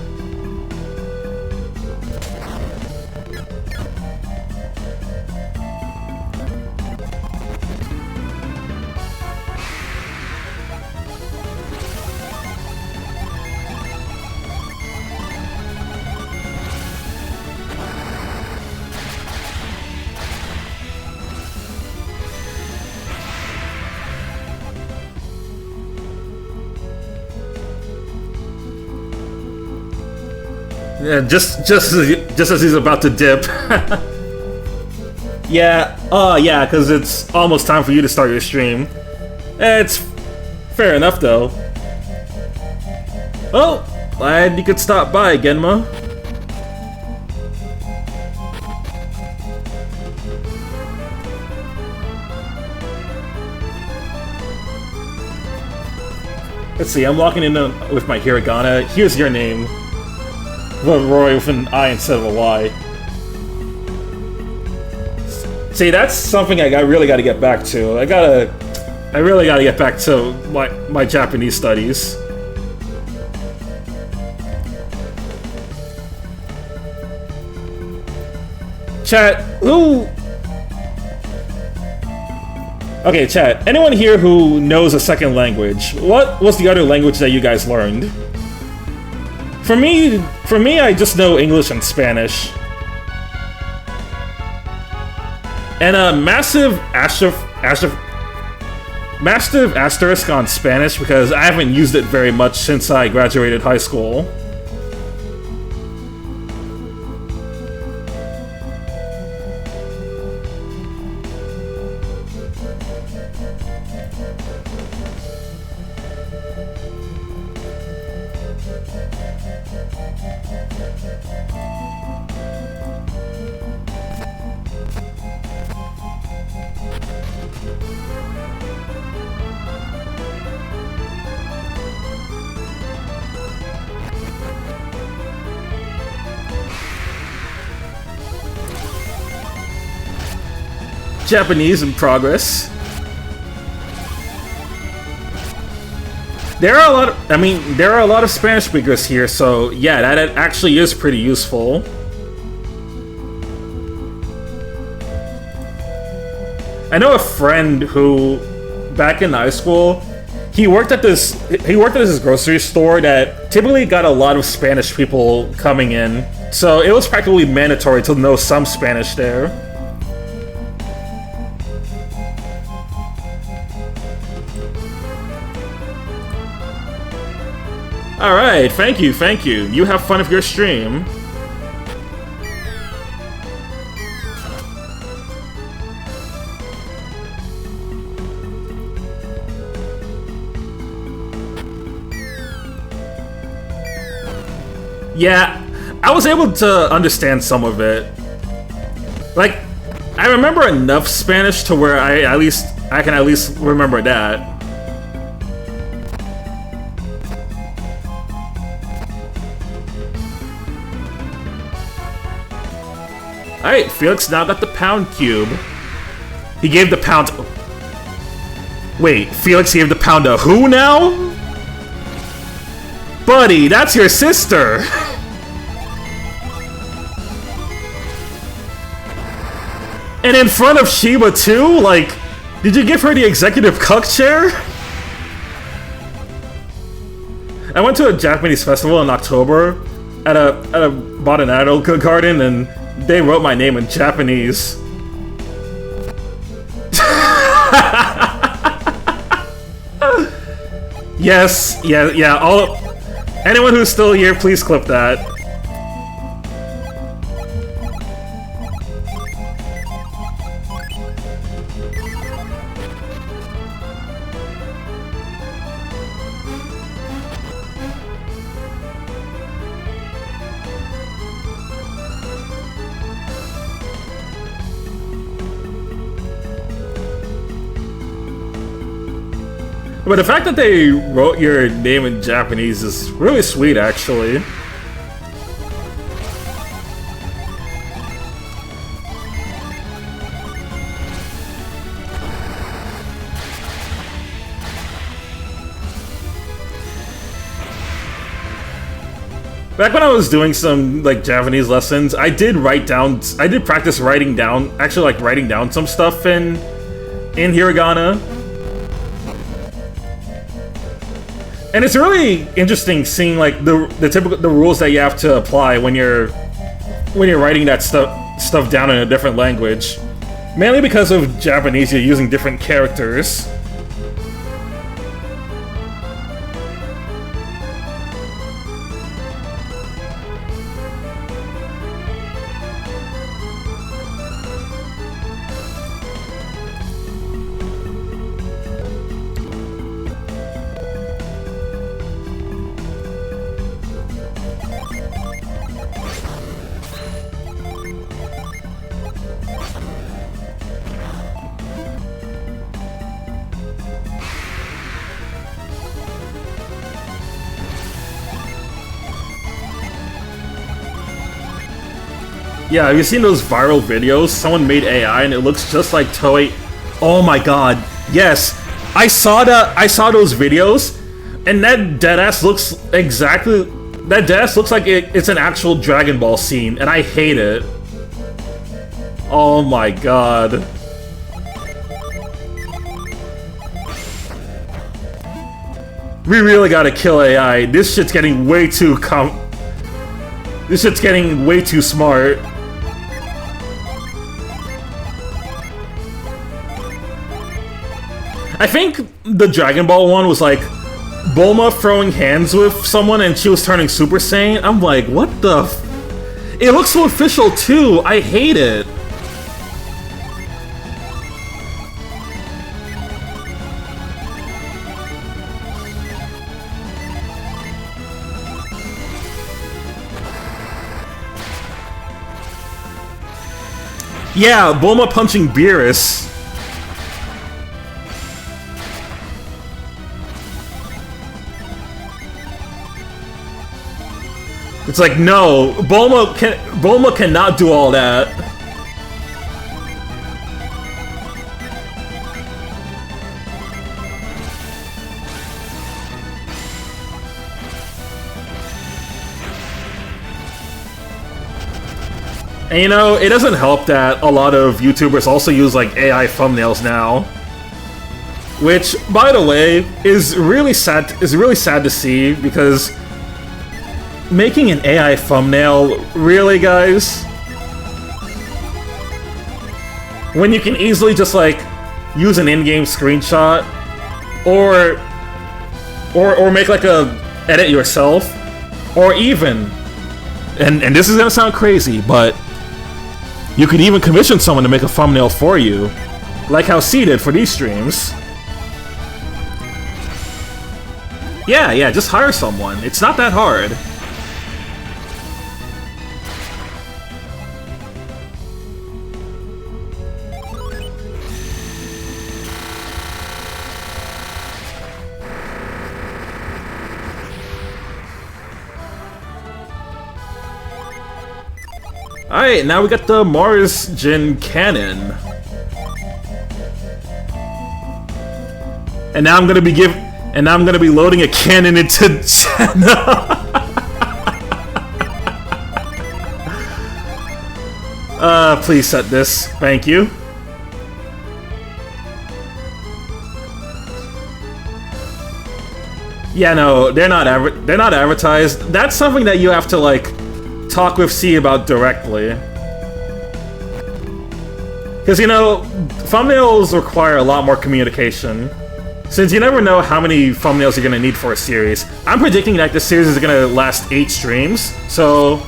Yeah, just as he's about to dip. Yeah, yeah, because it's almost time for you to start your stream. It's fair enough, though. Well, glad you could stop by, Genma. Let's see, I'm walking in with my hiragana. Here's your name. Roy with an I instead of a Y. See, that's something I really got to get back to. I really got to get back to my Japanese studies. Chat, who? Okay, chat. Anyone here who knows a second language? What was the other language that you guys learned? For me, I just know English and Spanish. And a massive asterisk on Spanish because I haven't used it very much since I graduated high school. Japanese in progress. There are a lot of, there are a lot of Spanish speakers here, so yeah, that actually is pretty useful. I know a friend who, back in high school, he worked at this grocery store that typically got a lot of Spanish people coming in, so it was practically mandatory to know some Spanish there. Alright, thank you, thank you. You have fun with your stream. Yeah, I was able to understand some of it. Like, I remember enough Spanish to where I can at least remember that. Alright, Felix now got the pound cube. He gave the pound... Wait, Felix gave the pound a who now? Buddy, that's your sister! And in front of Shiba too? Like, did you give her the executive cuck chair? I went to a Japanese festival in October at a botanical garden, and they wrote my name in Japanese. Yes, yeah, anyone who's still here, please clip that. But the fact that they wrote your name in Japanese is really sweet, actually. Back when I was doing some, like, Japanese lessons, I did practice writing down, actually, like, writing down some stuff in hiragana. And it's really interesting seeing like the rules that you have to apply when you're writing that stuff down in a different language. Mainly because of Japanese, you're using different characters. Yeah, have you seen those viral videos? Someone made AI and it looks just like Toei. Oh my god, yes! I saw those videos, and that deadass looks exactly... That deadass looks like it's an actual Dragon Ball scene, and I hate it. Oh my god. We really gotta kill AI. This shit's getting way too This shit's getting way too smart. I think the Dragon Ball one was like Bulma throwing hands with someone and she was turning Super Saiyan. I'm like, what the f... It looks so official too. I hate it. Yeah, Bulma punching Beerus. It's like, no, Bulma cannot do all that. And you know, it doesn't help that a lot of YouTubers also use like AI thumbnails now. Which, by the way, is really sad to see, because making an AI thumbnail, really guys? When you can easily just like use an in-game screenshot or make like a edit yourself, or even and this is gonna sound crazy, but you could even commission someone to make a thumbnail for you, like how C did for these streams. Yeah, just hire someone. It's not that hard. Alright, now we got the Mars Jin cannon. And now I'm gonna be loading a cannon into Jenna. Please set this. Thank you. Yeah, no, they're not advertised. That's something that you have to like talk with C about directly. Because, you know, thumbnails require a lot more communication. Since you never know how many thumbnails you're gonna need for a series. I'm predicting that this series is gonna last 8 streams, so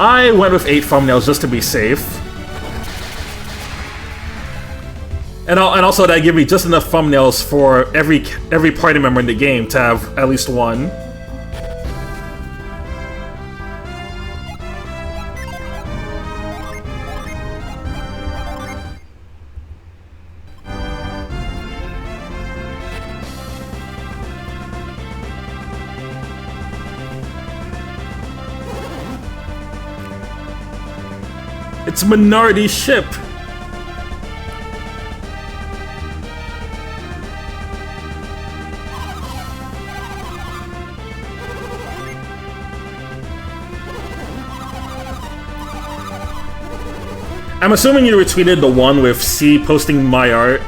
I went with 8 thumbnails just to be safe. And also that give me just enough thumbnails for every party member in the game to have at least one. It's Minority Ship! I'm assuming you retweeted the one with C posting my art.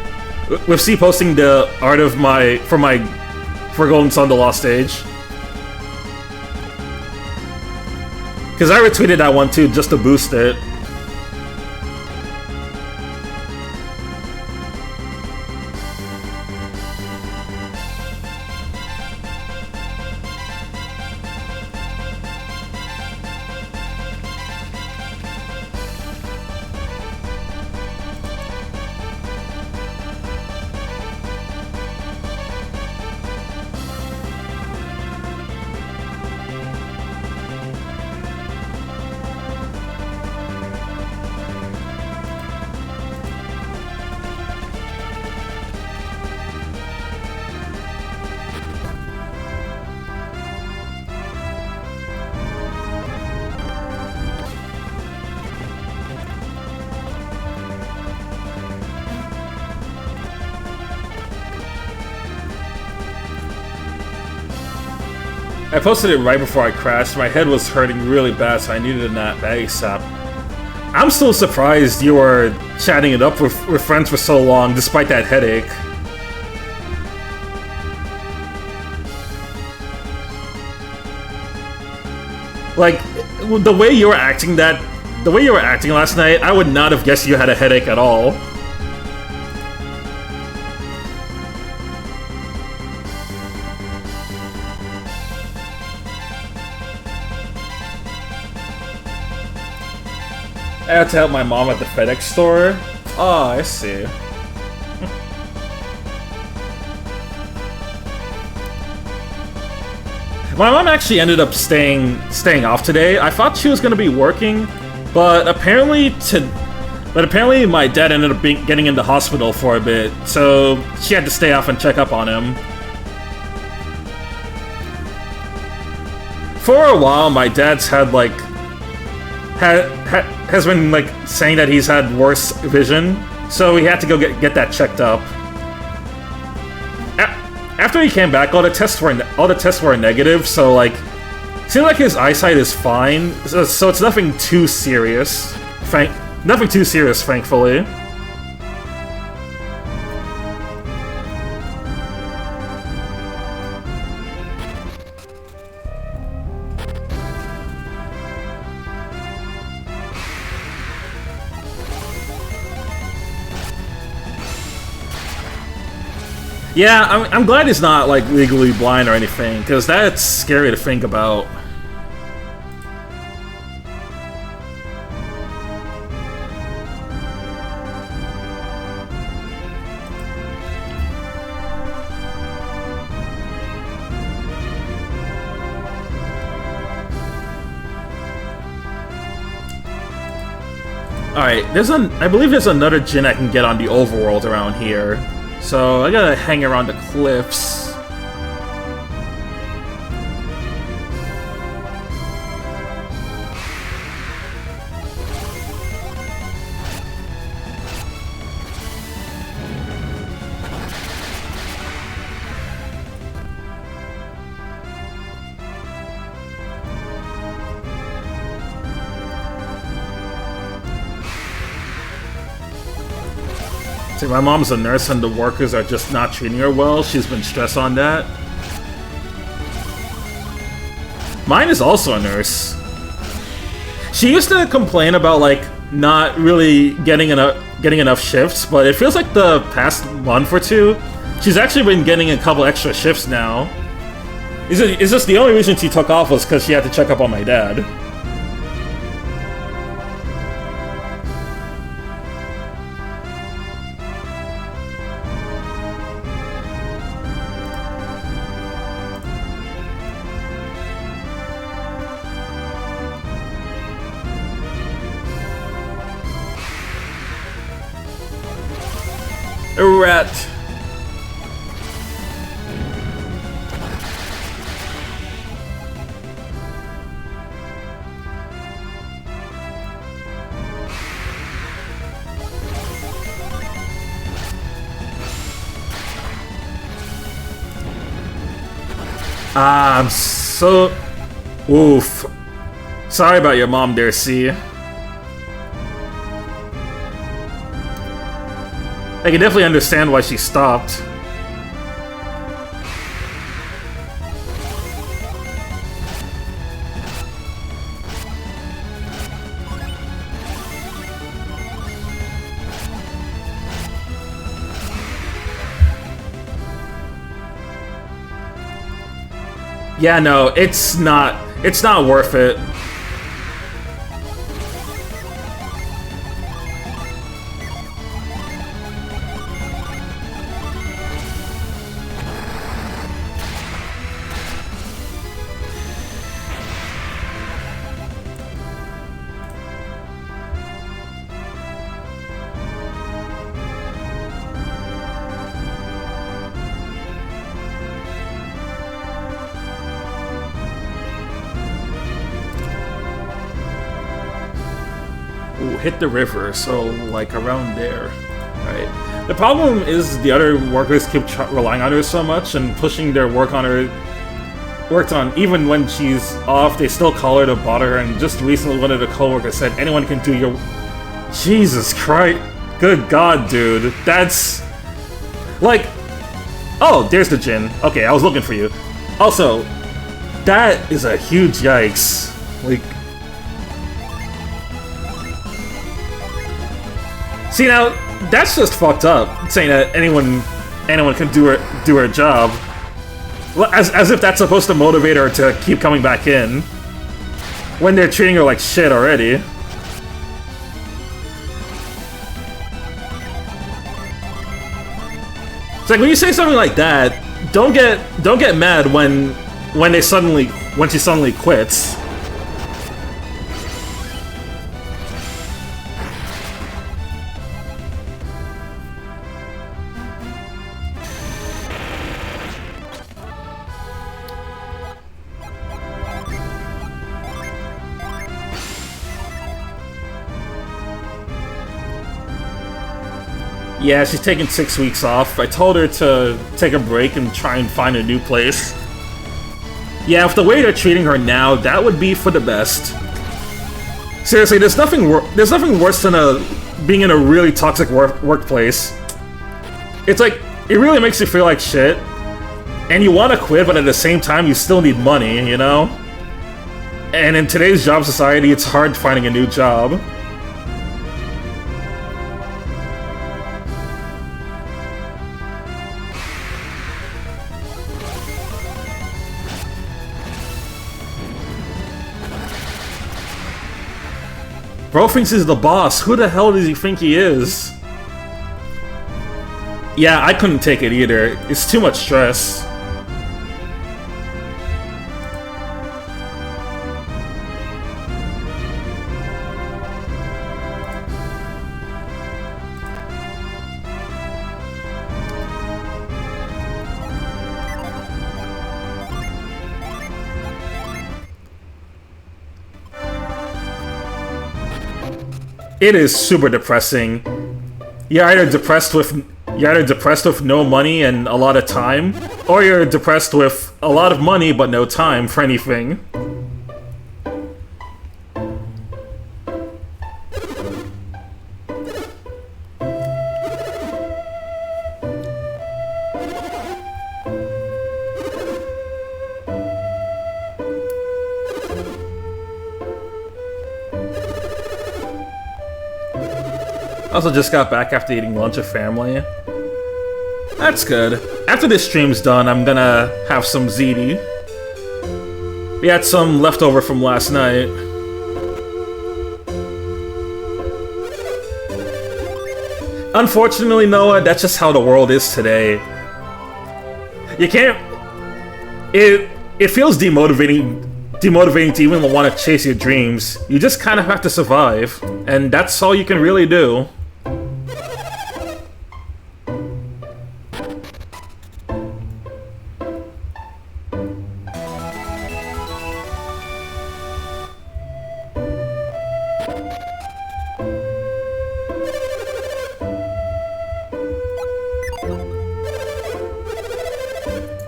With C posting the art of for Golden Sun: The Lost Age. Because I retweeted that one too, just to boost it. I posted it right before I crashed. My head was hurting really bad, so I needed a nap ASAP. I'm still surprised you were chatting it up with friends for so long, despite that headache. Like, the way you were acting last night, I would not have guessed you had a headache at all. I had to help my mom at the FedEx store. Oh, I see. My mom actually ended up staying off today. I thought she was gonna be working, but apparently my dad ended up getting into hospital for a bit, so she had to stay off and check up on him. For a while, my dad's had like has been like saying that he's had worse vision, so he had to go get that checked up. After he came back, all the tests were negative, so like, seems like his eyesight is fine, so it's nothing too serious. Nothing too serious, thankfully. Yeah, I'm glad he's not, like, legally blind or anything, because that's scary to think about. Alright, I believe there's another gin I can get on the overworld around here. So I gotta hang around the cliffs. See, my mom's a nurse and the workers are just not treating her well. She's been stressed on that. Mine is also a nurse. She used to complain about, like, not really getting enough shifts, but it feels like the past month or two, she's actually been getting a couple extra shifts now. It's just the only reason she took off was because she had to check up on my dad. A rat. I'm so... Oof. Sorry about your mom there, C. I can definitely understand why she stopped. Yeah, no, it's not worth it. Hit the river, so like around there. Right. The problem is the other workers keep relying on her so much and pushing their work on even when she's off. They still call her to bother her, and just recently one of the coworkers said anyone can do your... Jesus Christ. Good God, dude. That's... like... Oh, there's the gin. Okay, I was looking for you. Also, that is a huge yikes. Like... See, now, that's just fucked up, saying that anyone can do her job. As if that's supposed to motivate her to keep coming back in. When they're treating her like shit already. It's like, when you say something like that, don't get mad when she suddenly quits. Yeah, she's taking 6 weeks off. I told her to take a break and try and find a new place. Yeah, with the way they're treating her now, that would be for the best. Seriously, there's nothing worse than being in a really toxic workplace. It's like, it really makes you feel like shit, and you want to quit, but at the same time, you still need money, you know? And in today's job society, it's hard finding a new job. Bro thinks he's the boss. Who the hell does he think he is? Yeah, I couldn't take it either. It's too much stress. It is super depressing. You're either depressed with no money and a lot of time, or you're depressed with a lot of money but no time for anything. Also just got back after eating lunch with family. That's good. After this stream's done, I'm gonna have some ziti. We had some leftover from last night. Unfortunately, Noah, that's just how the world is today. You can't... It feels demotivating to even want to chase your dreams. You just kind of have to survive, and that's all you can really do.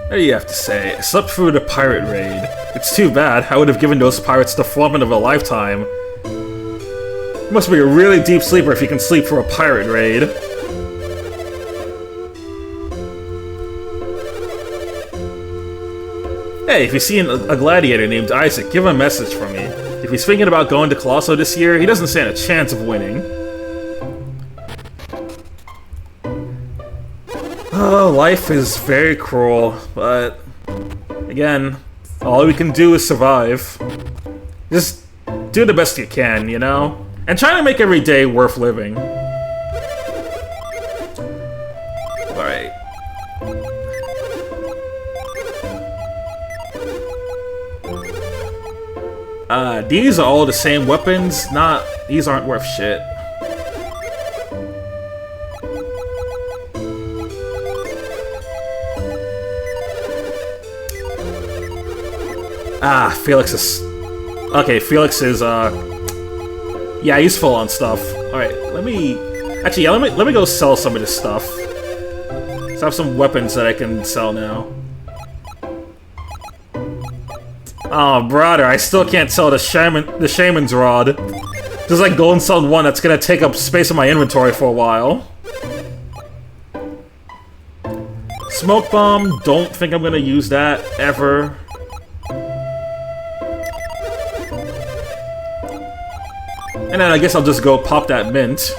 What do you have to say? I slept through the pirate raid. It's too bad. I would have given those pirates the flummin' of a lifetime. You must be a really deep sleeper if you can sleep through a pirate raid. Hey, if you see a gladiator named Isaac, give him a message from me. If he's thinking about going to Colosso this year, he doesn't stand a chance of winning. Oh, life is very cruel, but again, all we can do is survive. Just do the best you can, you know? And try to make every day worth living. Alright. These are all the same weapons. These aren't worth shit. Ah, Felix is... Okay, Felix is, yeah, he's full on stuff. Alright, let me... Actually, yeah, let me go sell some of this stuff. So I have some weapons that I can sell now. Oh, brother, I still can't sell the Shaman's Rod. There's like Golden Sun 1 that's gonna take up space in my inventory for a while. Smoke Bomb, don't think I'm gonna use that, ever. And then I guess I'll just go pop that mint.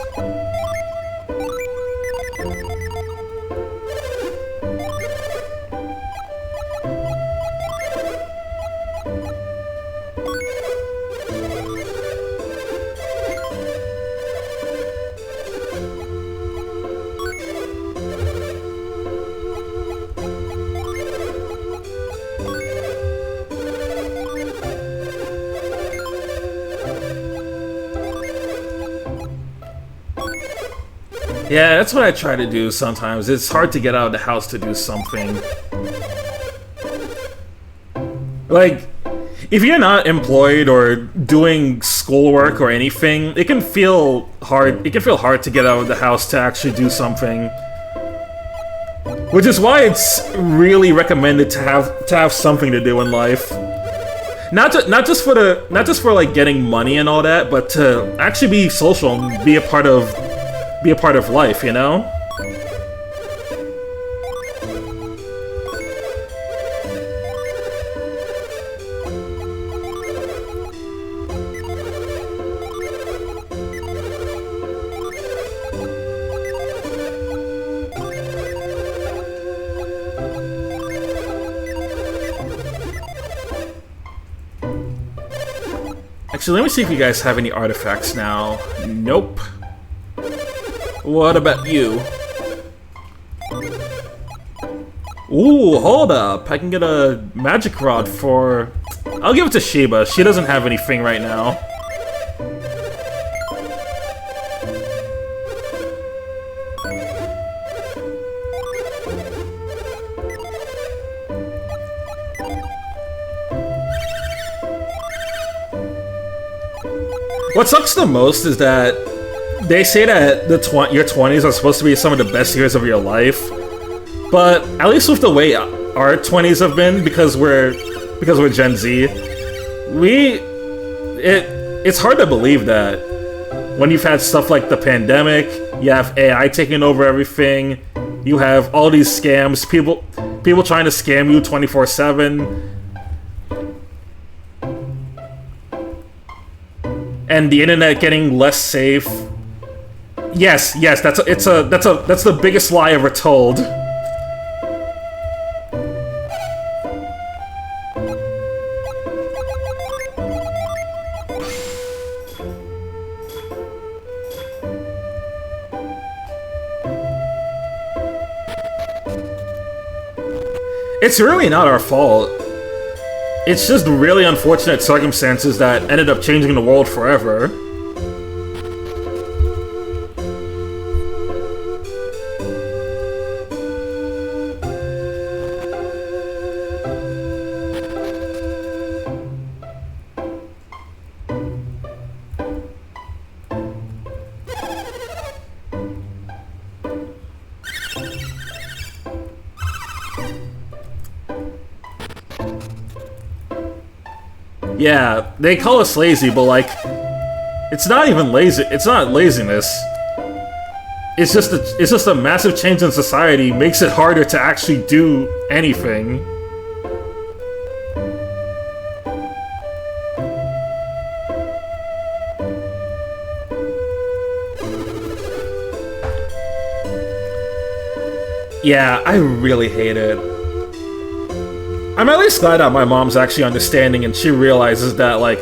Yeah, that's what I try to do sometimes. It's hard to get out of the house to do something. Like, if you're not employed or doing schoolwork or anything, it can feel hard. It can feel hard to get out of the house to actually do something. Which is why it's really recommended to have something to do in life. Not just for like getting money and all that, but to actually be social and be a part of life, you know? Actually, let me see if you guys have any artifacts now. Nope. What about you? Ooh, hold up. I can get a magic rod for... I'll give it to Sheba. She doesn't have anything right now. What sucks the most is that they say that your 20s are supposed to be some of the best years of your life, but at least with the way our 20s have been, because we're Gen Z, it's hard to believe that when you've had stuff like the pandemic, you have AI taking over everything, you have all these scams, people trying to scam you 24/7. And the internet getting less safe. Yes, that's the biggest lie ever told. It's really not our fault. It's just really unfortunate circumstances that ended up changing the world forever. Yeah, they call us lazy, but like, it's not even lazy. It's not laziness. It's just a massive change in society makes it harder to actually do anything. Yeah, I really hate it. I'm at least glad that my mom's actually understanding and she realizes that, like,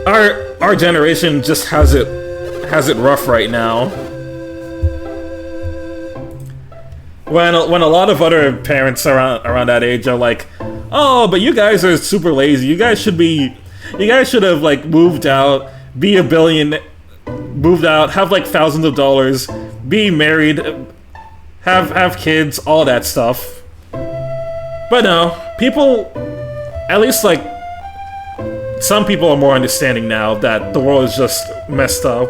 our generation just has it rough right now. When a lot of other parents around that age are like, "Oh, but you guys are super lazy. You guys should have like moved out, be a billion, moved out, have like thousands of dollars, be married, have kids, all that stuff." But no, people, at least like, some people are more understanding now that the world is just messed up.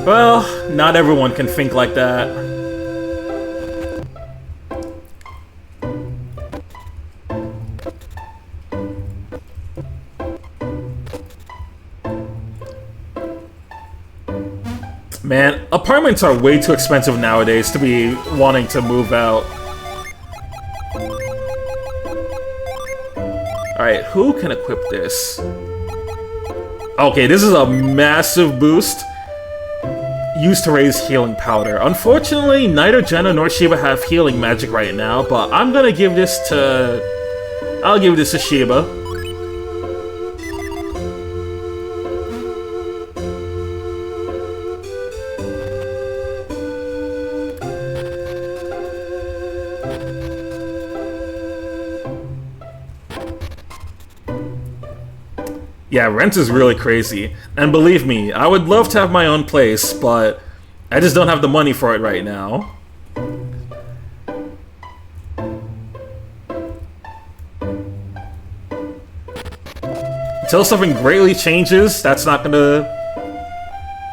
Well, not everyone can think like that. Man, apartments are way too expensive nowadays to be wanting to move out. Alright, who can equip this? Okay, this is a massive boost. Used to raise healing powder. Unfortunately, neither Jenna nor Sheba have healing magic right now, but I'm gonna give this to... I'll give this to Sheba. Yeah, rent is really crazy. And believe me, I would love to have my own place, but I just don't have the money for it right now. Until something greatly changes, that's not gonna...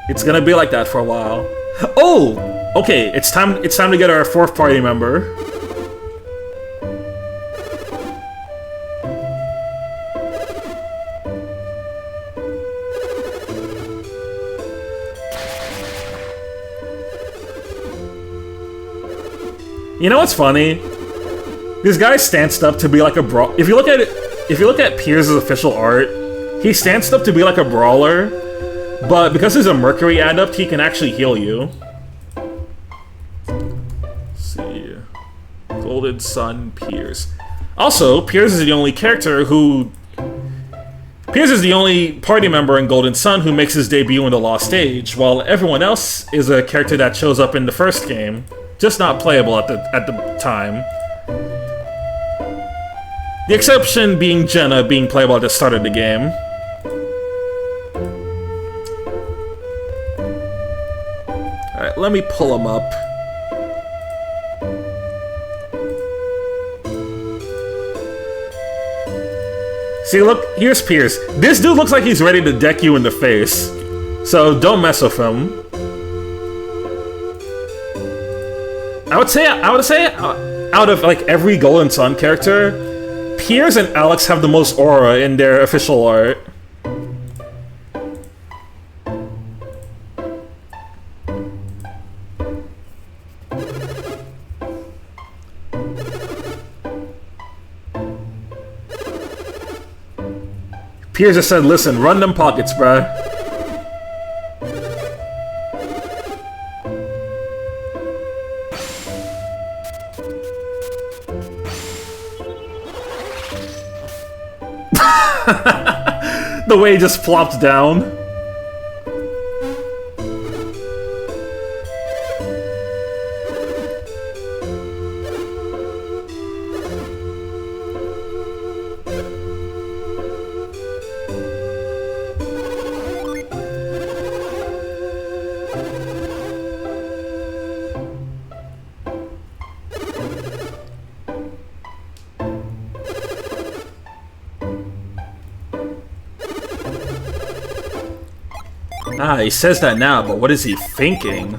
It's gonna be like that for a while. Oh! Okay, it's time to get our fourth party member. You know what's funny? This guy stanced up to be like a brawl. If you look at Piers' official art, he stanced up to be like a brawler, but because he's a Mercury adept, he can actually heal you. Let's see, Golden Sun Piers. Also, Piers is the only party member in Golden Sun who makes his debut in the Lost Age, while everyone else is a character that shows up in the first game, just not playable at the time. The exception being Jenna being playable at the start of the game. Alright, let me pull him up. See, look, here's Piers. This dude looks like he's ready to deck you in the face. So don't mess with him. I would say out of like every Golden Sun character, Piers and Alex have the most aura in their official art. Piers just said, listen, run them pockets, bruh. The way he just plopped down. Ah, he says that now, but what is he thinking?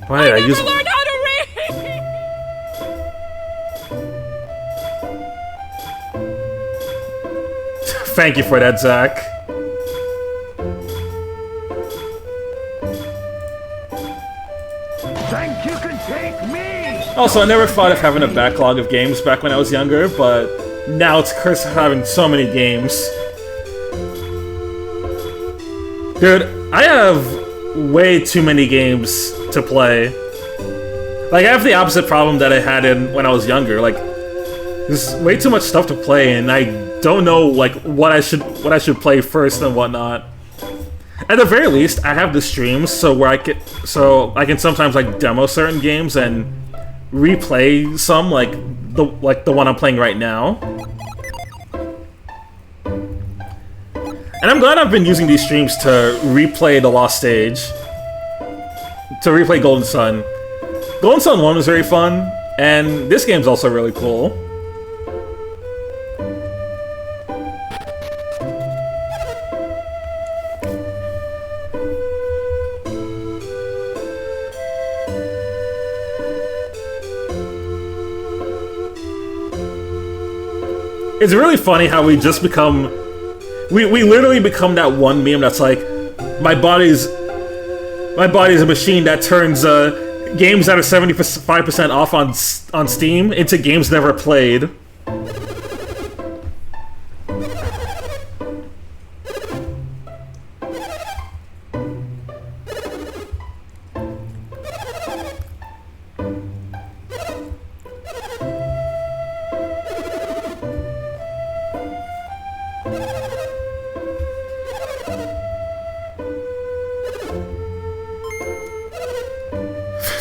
Why did I use... learned how to read! Thank you for that, Zach. Think you can take me? Also, I never thought of having a backlog of games back when I was younger, but now it's cursed having so many games. Dude, I have way too many games to play. Like, I have the opposite problem that I had when I was younger. Like, there's way too much stuff to play, and I don't know like what I should play first and whatnot. At the very least, I have the streams so I can sometimes like demo certain games and replay some, like the one I'm playing right now. And I'm glad I've been using these streams to replay the Lost Age. To replay Golden Sun. Golden Sun 1 was very fun, and this game's also really cool. It's really funny how we just become... We literally become that one meme that's like, my body's a machine that turns games that are 75% off on Steam into games never played.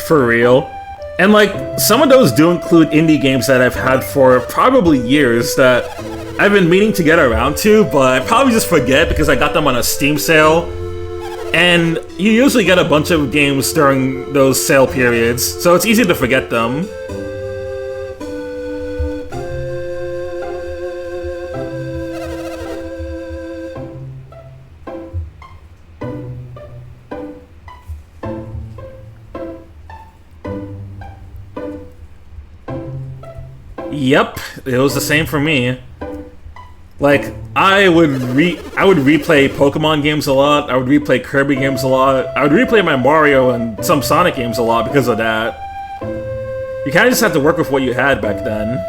For real. And like, some of those do include indie games that I've had for probably years that I've been meaning to get around to, but I probably just forget because I got them on a Steam sale. And you usually get a bunch of games during those sale periods, so it's easy to forget them. Yep, it was the same for me. Like, I would replay Pokemon games a lot, I would replay Kirby games a lot, I would replay my Mario and some Sonic games a lot because of that. You kinda just have to work with what you had back then.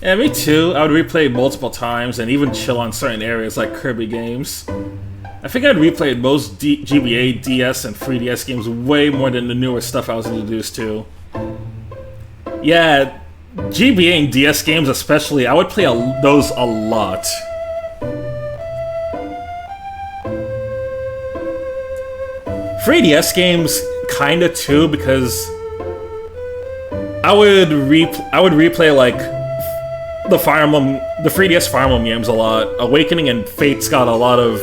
Yeah, me too. I would replay multiple times and even chill on certain areas like Kirby games. I think I'd replayed most GBA, DS, and 3DS games way more than the newer stuff I was introduced to. Yeah, GBA and DS games especially, I would play those a lot. Free DS games kinda too, because I would replay like the 3DS Fire Emblem games a lot. Awakening and Fate's got a lot of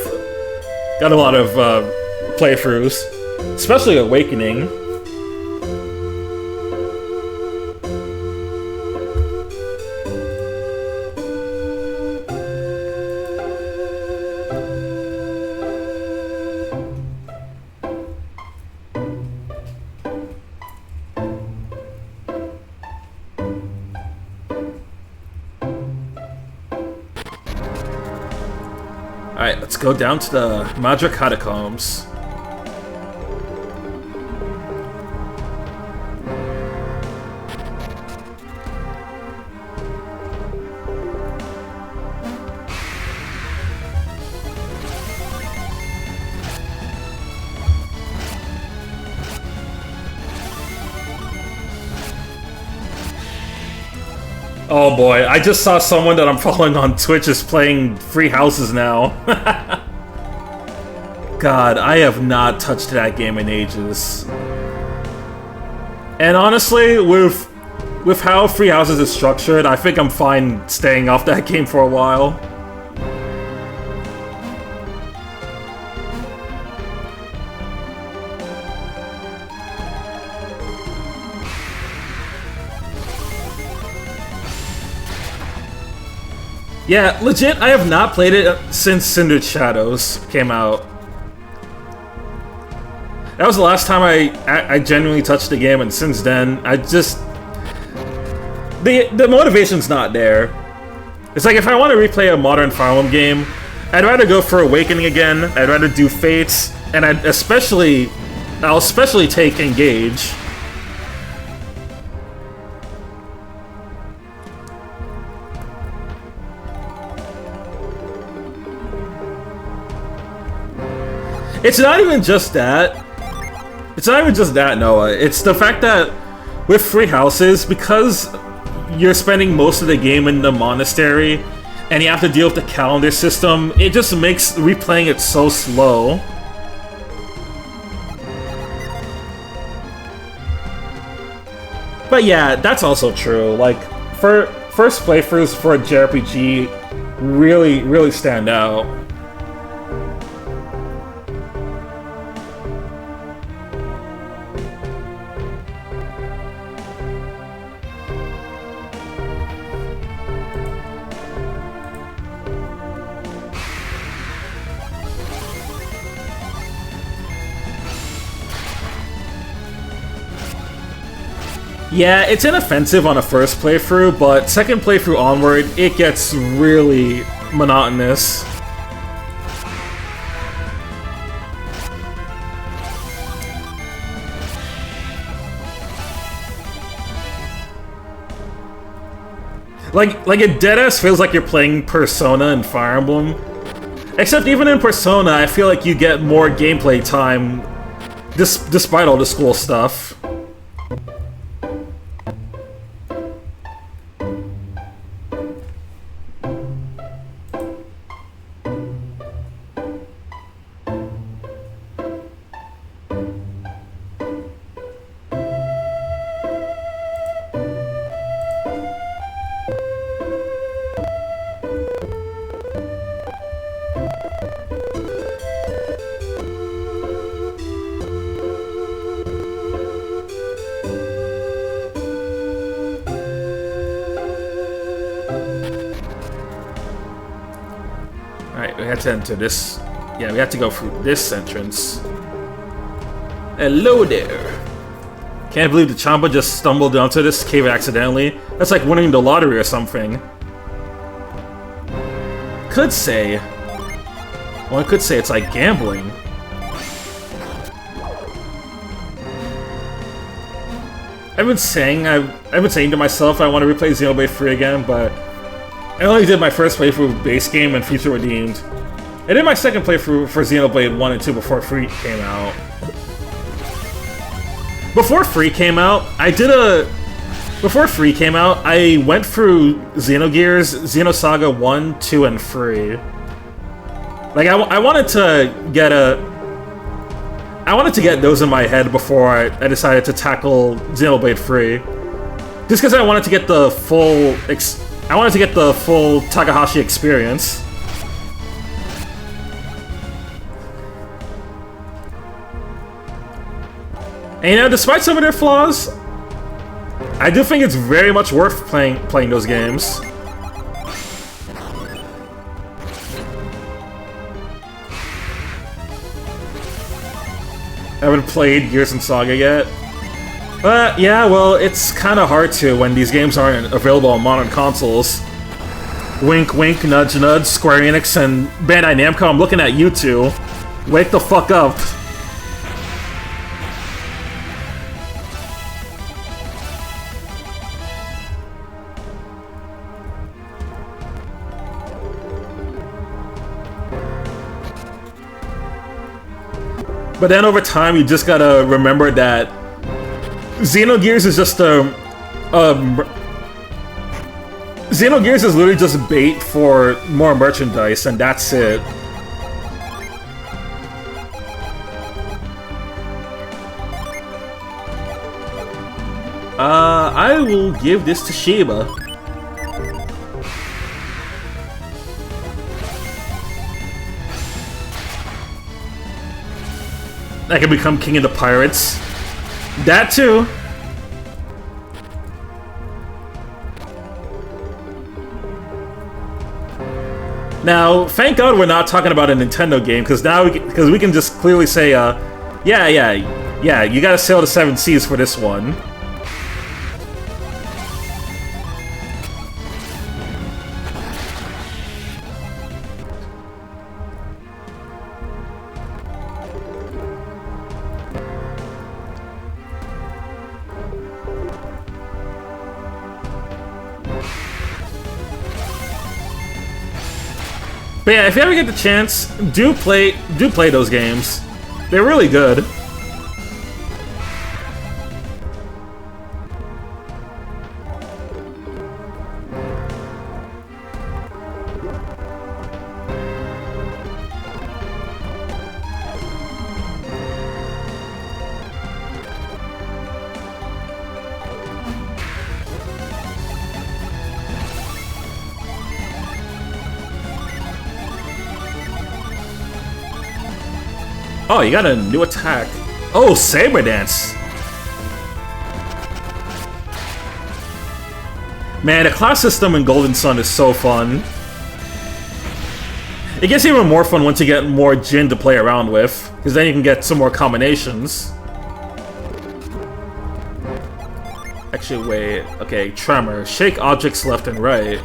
playthroughs, especially Awakening. Alright, let's go down to the Madra Catacombs. Oh boy, I just saw someone that I'm following on Twitch is playing Free Houses now. God, I have not touched that game in ages. And honestly, with how Free Houses is structured, I think I'm fine staying off that game for a while. Yeah, legit, I have not played it since Cindered Shadows came out. That was the last time I genuinely touched the game, and since then, I just... The motivation's not there. It's like, if I want to replay a modern Fire Emblem game, I'd rather go for Awakening again, I'd rather do Fates, and I'll especially take Engage. It's not even just that. It's not even just that, Noah. It's the fact that with Free Houses, because you're spending most of the game in the monastery, and you have to deal with the calendar system, it just makes replaying it so slow. But yeah, that's also true. Like, first playthroughs for a JRPG really stand out. Yeah, it's inoffensive on a first playthrough, but second playthrough onward, it gets really monotonous. Like it deadass feels like you're playing Persona and Fire Emblem. Except even in Persona, I feel like you get more gameplay time despite all the school stuff. had to enter this. Yeah, we had to go through this entrance. Hello there. Can't believe the Champa just stumbled onto this cave accidentally. That's like winning the lottery or something. Could say. One could say it's like gambling. I've been saying to myself I want to replay Xenoblade 3 again, but I only did my first playthrough of base game and Future Redeemed. I did my second playthrough for Xenoblade 1 and 2 before 3 came out. Before 3 came out, I went through Xenogears, Xenosaga 1, 2, and 3. Like, I wanted to get those in my head before I decided to tackle Xenoblade 3. Just because I wanted to get the full Takahashi experience. And you know, despite some of their flaws, I do think it's very much worth playing those games. I haven't played Gears and Saga yet. But yeah, well, it's kind of hard to when these games aren't available on modern consoles. Wink wink, nudge nudge, Square Enix and Bandai Namco, I'm looking at you two. Wake the fuck up. But then over time, you just gotta remember that Xenogears is just Xenogears is literally just bait for more merchandise, and that's it. I will give this to Shiba. I can become king of the pirates. That too. Now, thank God we're not talking about a Nintendo game, because now we can just clearly say, yeah, you gotta sail the 7 seas for this one. But yeah, if you ever get the chance, do play those games. They're really good. Oh, you got a new attack. Oh, Saber Dance. Man, the class system in Golden Sun is so fun. It gets even more fun once you get more Jin to play around with, because then you can get some more combinations. Actually, wait. Okay, Tremor. Shake objects left and right.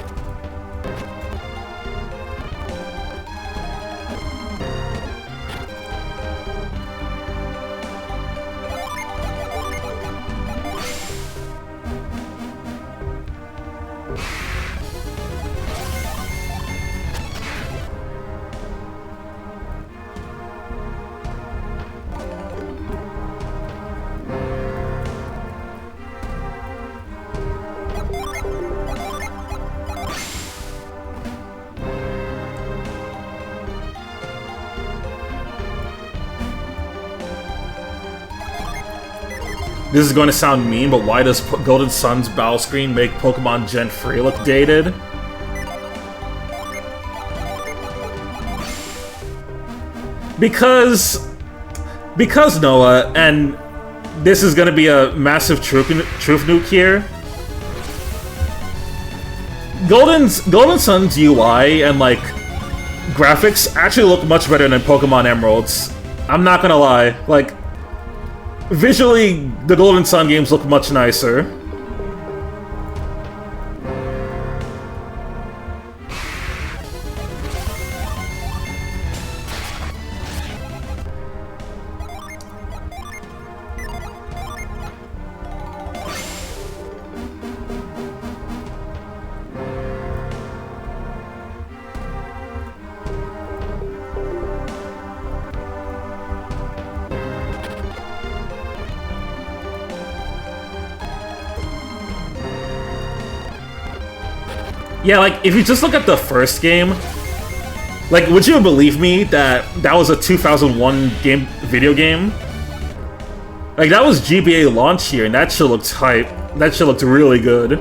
This is going to sound mean, but why does Golden Sun's battle screen make Pokemon Gen 3 look dated? Because Noah, and this is going to be a massive truth nuke here. Golden Sun's UI and like graphics actually look much better than Pokemon Emeralds. I'm not gonna lie. Like, visually, the Golden Sun games look much nicer. Yeah, like, if you just look at the first game, like, would you believe me that that was a 2001 video game? Like, that was GBA launch year, and that shit looked hype. That shit looked really good.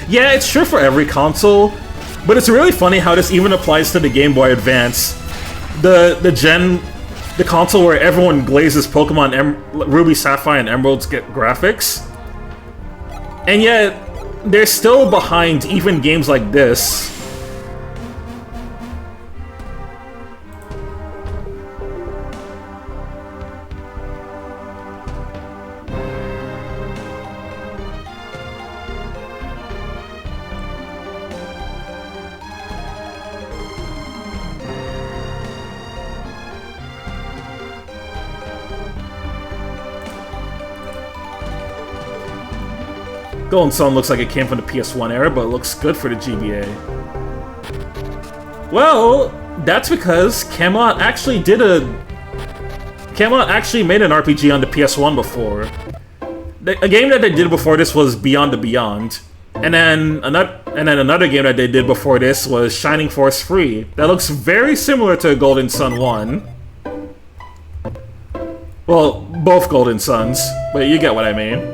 Yeah, it's true for every console, but it's really funny how this even applies to the Game Boy Advance. The console where everyone glazes Pokemon Ruby, Sapphire, and Emeralds get graphics. And yet, they're still behind even games like this. Golden Sun looks like it came from the PS1 era, but it looks good for the GBA. Well, that's because Camelot actually made an RPG on the PS1 before. A game that they did before this was Beyond the Beyond. And then another game that they did before this was Shining Force 3. That looks very similar to Golden Sun 1. Well, both Golden Suns, but you get what I mean.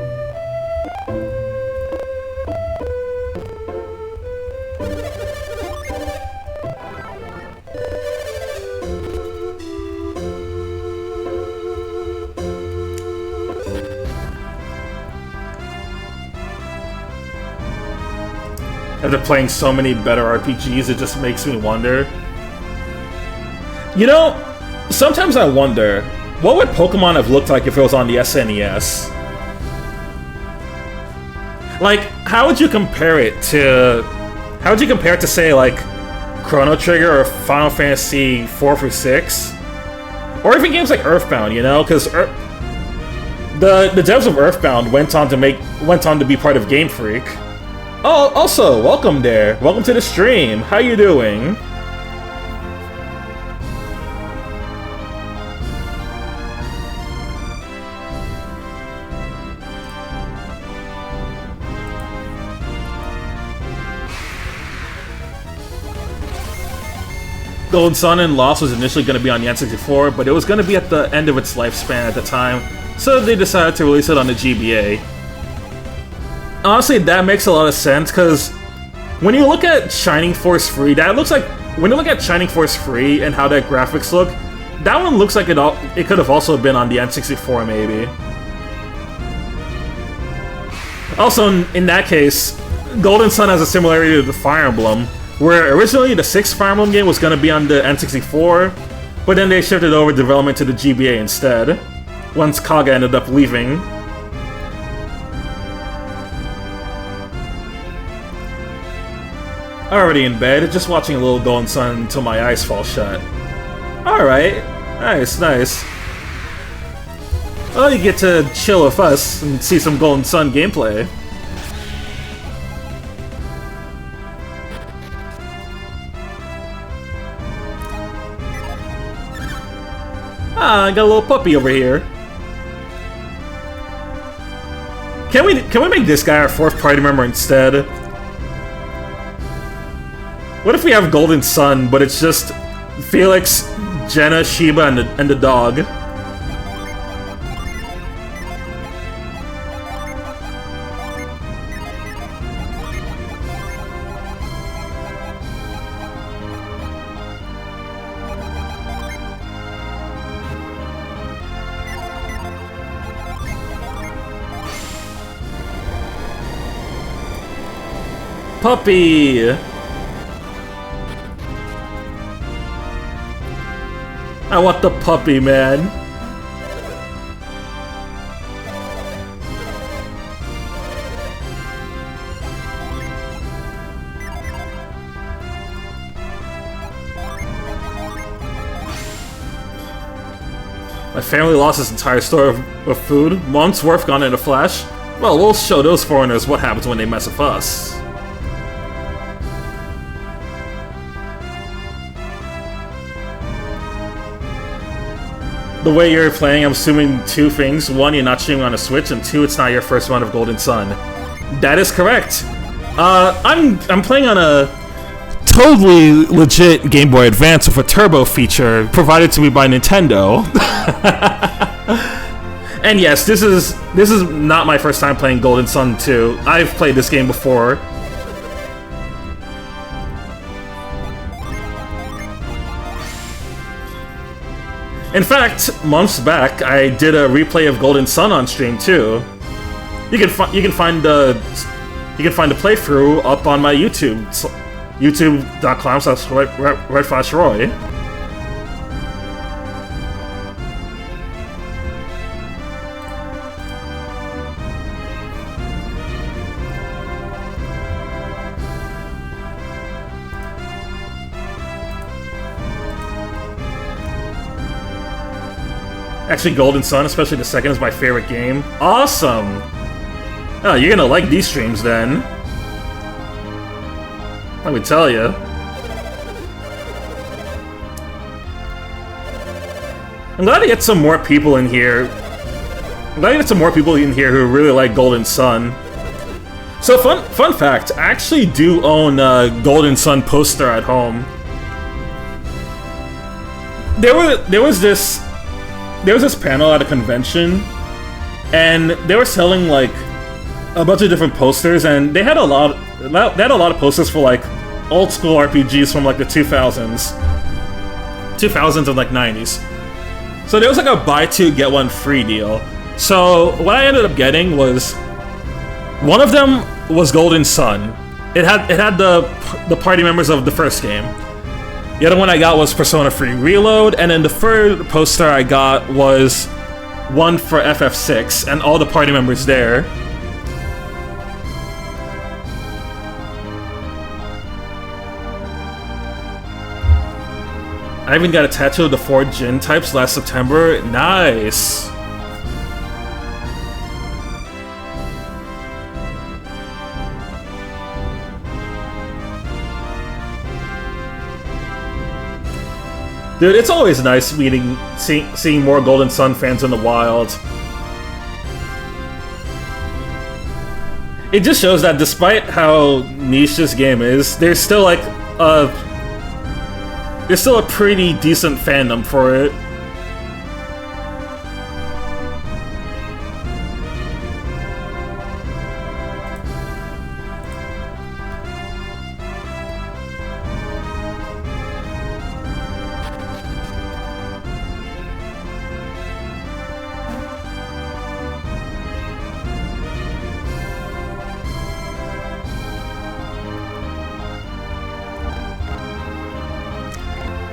After playing so many better RPGs, it just makes me wonder. You know, sometimes I wonder, what would Pokemon have looked like if it was on the SNES? Like, how would you compare it to, say, like, Chrono Trigger or Final Fantasy 4 through 6? Or even games like Earthbound, you know? Because the devs of Earthbound went on to be part of Game Freak. Oh, also, welcome there. Welcome to the stream. How you doing? Golden Sun and Lost was initially going to be on the N64, but it was going to be at the end of its lifespan at the time, so they decided to release it on the GBA. Honestly, that makes a lot of sense, because when you look at Shining Force 3, when you look at Shining Force 3 and how that graphics look, that one looks like it could have also been on the N64, maybe. Also, in that case, Golden Sun has a similarity to the Fire Emblem, where originally the 6th Fire Emblem game was going to be on the N64, but then they shifted over development to the GBA instead, once Kaga ended up leaving. Already in bed, just watching a little Golden Sun until my eyes fall shut. Alright, nice, nice. Well, you get to chill with us and see some Golden Sun gameplay. Ah, I got a little puppy over here. Can we make this guy our 4th party member instead? What if we have Golden Sun, but it's just Felix, Jenna, Shiba, and the dog? Puppy! I want the puppy, man. My family lost its entire store of food. Month's worth gone in a flash. Well, we'll show those foreigners what happens when they mess with us. The way you're playing, I'm assuming two things. One, you're not streaming on a Switch, and two, it's not your first run of Golden Sun. That is correct. I'm playing on a totally legit Game Boy Advance with a turbo feature provided to me by Nintendo. And yes, this is not my first time playing Golden Sun 2. I've played this game before. In fact, months back, I did a replay of Golden Sun on stream too. You can find the playthrough up on my YouTube, youtube.com/redflashroy. Actually, Golden Sun, especially the second, is my favorite game. Awesome! Oh, you're gonna like these streams then. Let me tell you. I'm glad to get some more people in here. I'm glad to get some more people in here who really like Golden Sun. So, fun fact, I actually do own a Golden Sun poster at home. There was this panel at a convention, and they were selling like a bunch of different posters, and they had a lot of posters for like old school RPGs from like the 2000s and like 90s. So there was like a buy two get one free deal. So what I ended up getting was one of them was Golden Sun. It had the party members of the first game. The other one I got was Persona 3 Reload, and then the third poster I got was one for FF6, and all the party members there. I even got a tattoo of the 4 Jin types last September. Nice! Dude, it's always nice seeing more Golden Sun fans in the wild. It just shows that despite how niche this game is, there's still like a pretty decent fandom for it.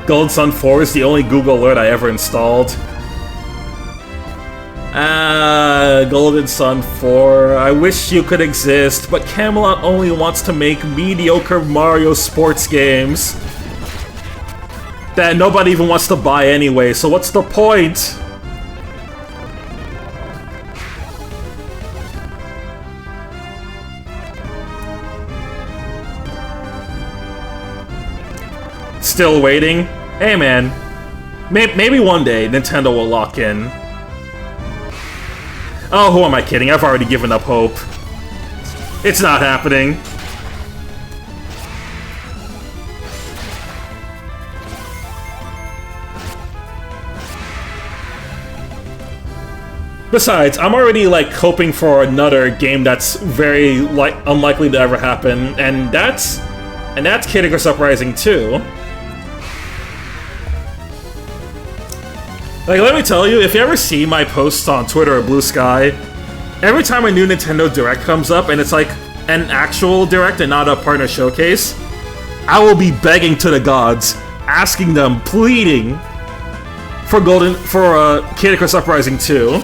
Golden Sun 4 is the only Google alert I ever installed. Golden Sun 4. I wish you could exist, but Camelot only wants to make mediocre Mario sports games that nobody even wants to buy anyway, so what's the point? Still waiting? Hey man, maybe one day Nintendo will lock in. Oh, who am I kidding? I've already given up hope. It's not happening. Besides, I'm already like hoping for another game that's very unlikely to ever happen, and that's Kid Icarus Uprising 2. Like, let me tell you, if you ever see my posts on Twitter or Blue Sky, every time a new Nintendo Direct comes up and it's like an actual direct and not a partner showcase, I will be begging to the gods, asking them, pleading for Kid Icarus Uprising 2.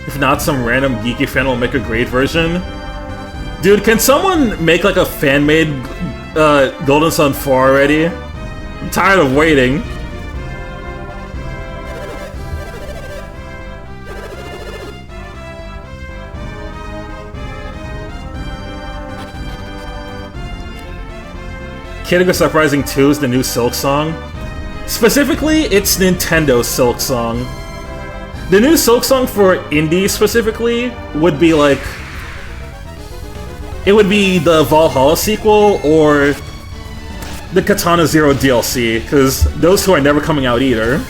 If not, some random geeky fan will make a great version. Dude, can someone make like a fan-made Golden Sun 4 already? I'm tired of waiting. Kid Icarus Uprising 2 is the new Silk Song. Specifically, it's Nintendo's Silk Song. The new Silk Song for indie specifically would be like... It would be the Valhalla sequel or the Katana Zero DLC, because those two are never coming out either.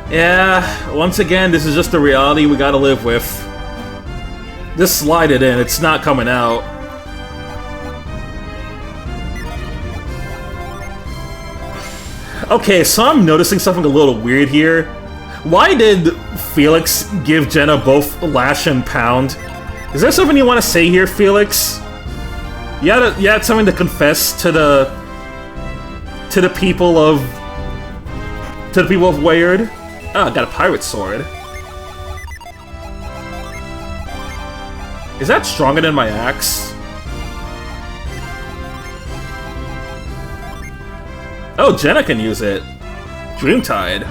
Yeah, once again, this is just the reality we gotta live with. Just slide it in, it's not coming out. Okay, so I'm noticing something a little weird here. Why did Felix give Jenna both Lash and Pound? Is there something you want to say here, Felix? You had something to confess to the people of Wayard? Oh, I got a pirate sword. Is that stronger than my axe? Oh, Jenna can use it. Dreamtide.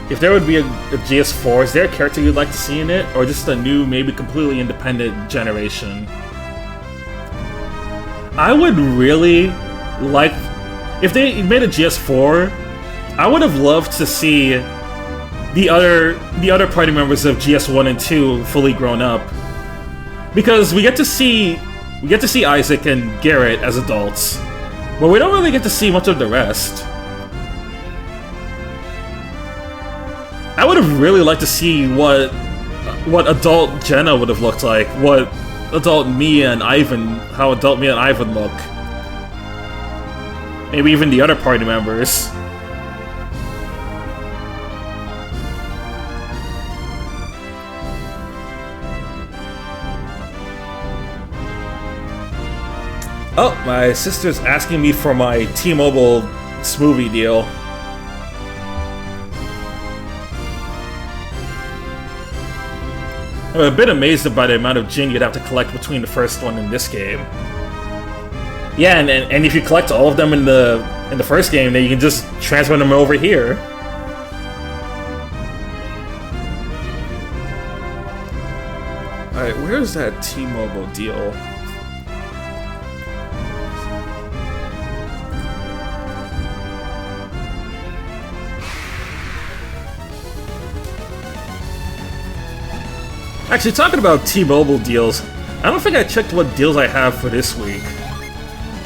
If there would be a GS4, is there a character you'd like to see in it? Or just a new, maybe completely independent generation? I would really like... If they made a GS4, I would have loved to see the other party members of GS1 and 2 fully grown up. Because we get to see Isaac and Garrett as adults, but we don't really get to see much of the rest. I would have really liked to see what adult Jenna would have looked like, what adult Mia and Ivan, how adult Mia and Ivan look. Maybe even the other party members. Oh, my sister's asking me for my T-Mobile smoothie deal. I'm a bit amazed by the amount of Jin you'd have to collect between the first one and this game. Yeah, and if you collect all of them in the first game, then you can just transfer them over here. Alright, where's that T-Mobile deal? Actually, talking about T-Mobile deals, I don't think I checked what deals I have for this week.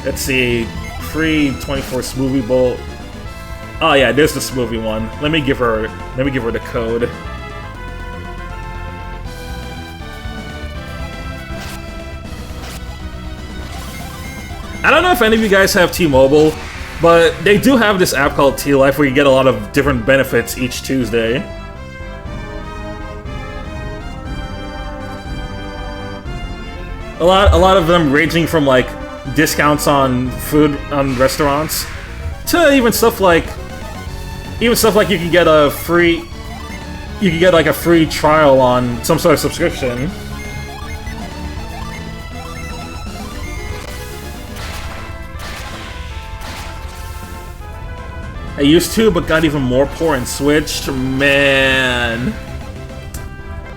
Let's see. Free 24 Smoothie Bolt. Oh yeah, there's the Smoothie one. Let me give her the code. I don't know if any of you guys have T-Mobile, but they do have this app called T-Life where you get a lot of different benefits each Tuesday. A lot of them ranging from like discounts on food on restaurants to even stuff like you can get a free trial on some sort of subscription. I used to, but got even more poor and switched. Man,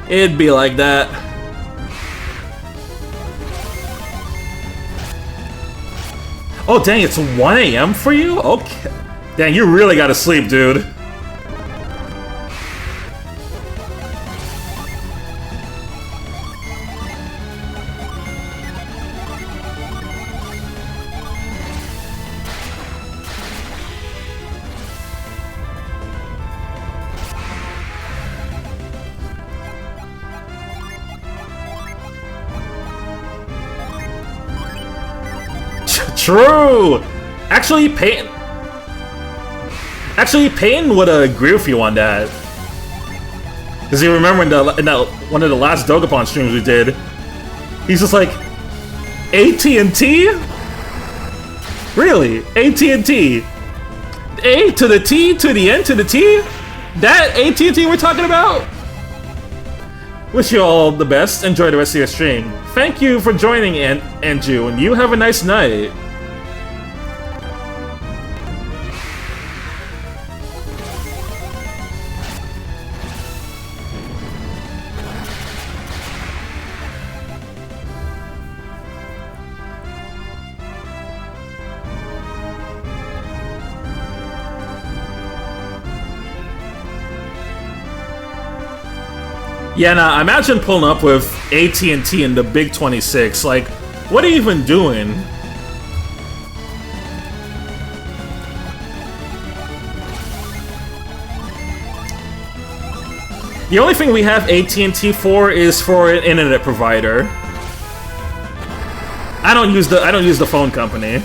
it'd be like that. Oh dang, it's 1 AM for you? Okay. Dang, you really gotta sleep, dude. True! Actually, Peyton would agree with you on that. Because you remember in that one of the last Dokapon streams we did, he's just like, AT&T? Really? AT&T? A to the T to the N to the T? That AT&T we're talking about? Wish you all the best. Enjoy the rest of your stream. Thank you for joining, Andrew, and you have a nice night. Yeah, nah, imagine pulling up with AT&T in the Big 26. Like, what are you even doing? The only thing we have AT&T for is for an internet provider. I don't use the phone company.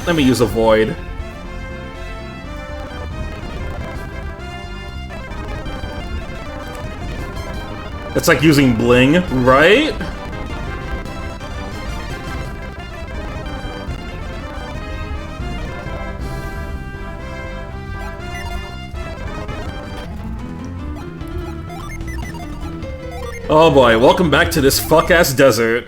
Let me use a void. It's like using bling, right? Oh boy, welcome back to this fuck-ass desert.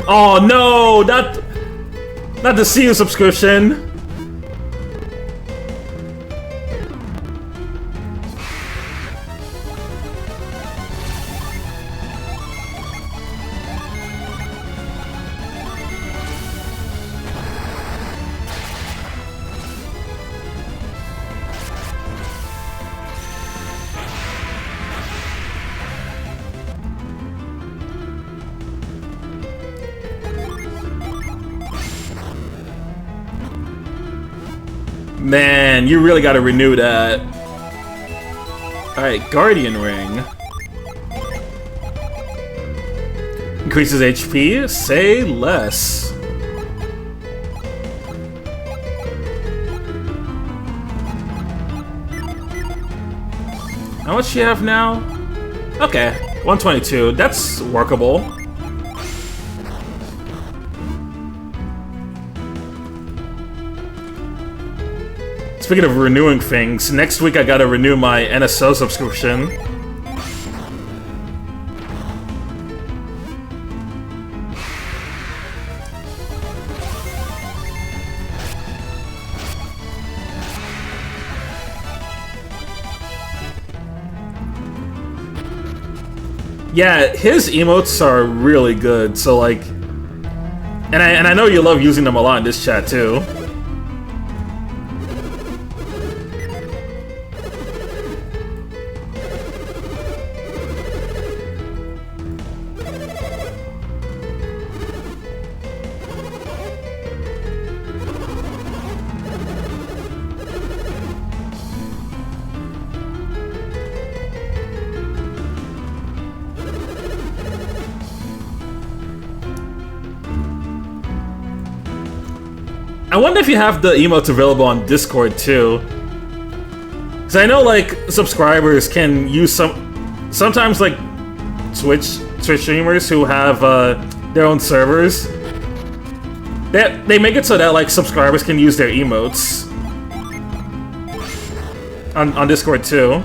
Oh no, not the CU subscription. Man, you really gotta renew that. Alright, Guardian Ring. Increases HP? Say less. How much do you have now? Okay, 122. That's workable. Speaking of renewing things, next week I gotta renew my NSO subscription. Yeah, his emotes are really good, so like... And I know you love using them a lot in this chat, too. I wonder if you have the emotes available on Discord too. Cause I know like subscribers can use sometimes like Twitch streamers who have their own servers. They make it so that like subscribers can use their emotes on Discord too.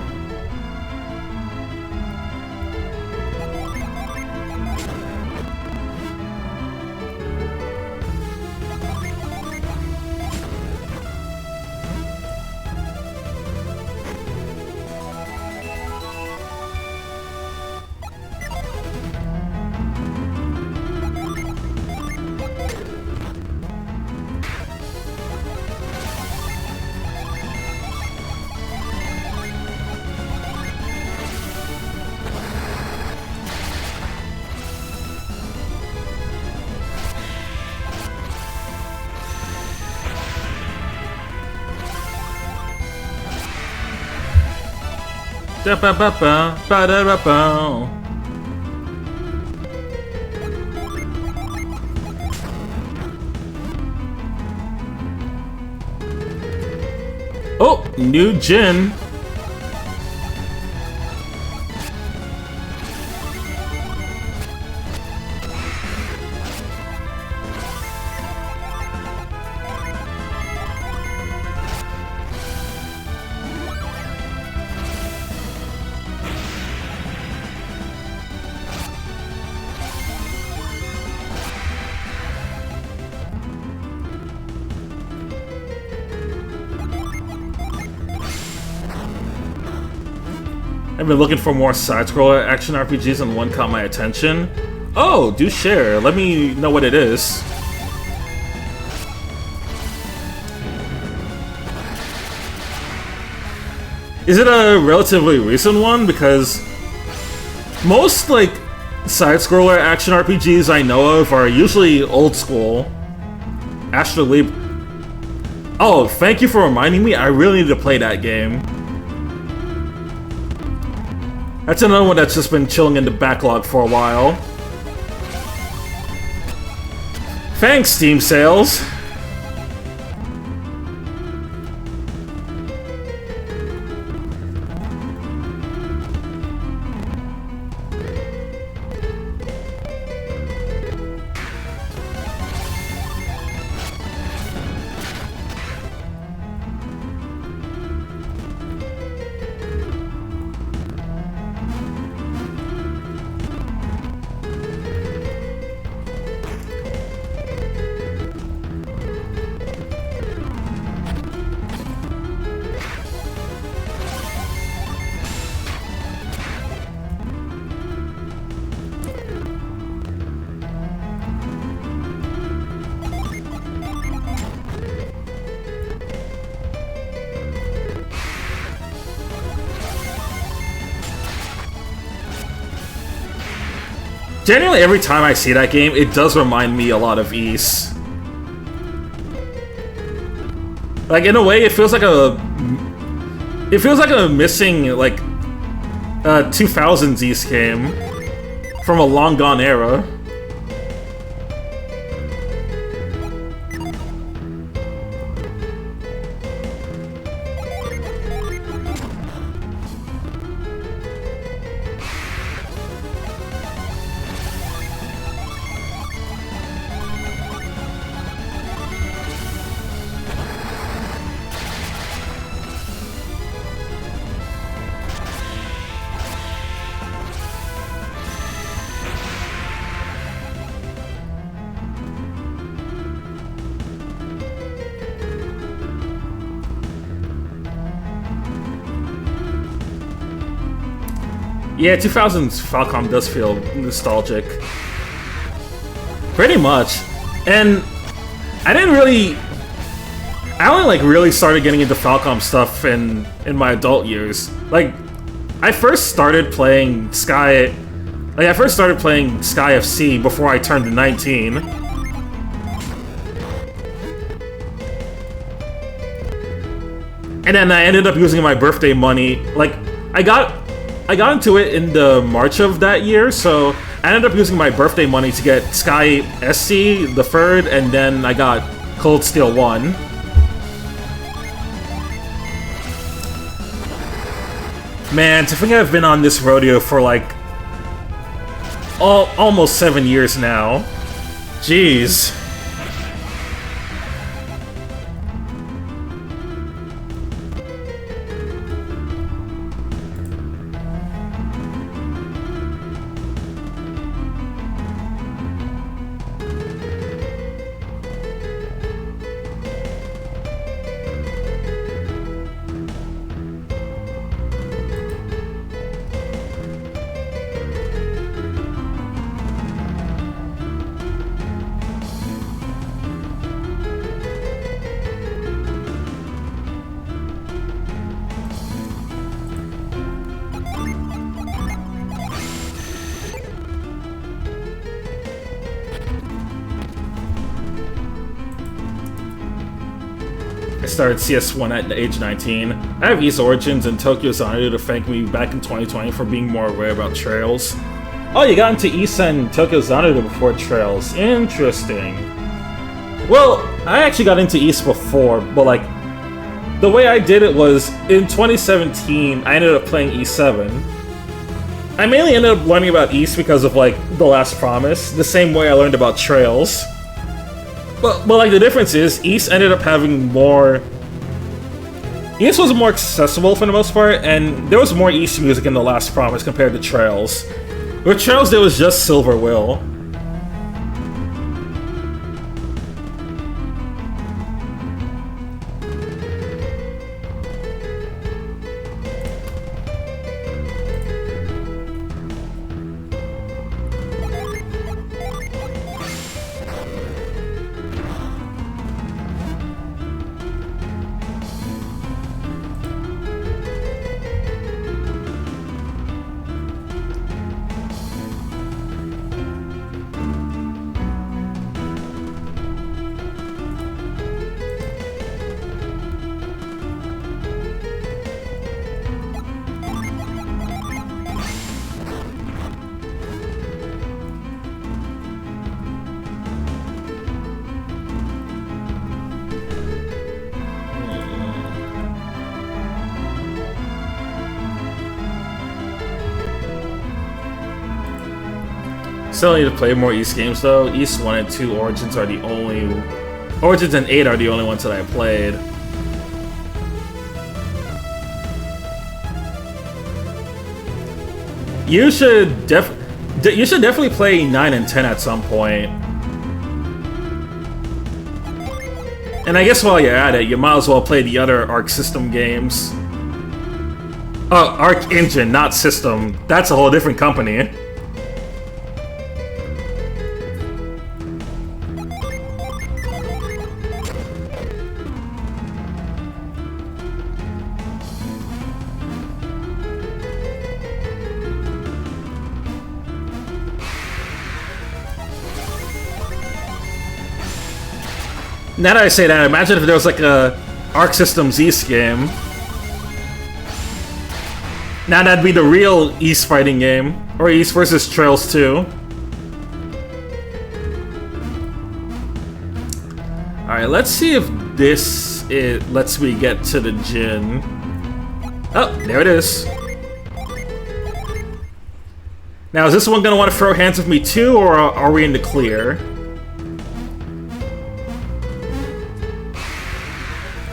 Oh, new gin. I've been looking for more side-scroller action RPGs and one caught my attention. Oh, do share. Let me know what it is. Is it a relatively recent one? Because most, like, side-scroller action RPGs I know of are usually old school. Astral Leap. Oh, thank you for reminding me. I really need to play that game. That's another one that's just been chilling in the backlog for a while. Thanks, Steam Sales! Genuinely, every time I see that game, it does remind me a lot of Ys. Like, in a way, it feels like a missing, like, 2000s Ys game from a long gone era. Yeah, 2000s Falcom does feel nostalgic. Pretty much. And I didn't really... I only like really started getting into Falcom stuff in my adult years. Like, I first started playing Sky... Like, I first started playing Sky FC before I turned 19. And then I ended up using my birthday money. Like, I got into it in the March of that year, so I ended up using my birthday money to get Sky SC, the third, and then I got Cold Steel 1. Man, to think I've been on this rodeo for like almost 7 years now. Jeez. Started CS1 at age 19. I have East Origins and Tokyo Xanadu to thank me back in 2020 for being more aware about Trails. Oh, you got into East and Tokyo Xanadu before Trails. Interesting. Well, I actually got into East before, but like, the way I did it was, in 2017, I ended up playing E7. I mainly ended up learning about East because of like, The Last Promise, the same way I learned about Trails. But like, the difference is, East ended up having more... East was more accessible for the most part, and there was more East music in The Last Promise compared to Trails. With Trails, there was just Silver Will. Still need to play more East games though. East 1 and 2 Origins are the only... Origins and 8 are the only ones that I played. You should definitely play 9 and 10 at some point. And I guess while you're at it, you might as well play the other Arc System games. Oh, Arc Engine, not System. That's a whole different company. Now that I say that, imagine if there was like a Arc Systems East game. Now that'd be the real East fighting game. Or East versus Trails 2. Alright, let's see if this lets me get to the Jin. Oh, there it is. Now, is this one gonna want to throw hands with me too, or are we in the clear?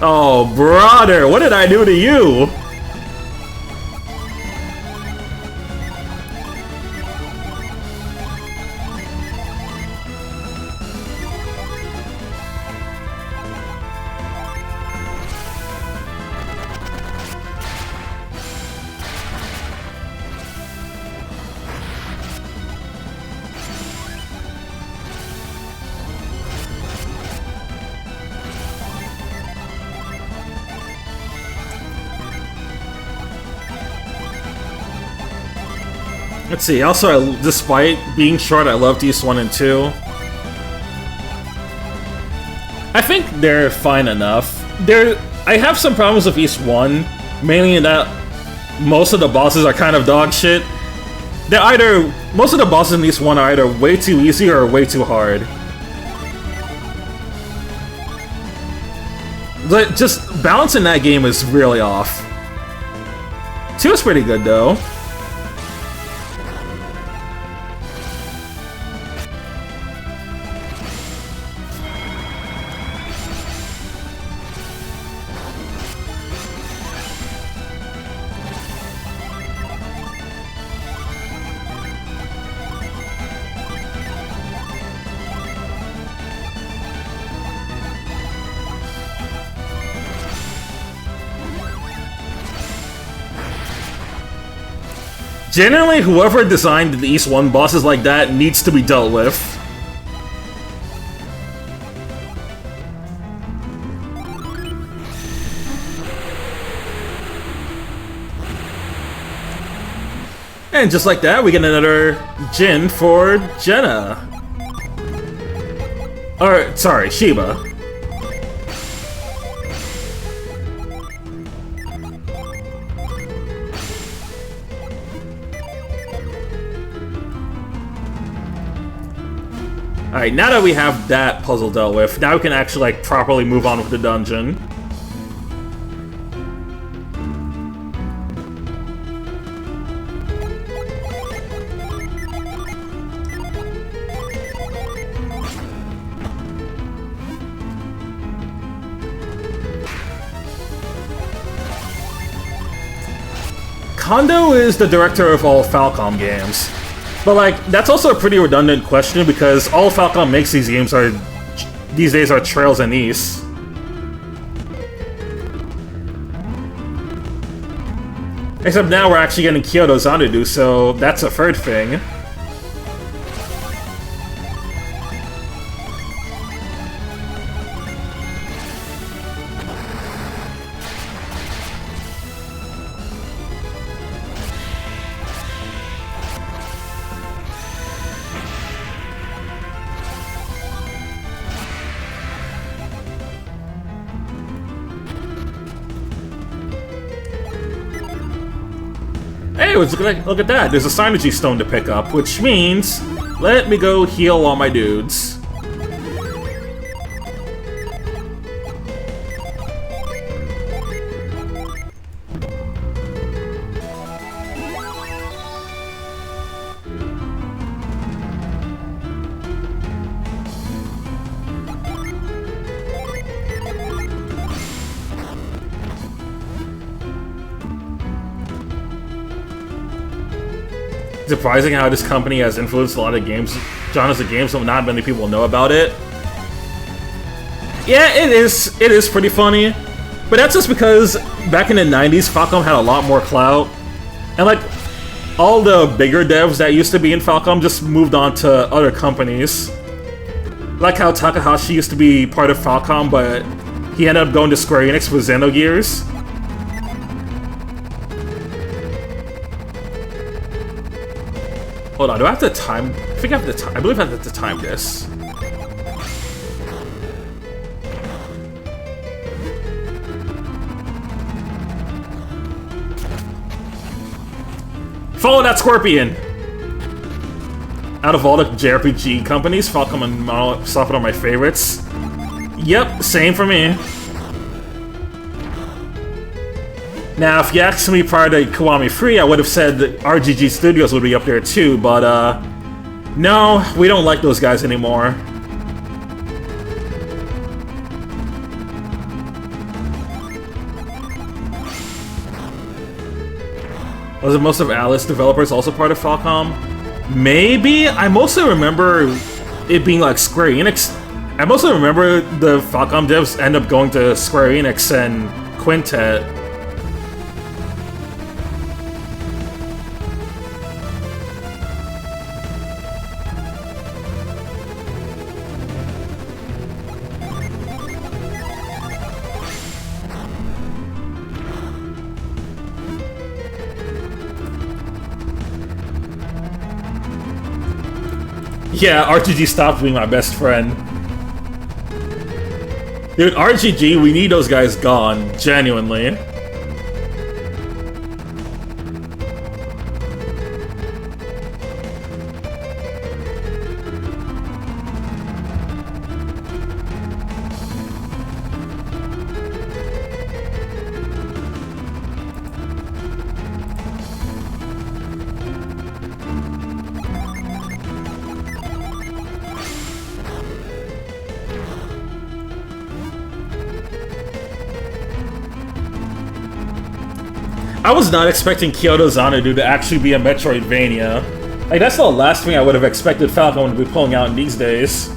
Oh, brother, what did I do to you? Let's see. Also, despite being short, I loved East 1 and 2. I think they're fine enough. I have some problems with East 1, mainly in that most of the bosses are kind of dog shit. Most of the bosses in East 1 are either way too easy or way too hard. But just balancing that game is really off. 2 is pretty good though. Generally, whoever designed the East 1 bosses like that needs to be dealt with. And just like that, we get another Jin for Jenna. Or, sorry, Shiba. Alright, now that we have that puzzle dealt with, now we can actually, like, properly move on with the dungeon. Kondo is the director of all Falcom games. But, like, that's also a pretty redundant question because all Falcom makes these games these days are Trails and Ys. Except now we're actually getting Kyoto Xanadu, so that's a third thing. Hey, look at that. There's a Synergy Stone to pick up, which means let me go heal all my dudes. Surprising how this company has influenced a lot of genres of games, but not many people know about it. Yeah, it is pretty funny, but that's just because back in the 90s, Falcom had a lot more clout, and like all the bigger devs that used to be in Falcom just moved on to other companies. Like how Takahashi used to be part of Falcom, but he ended up going to Square Enix with Xenogears. Hold on, do I have to time? I think I have to time. I believe I have to time this. Follow that scorpion! Out of all the JRPG companies, Falcom and Microsoft are my favorites. Yep, same for me. Now, if you asked me prior to Kiwami 3, I would have said that RGG Studios would be up there too, but no, we don't like those guys anymore. Wasn't most of Alice developers also part of Falcom? Maybe? I mostly remember it being like Square Enix. I mostly remember the Falcom devs end up going to Square Enix and Quintet. Yeah, RGG stopped being my best friend. Dude, RGG, we need those guys gone, genuinely. I was not expecting Kyoto Xanadu to actually be a Metroidvania. Like, that's the last thing I would have expected Falcon to be pulling out in these days.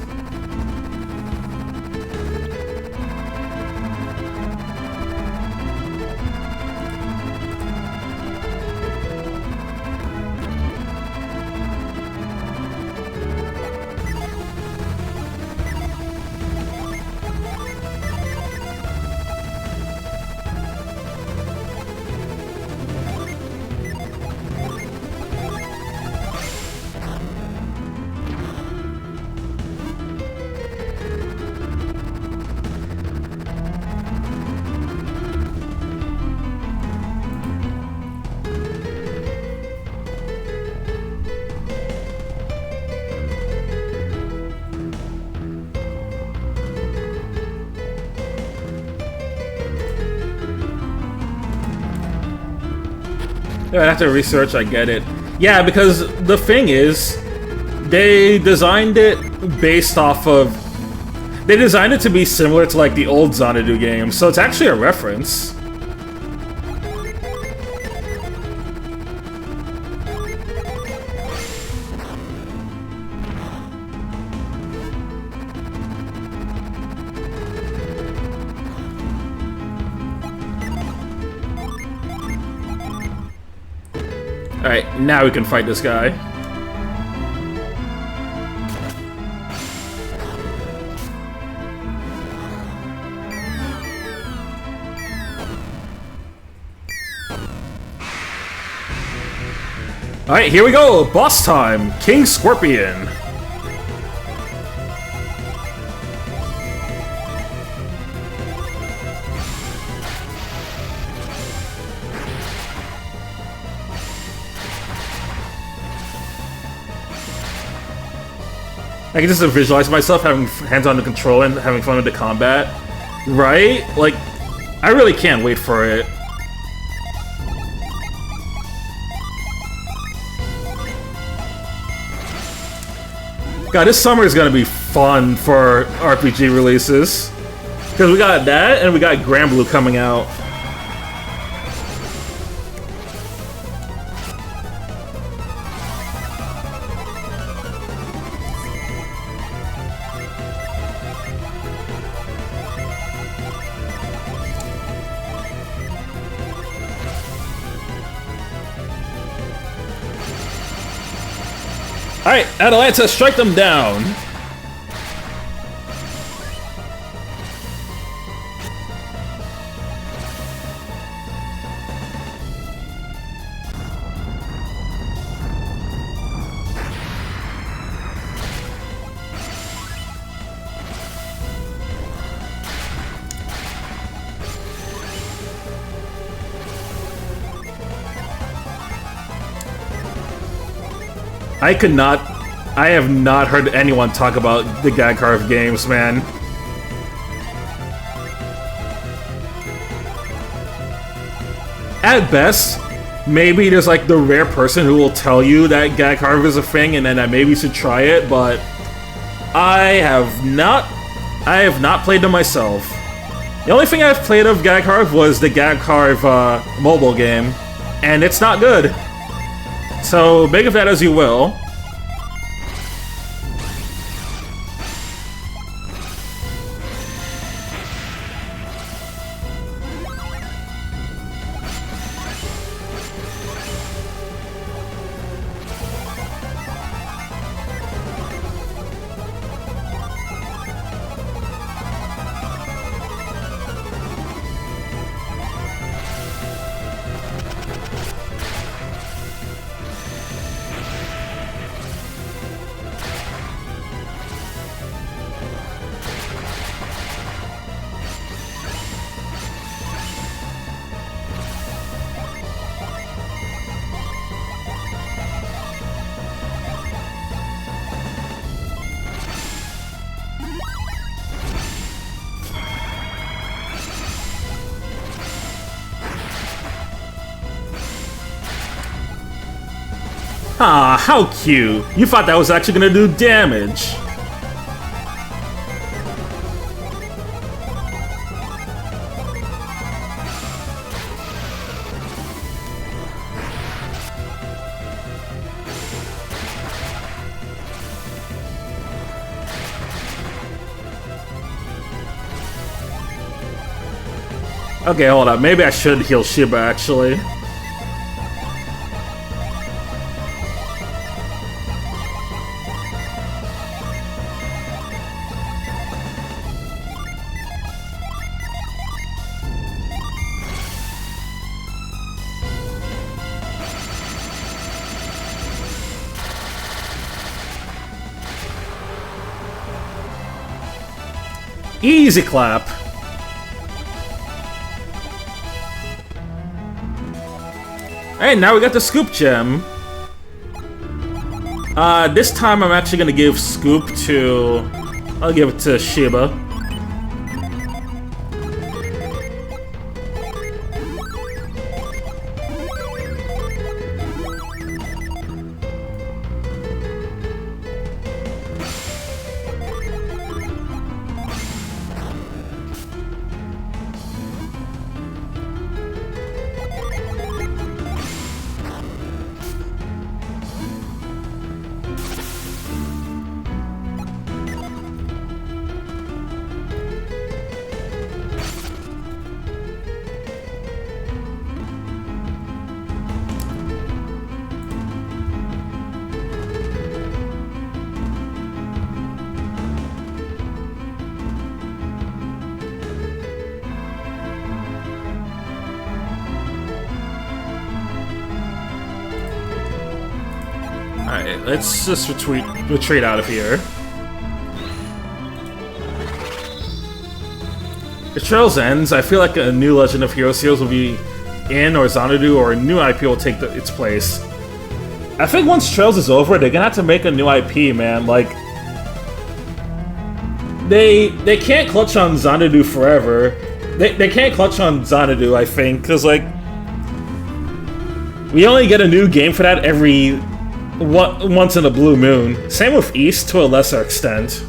Yeah, I have to research, I get it. Yeah, because the thing is, they designed it based off of... They designed it to be similar to, like, the old Xanadu games, so it's actually a reference. Alright, now we can fight this guy. Alright, here we go! Boss time! King Scorpion! I can just visualize myself having hands on the controller and having fun with the combat. Right? Like, I really can't wait for it. God, this summer is gonna be fun for RPG releases. Because we got that, and we got Granblue coming out. Alright, Atalanta, strike them down! I have not heard anyone talk about the gag carve games, man. At best, maybe there's like the rare person who will tell you that gag carve is a thing and then that maybe you should try it, but I have not played them myself. The only thing I've played of gag carve was the gag carve mobile game, and it's not good. So, make of that as you will. Ah, how cute. You thought that was actually gonna do damage. Okay, hold up. Maybe I should heal Shiba, actually. Easy clap. Hey, now we got the Scoop Gem. This time I'm actually gonna give Scoop to... I'll give it to Shiba. Alright, let's just retreat out of here. The Trails ends, I feel like a new Legend of Hero series will be in, or Xanadu, or a new IP will take its place. I think once Trails is over, they're gonna have to make a new IP, man. Like, they can't clutch on Xanadu forever. They can't clutch on Xanadu, I think, because, like, we only get a new game for that every... once in a blue moon. Same with East to a lesser extent.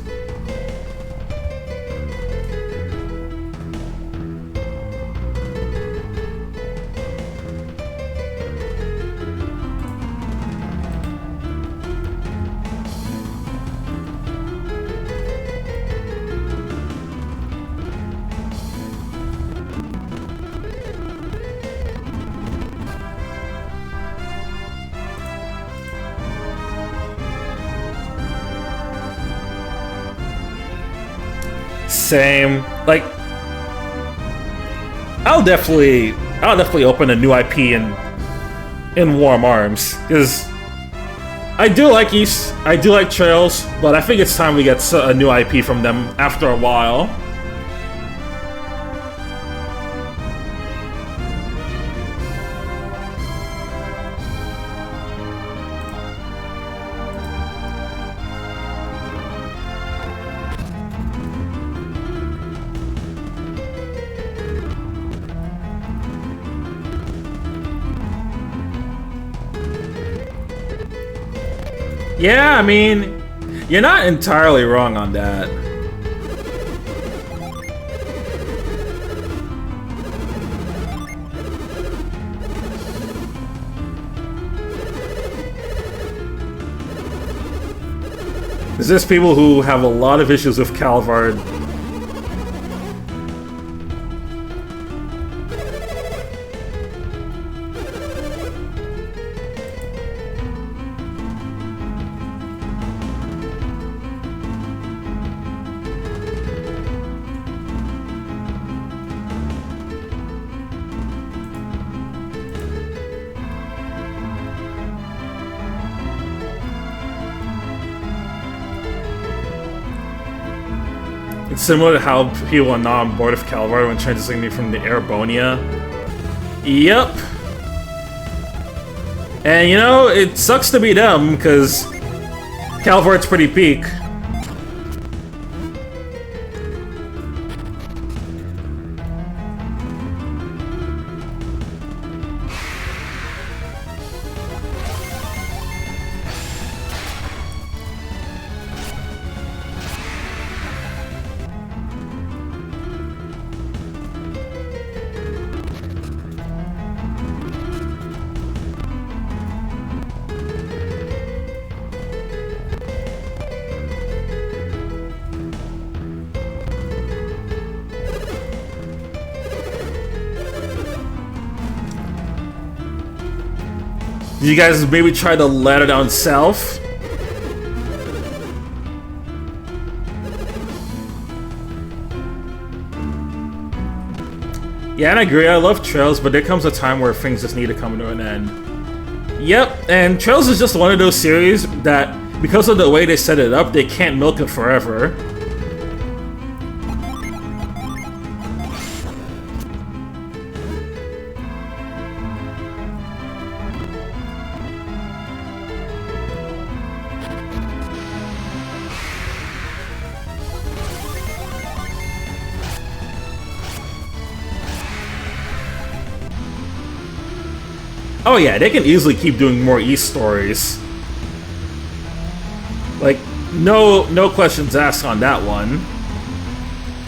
Same. Like, I'll definitely open a new IP in Warm Arms, because I do like East, I do like Trails, but I think it's time we get a new IP from them after a while. Yeah, I mean, you're not entirely wrong on that. There's just people who have a lot of issues with Calvard. It's similar to how people are not on board with Calvard when transitioning from the Airbonia. Yep. And you know, it sucks to be them, because Calvard's pretty peak. Did you guys maybe try the ladder down south? Yeah, and I agree, I love Trails, but there comes a time where things just need to come to an end. Yep, and Trails is just one of those series that, because of the way they set it up, they can't milk it forever. Oh yeah, they can easily keep doing more East stories. Like, no questions asked on that one.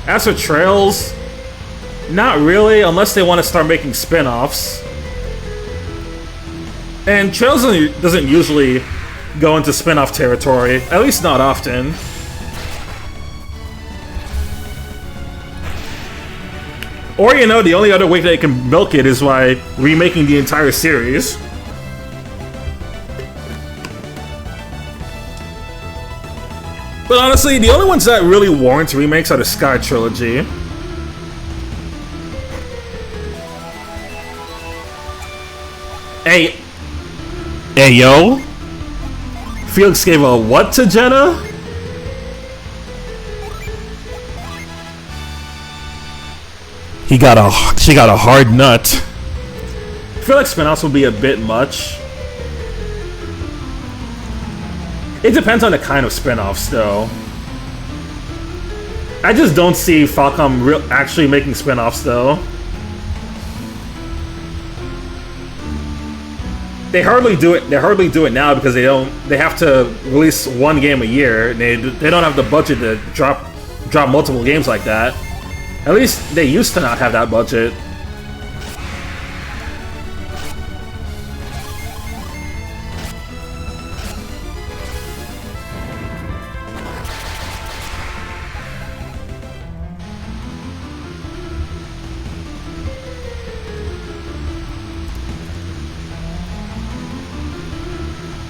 As for Trails, not really, unless they want to start making spin-offs. And Trails doesn't usually go into spin-off territory, at least not often. Or, you know, the only other way they can milk it is by remaking the entire series. But honestly, the only ones that really warrant remakes are the Sky Trilogy. Hey, yo? Felix gave a what to Jenna? She got a hard nut. I feel like spin-offs would be a bit much. It depends on the kind of spin-offs, though. I just don't see Falcom actually making spin-offs, though. They hardly do it. They hardly do it now because they don't. They have to release one game a year. They don't have the budget to drop multiple games like that. At least they used to not have that budget.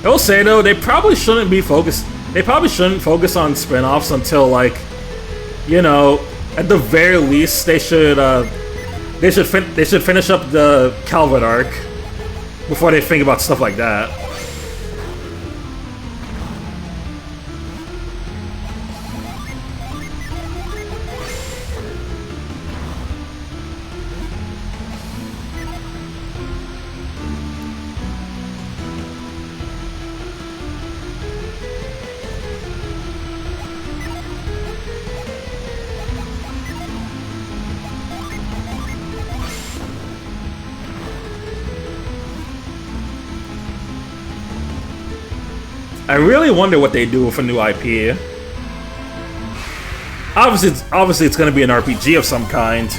I will say though, they probably shouldn't be focused. They probably shouldn't focus on spin-offs until, like, you know, at the very least, they should finish up the Calvin arc before they think about stuff like that. I really wonder what they do with a new IP. Obviously it's going to be an RPG of some kind.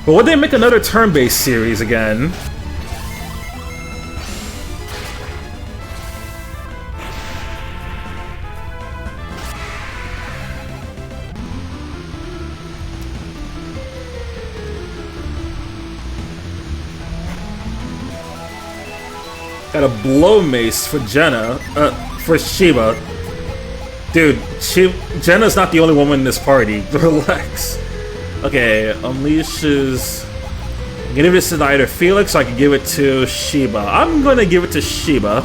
But would they make another turn-based series again? Got a blow mace for Jenna, for Shiba. Dude, Jenna's not the only woman in this party. Relax. Okay, unleashes. I can give this to either Felix or I can give it to Shiba. I'm gonna give it to Shiba.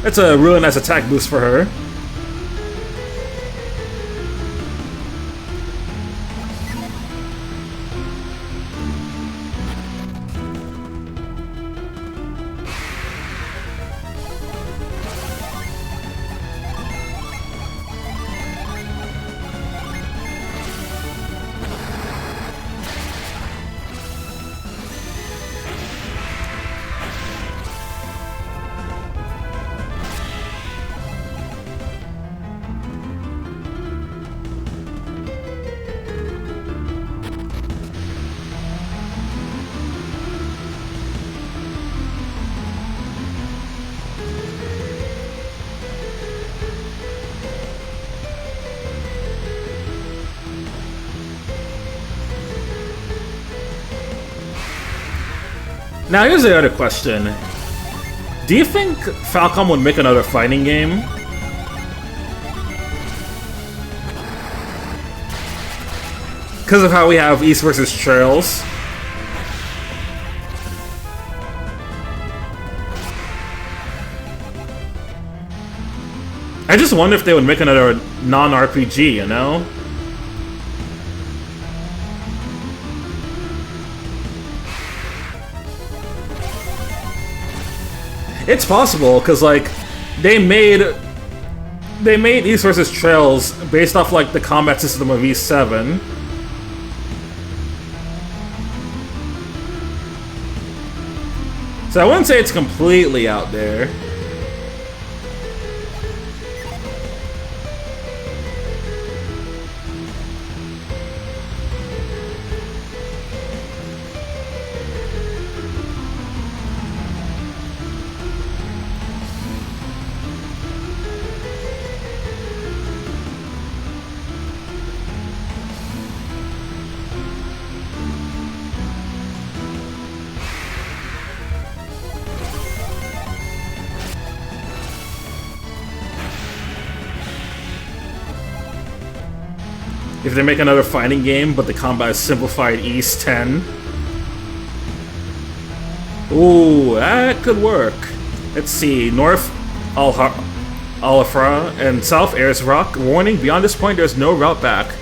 That's a really nice attack boost for her. Now here's the other question. Do you think Falcom would make another fighting game? Because of how we have East versus Trails. I just wonder if they would make another non-RPG, you know? It's possible, because, like, they made East vs. Trails based off, like, the combat system of East 7. So I wouldn't say it's completely out there. If they make another fighting game, but the combat is simplified East 10. Ooh, that could work. Let's see. North Alhafra and South Ayers Rock. Warning, beyond this point there's no route back.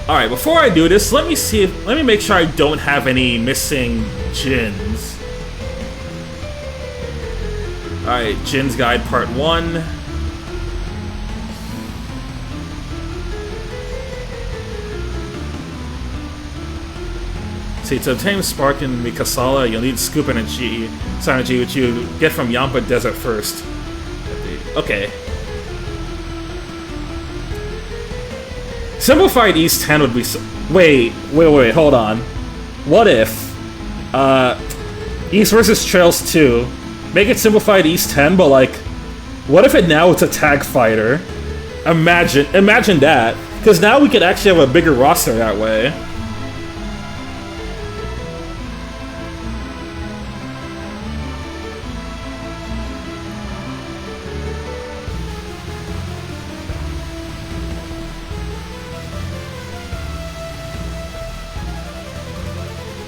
Alright, before I do this, let me make sure I don't have any missing Jins. Alright, Jin's Guide Part 1. See, to obtain Spark in Mikasala, you'll need Scoop Energy, Synergy, which you get from Yampa Desert first. Okay. Simplified East 10 would be so... Wait, hold on. What if... East vs. Trails 2, make it Simplified East 10, but like... What if it's a tag fighter? Imagine that. Because now we could actually have a bigger roster that way.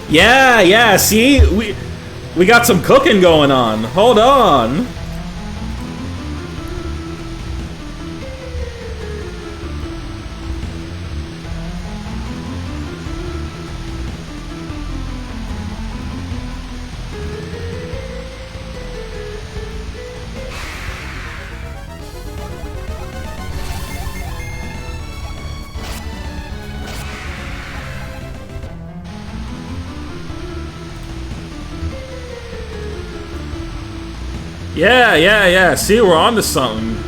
Yeah, see? We got some cooking going on. Hold on. Yeah. See, we're on to something.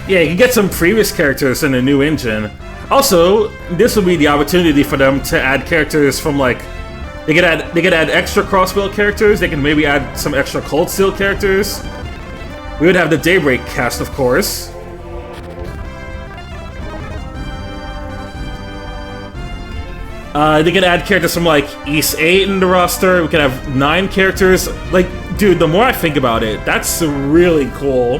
Yeah, you can get some previous characters in a new engine. Also, this would be the opportunity for them to add characters from like... They could add extra cross-build characters, they can maybe add some extra Cold Steel characters. We would have the Daybreak cast, of course. They could add characters from like East 8 in the roster, we could have 9 characters. Like, dude, the more I think about it, that's really cool.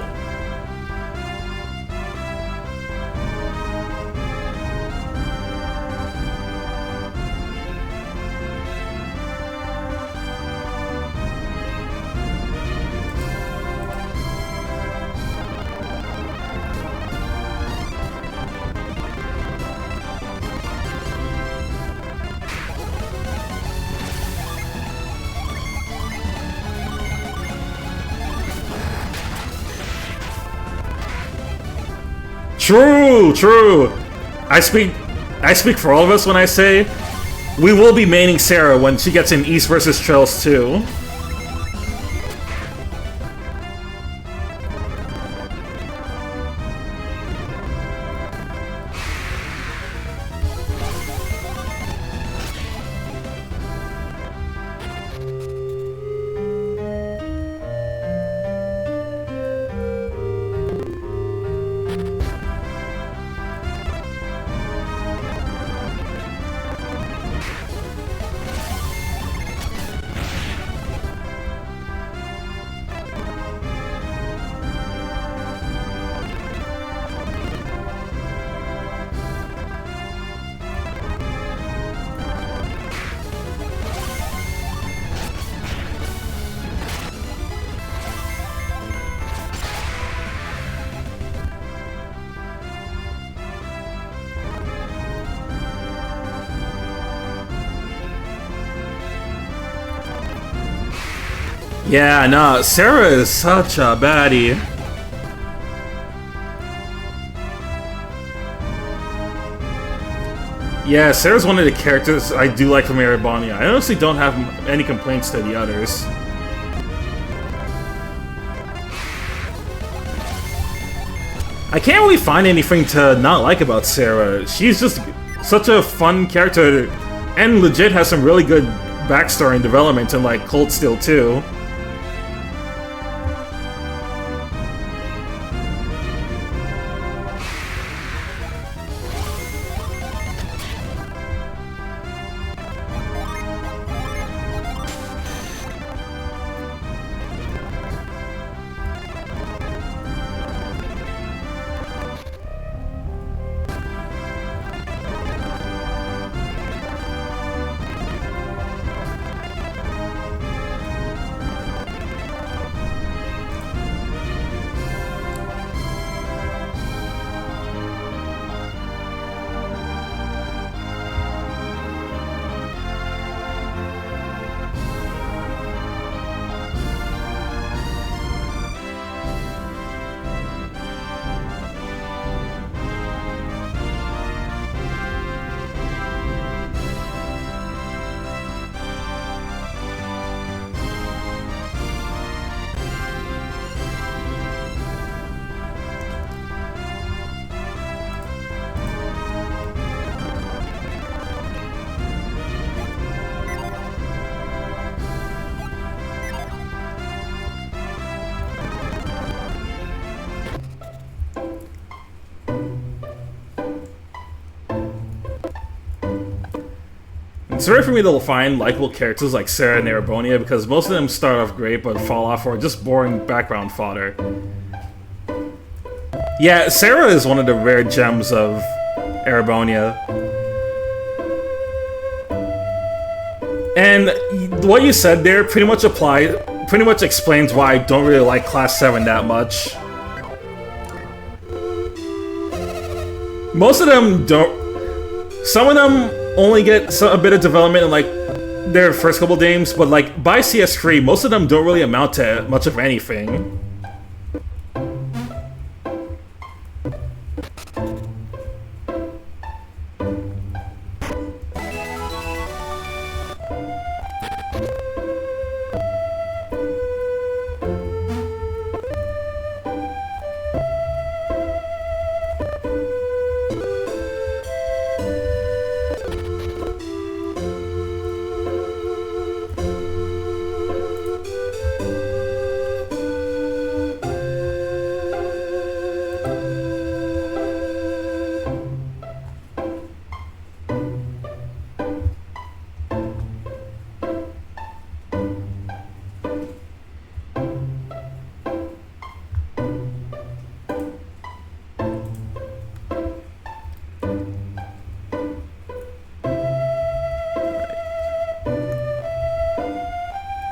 True. I speak for all of us when I say we will be maining Sarah when she gets in East vs. Trails 2. Yeah, no, Sarah is such a baddie. Yeah, Sarah's one of the characters I do like from Erebonia. I honestly don't have any complaints to the others. I can't really find anything to not like about Sarah. She's just such a fun character and legit has some really good backstory and development in like Cold Steel 2. It's rare for me to find likable characters like Sarah and Erebonia because most of them start off great but fall off or just boring background fodder. Yeah, Sarah is one of the rare gems of Erebonia. And what you said there pretty much explains why I don't really like Class 7 that much. Most of them don't. Some of them only get a bit of development in like their first couple games, but like by CS3, most of them don't really amount to much of anything.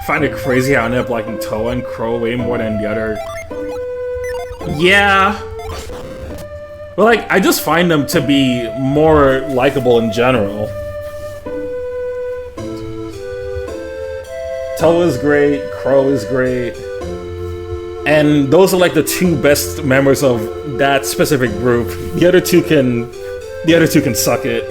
Find it crazy how I ended up liking Toa and Crow way more than the other. Yeah. But like, I just find them to be more likable in general. Toa is great, Crow is great. And those are like the two best members of that specific group. The other two can The other two can suck it.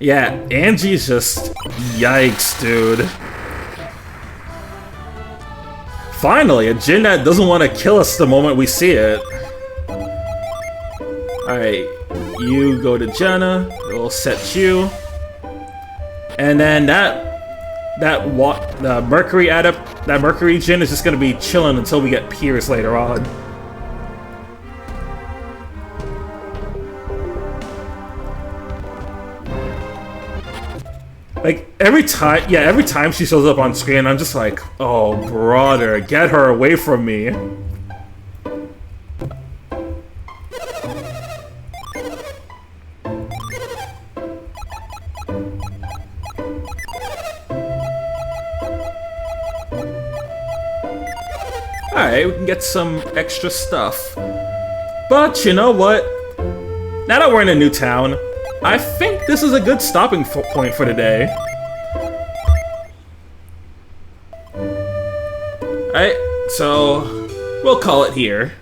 Yeah, Angie's just... yikes, dude. Finally, a gin that doesn't want to kill us the moment we see it. Alright, you go to Jenna, it'll set you. And then that Mercury gin is just gonna be chilling until we get Pierce later on. Like, every time she shows up on screen, I'm just like, oh, brother, get her away from me. Alright, we can get some extra stuff. But, you know what? Now that we're in a new town, I think this is a good stopping point for today. Alright, so we'll call it here.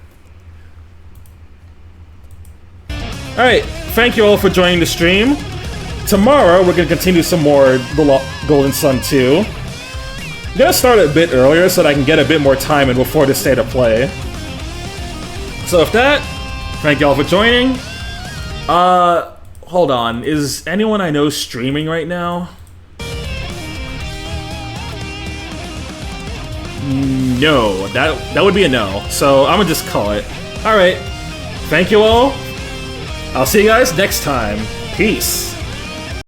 Alright, thank you all for joining the stream. Tomorrow we're going to continue some more Golden Sun 2. I'm going to start a bit earlier so that I can get a bit more time in before the state of play. So with that, thank you all for joining. Hold on, is anyone I know streaming right now? No, that would be a no, so I'm gonna just call it. Alright, thank you all. I'll see you guys next time. Peace.